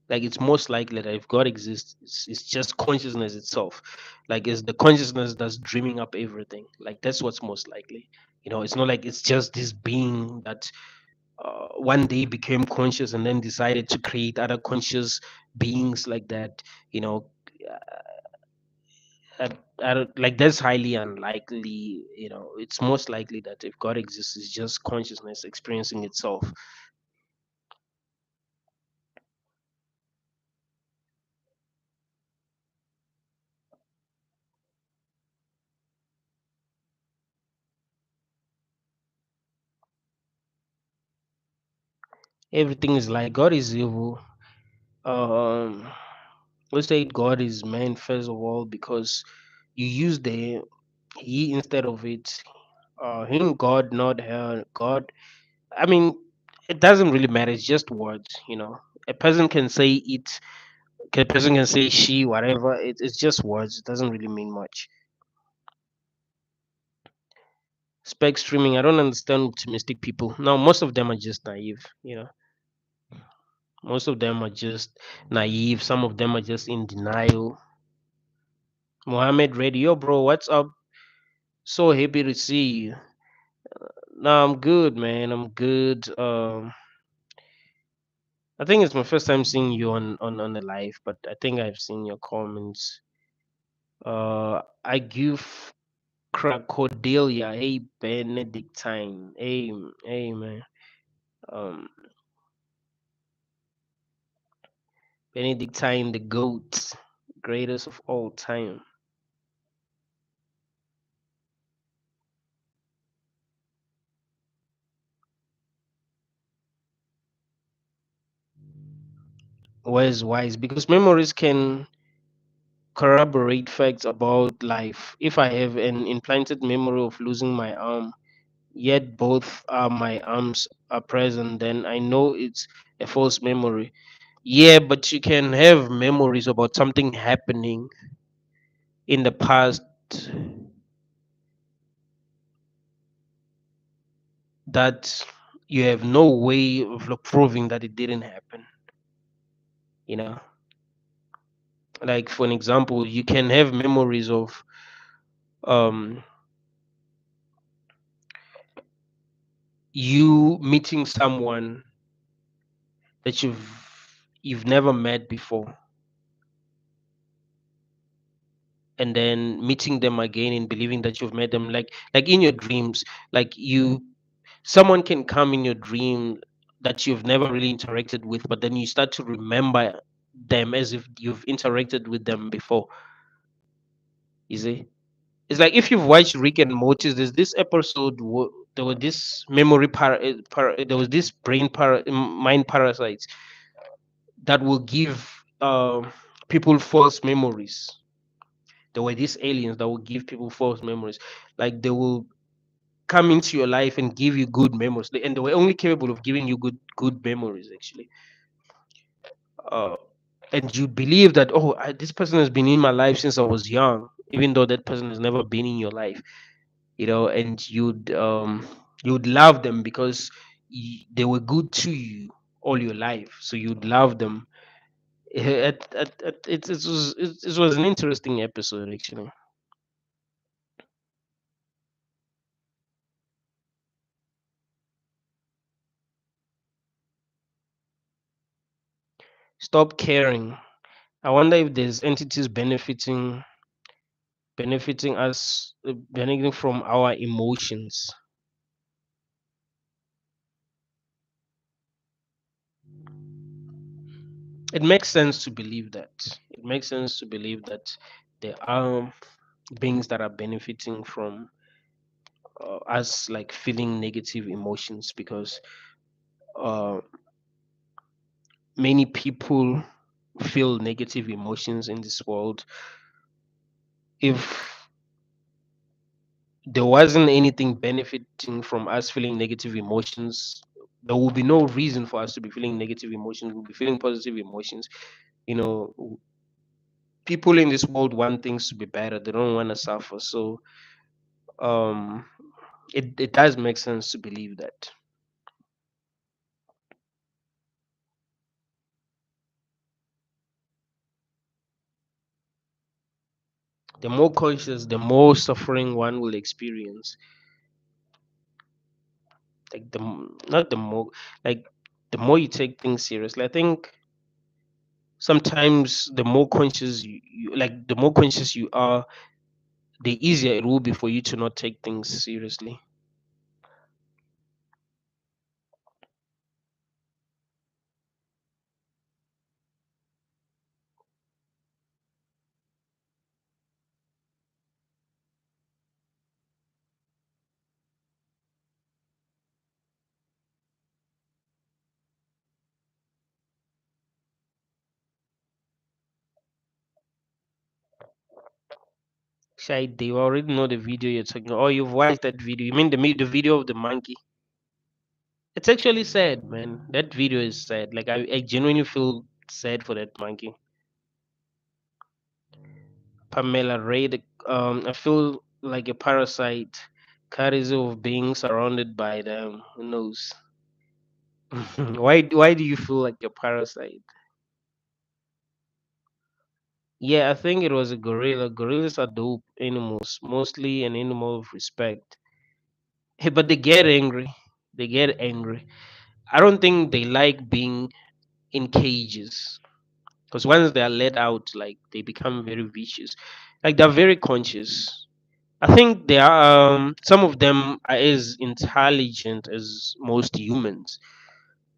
Like it's most likely that if God exists, it's just consciousness itself. Like it's the consciousness that's dreaming up everything. Like that's what's most likely. You know, it's not like it's just this being that one day became conscious and then decided to create other conscious beings like that. You know, like that's highly unlikely. You know, it's most likely that if God exists, it's just consciousness experiencing itself. Everything is like God is evil. Um, let's say God is man first of all because you use the he instead of it. Him God, not her God. I mean, it doesn't really matter. It's just words, you know. A person can say it, a person can say she, whatever. It's just words. It doesn't really mean much. Spec streaming, I don't understand optimistic people. Now, most of them are just naive, you know. Most of them are just naive. Some of them are just in denial. Mohammed Radio, bro, what's up? So happy to see you. No, I'm good, man. I'm good. I think it's my first time seeing you on the live, but I think I've seen your comments. I give Crocodilia, hey Benedictine, hey man, um, Benedictine the goat, greatest of all time. Where's wise? Because memories can corroborate facts about life. If I have an implanted memory of losing my arm, yet both my arms are present, then I know it's a false memory. Yeah, but you can have memories about something happening in the past that you have no way of proving that it didn't happen. You know, like for an example, you can have memories of um, you meeting someone that you've never met before, and then meeting them again and believing that you've met them, like in your dreams, like you someone can come in your dream that you've never really interacted with, but then you start to remember them as if you've interacted with them before. You see, it's like if you've watched Rick and Morty, there's this episode there was this there was this mind parasites that will give people false memories. There were these aliens that will give people false memories, like they will come into your life and give you good memories, and they were only capable of giving you good memories actually. uh, and you believe that, oh, this person has been in my life since I was young, even though that person has never been in your life, you know, and you'd love them because they were good to you all your life, so you'd love them. It was an interesting episode actually. Stop caring. I wonder if there's entities benefiting us, benefiting from our emotions. It makes sense to believe that. It makes sense to believe that there are beings that are benefiting from us like feeling negative emotions, because uh, many people feel negative emotions in this world. If there wasn't anything benefiting from us feeling negative emotions, there will be no reason for us to be feeling negative emotions. We'll be feeling positive emotions. You know, people in this world want things to be better. They don't want to suffer. So um, it does make sense to believe that. The more conscious, the more suffering one will experience. Like not the more, like the more you take things seriously. I think sometimes the more conscious the more conscious you are, the easier it will be for you to not take things seriously. Shai, they already know the video you're talking. Oh, you've watched that video. You mean the video of the monkey? It's actually sad, man. That video is sad. Like I genuinely feel sad for that monkey. Pamela Ray, I feel like a parasite carries of being surrounded by them. Who knows? Why do you feel like a parasite? Yeah, I think it was a gorilla. Gorillas are dope animals, mostly an animal of respect. Hey, but they get angry. They get angry. I don't think they like being in cages because once they are let out, like they become very vicious. Like they're very conscious. I think they are. Some of them are as intelligent as most humans,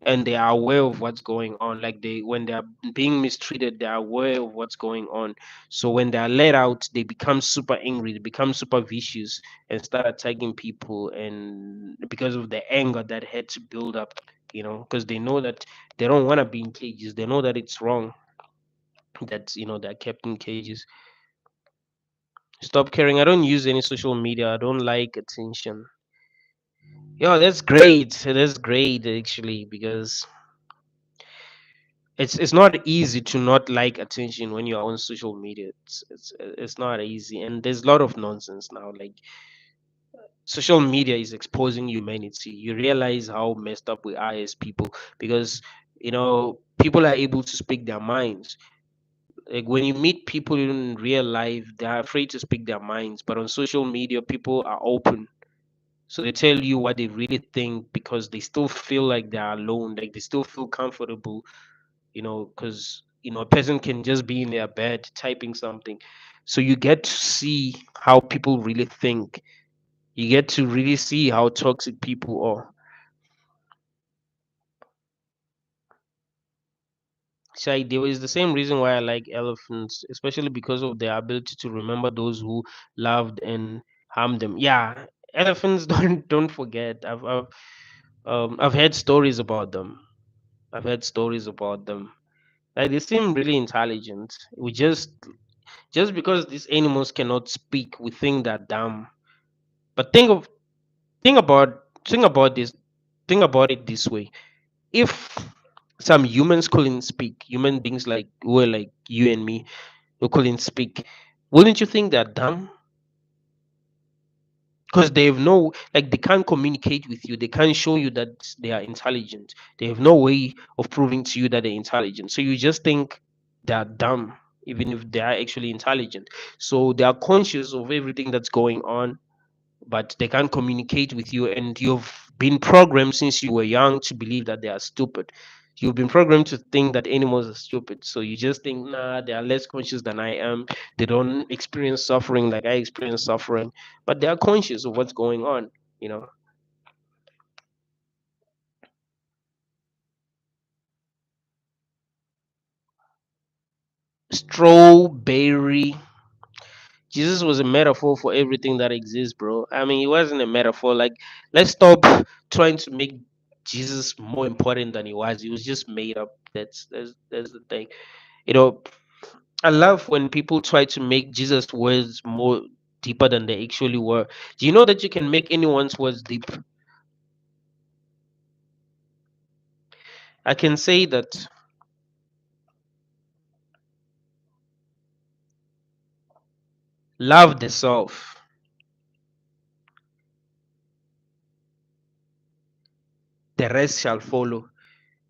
and they are aware of what's going on. Like when they are being mistreated, they are aware of what's going on. So when they are let out, they become super angry, they become super vicious, and start attacking people. And because of the anger that had to build up, because they know that they don't want to be in cages. They know that it's wrong. That they're kept in cages. Stop caring. I don't use any social media. I don't like attention. Yo, that's great. That's great actually, because it's not easy to not like attention when you're on social media. It's not easy, and there's a lot of nonsense now. Like social media is exposing humanity. You realize how messed up we are as people because people are able to speak their minds. Like when you meet people in real life, they're afraid to speak their minds, but on social media, people are open. So they tell you what they really think because they still feel like they're alone, like they still feel comfortable, because a person can just be in their bed typing something. So you get to see how people really think. You get to really see how toxic people are. So there is the same reason why I like elephants, especially because of their ability to remember those who loved and harmed them. Yeah, elephants don't forget. I've heard stories about them. I've heard stories about them. Like they seem really intelligent. We just because these animals cannot speak, we think they're dumb. But think about think about this think about it this way. If some humans couldn't speak, human beings like who are like you and me who couldn't speak, wouldn't you think they're dumb? Because they have no, like, they can't communicate with you, they can't show you that they are intelligent, they have no way of proving to you that they're intelligent, so you just think they're dumb even if they are actually intelligent. So they are conscious of everything that's going on, but they can't communicate with you, and you've been programmed since you were young to believe that they are stupid. You've been programmed to think that animals are stupid, so you just think, nah, they are less conscious than I am. They don't experience suffering like I experience suffering, but they are conscious of what's going on you know Strawberry. Jesus was a metaphor for everything that exists, bro. I mean, he wasn't a metaphor. Like, let's stop trying to make Jesus more important than he was. He was just made up. That's the thing. You know, I love when people try to make Jesus' words more deeper than they actually were. Do you know that you can make anyone's words deep? I can say that love the self, the rest shall follow.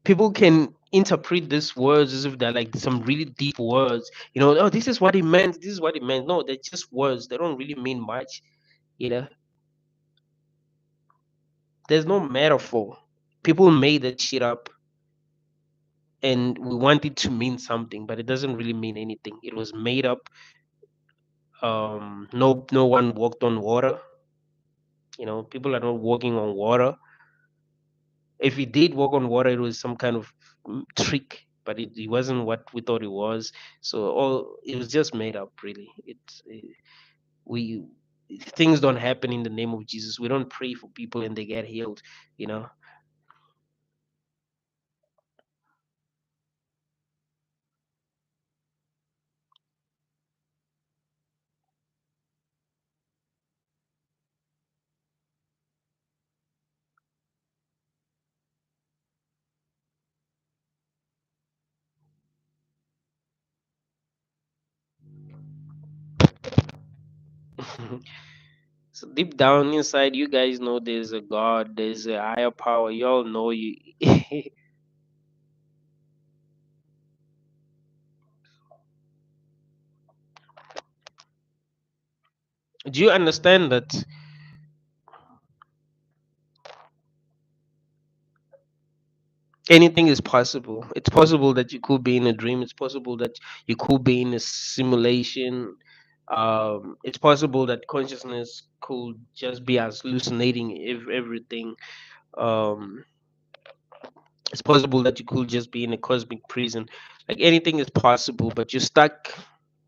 People can interpret these words as if they're like some really deep words. Oh, this is what it meant. This is what it meant. No, they're just words. They don't really mean much. You know, there's no metaphor. People made that shit up, and we want it to mean something, but it doesn't really mean anything. It was made up. No one walked on water. People are not walking on water. If he did walk on water, it was some kind of trick, but it wasn't what we thought it was. So all it was just made up, really. We things don't happen in the name of Jesus. We don't pray for people and they get healed. You know, So deep down inside, you guys know there's a God, there's a higher power. You all know you. Do you understand that anything is possible? It's possible that you could be in a dream. It's possible that you could be in a simulation. It's possible that consciousness could just be as hallucinating everything. Um, it's possible that you could just be in a cosmic prison. Like anything is possible, but you're stuck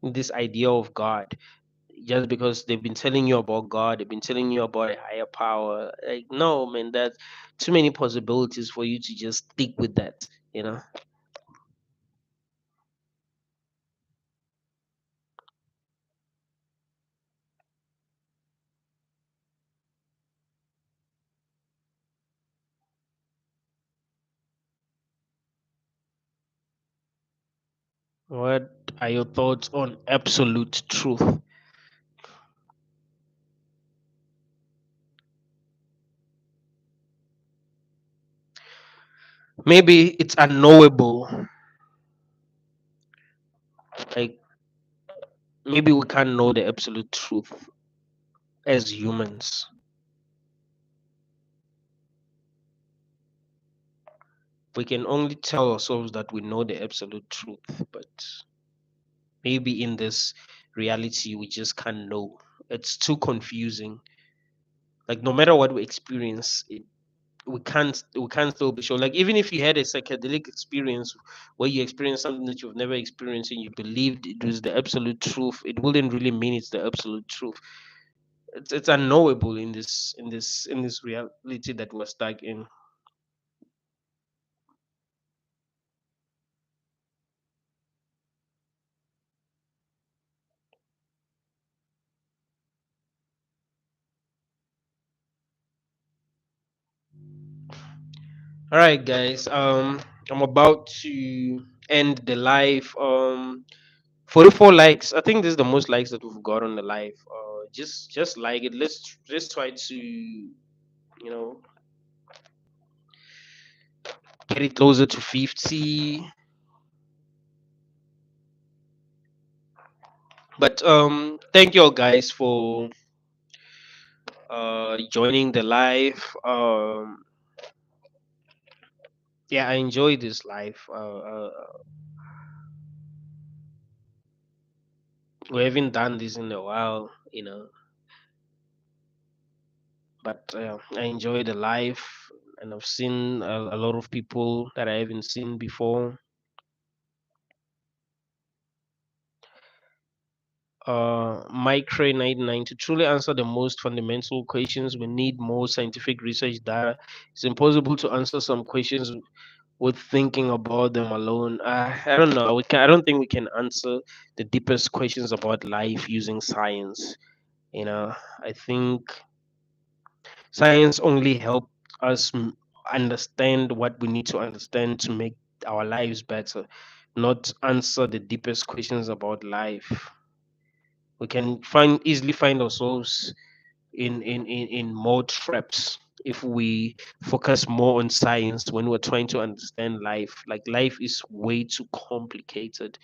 in this idea of God just because they've been telling you about God, they've been telling you about a higher power. Like, no, man, that's too many possibilities for you to just stick with that, you know? What are your thoughts on absolute truth? Maybe it's unknowable. Like, maybe we can't know the absolute truth as humans. We can only tell ourselves that we know the absolute truth, but maybe in this reality, we just can't know. It's too confusing. Like, no matter what we experience, we can't still be sure. Like, even if you had a psychedelic experience where you experienced something that you've never experienced and you believed it was the absolute truth, it wouldn't really mean it's the absolute truth. It's unknowable in this reality that we're stuck in. All right, guys. I'm about to end the live. 44 likes. I think this is the most likes that we've got on the live. Just like it. Let's just try to know get it closer to 50. But thank you all guys for joining the live. Yeah, I enjoyed this live. We haven't done this in a while, but I enjoy the live, and I've seen a lot of people that I haven't seen before. Mike Ray 99, to truly answer the most fundamental questions, we need more scientific research data. It's impossible to answer some questions with thinking about them alone. I don't know. I don't think we can answer the deepest questions about life using science. You know, I think science only help us understand what we need to understand to make our lives better, not answer the deepest questions about life. We can easily find ourselves in more traps if we focus more on science when we're trying to understand life. Like, life is way too complicated.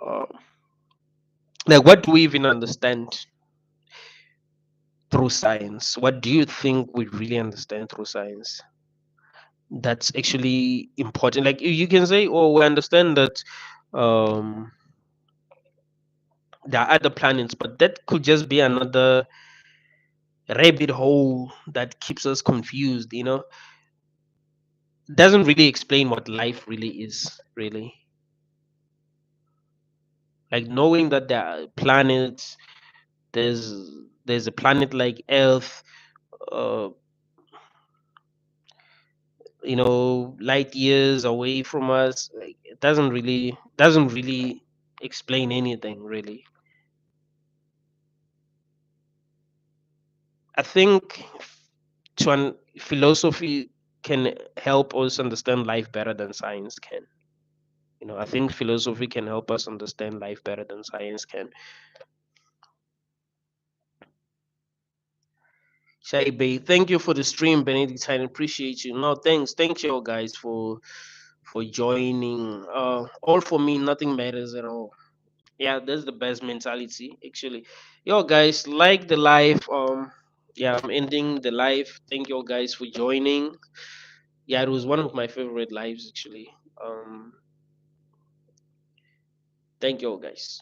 uh, like, what do we even understand through science? What do you think we really understand through science that's actually important? Like, you can say, oh, we understand that um there are other planets, but that could just be another rabbit hole that keeps us confused. Doesn't really explain what life really is, really. Like, knowing that there are planets, there's there's a planet like Earth, uh light years away from us. Like, it doesn't really explain anything, really. I think philosophy can help us understand life better than science can. I think philosophy can help us understand life better than science can. Shaibe, thank you for the stream, Benedict. I appreciate you. No, thank you all guys for joining. All for me, nothing matters at all. Yeah, that's the best mentality actually. Yo guys, like the live. Yeah, I'm ending the live. Thank you all guys for joining. Yeah, it was one of my favorite lives actually. Thank you all guys.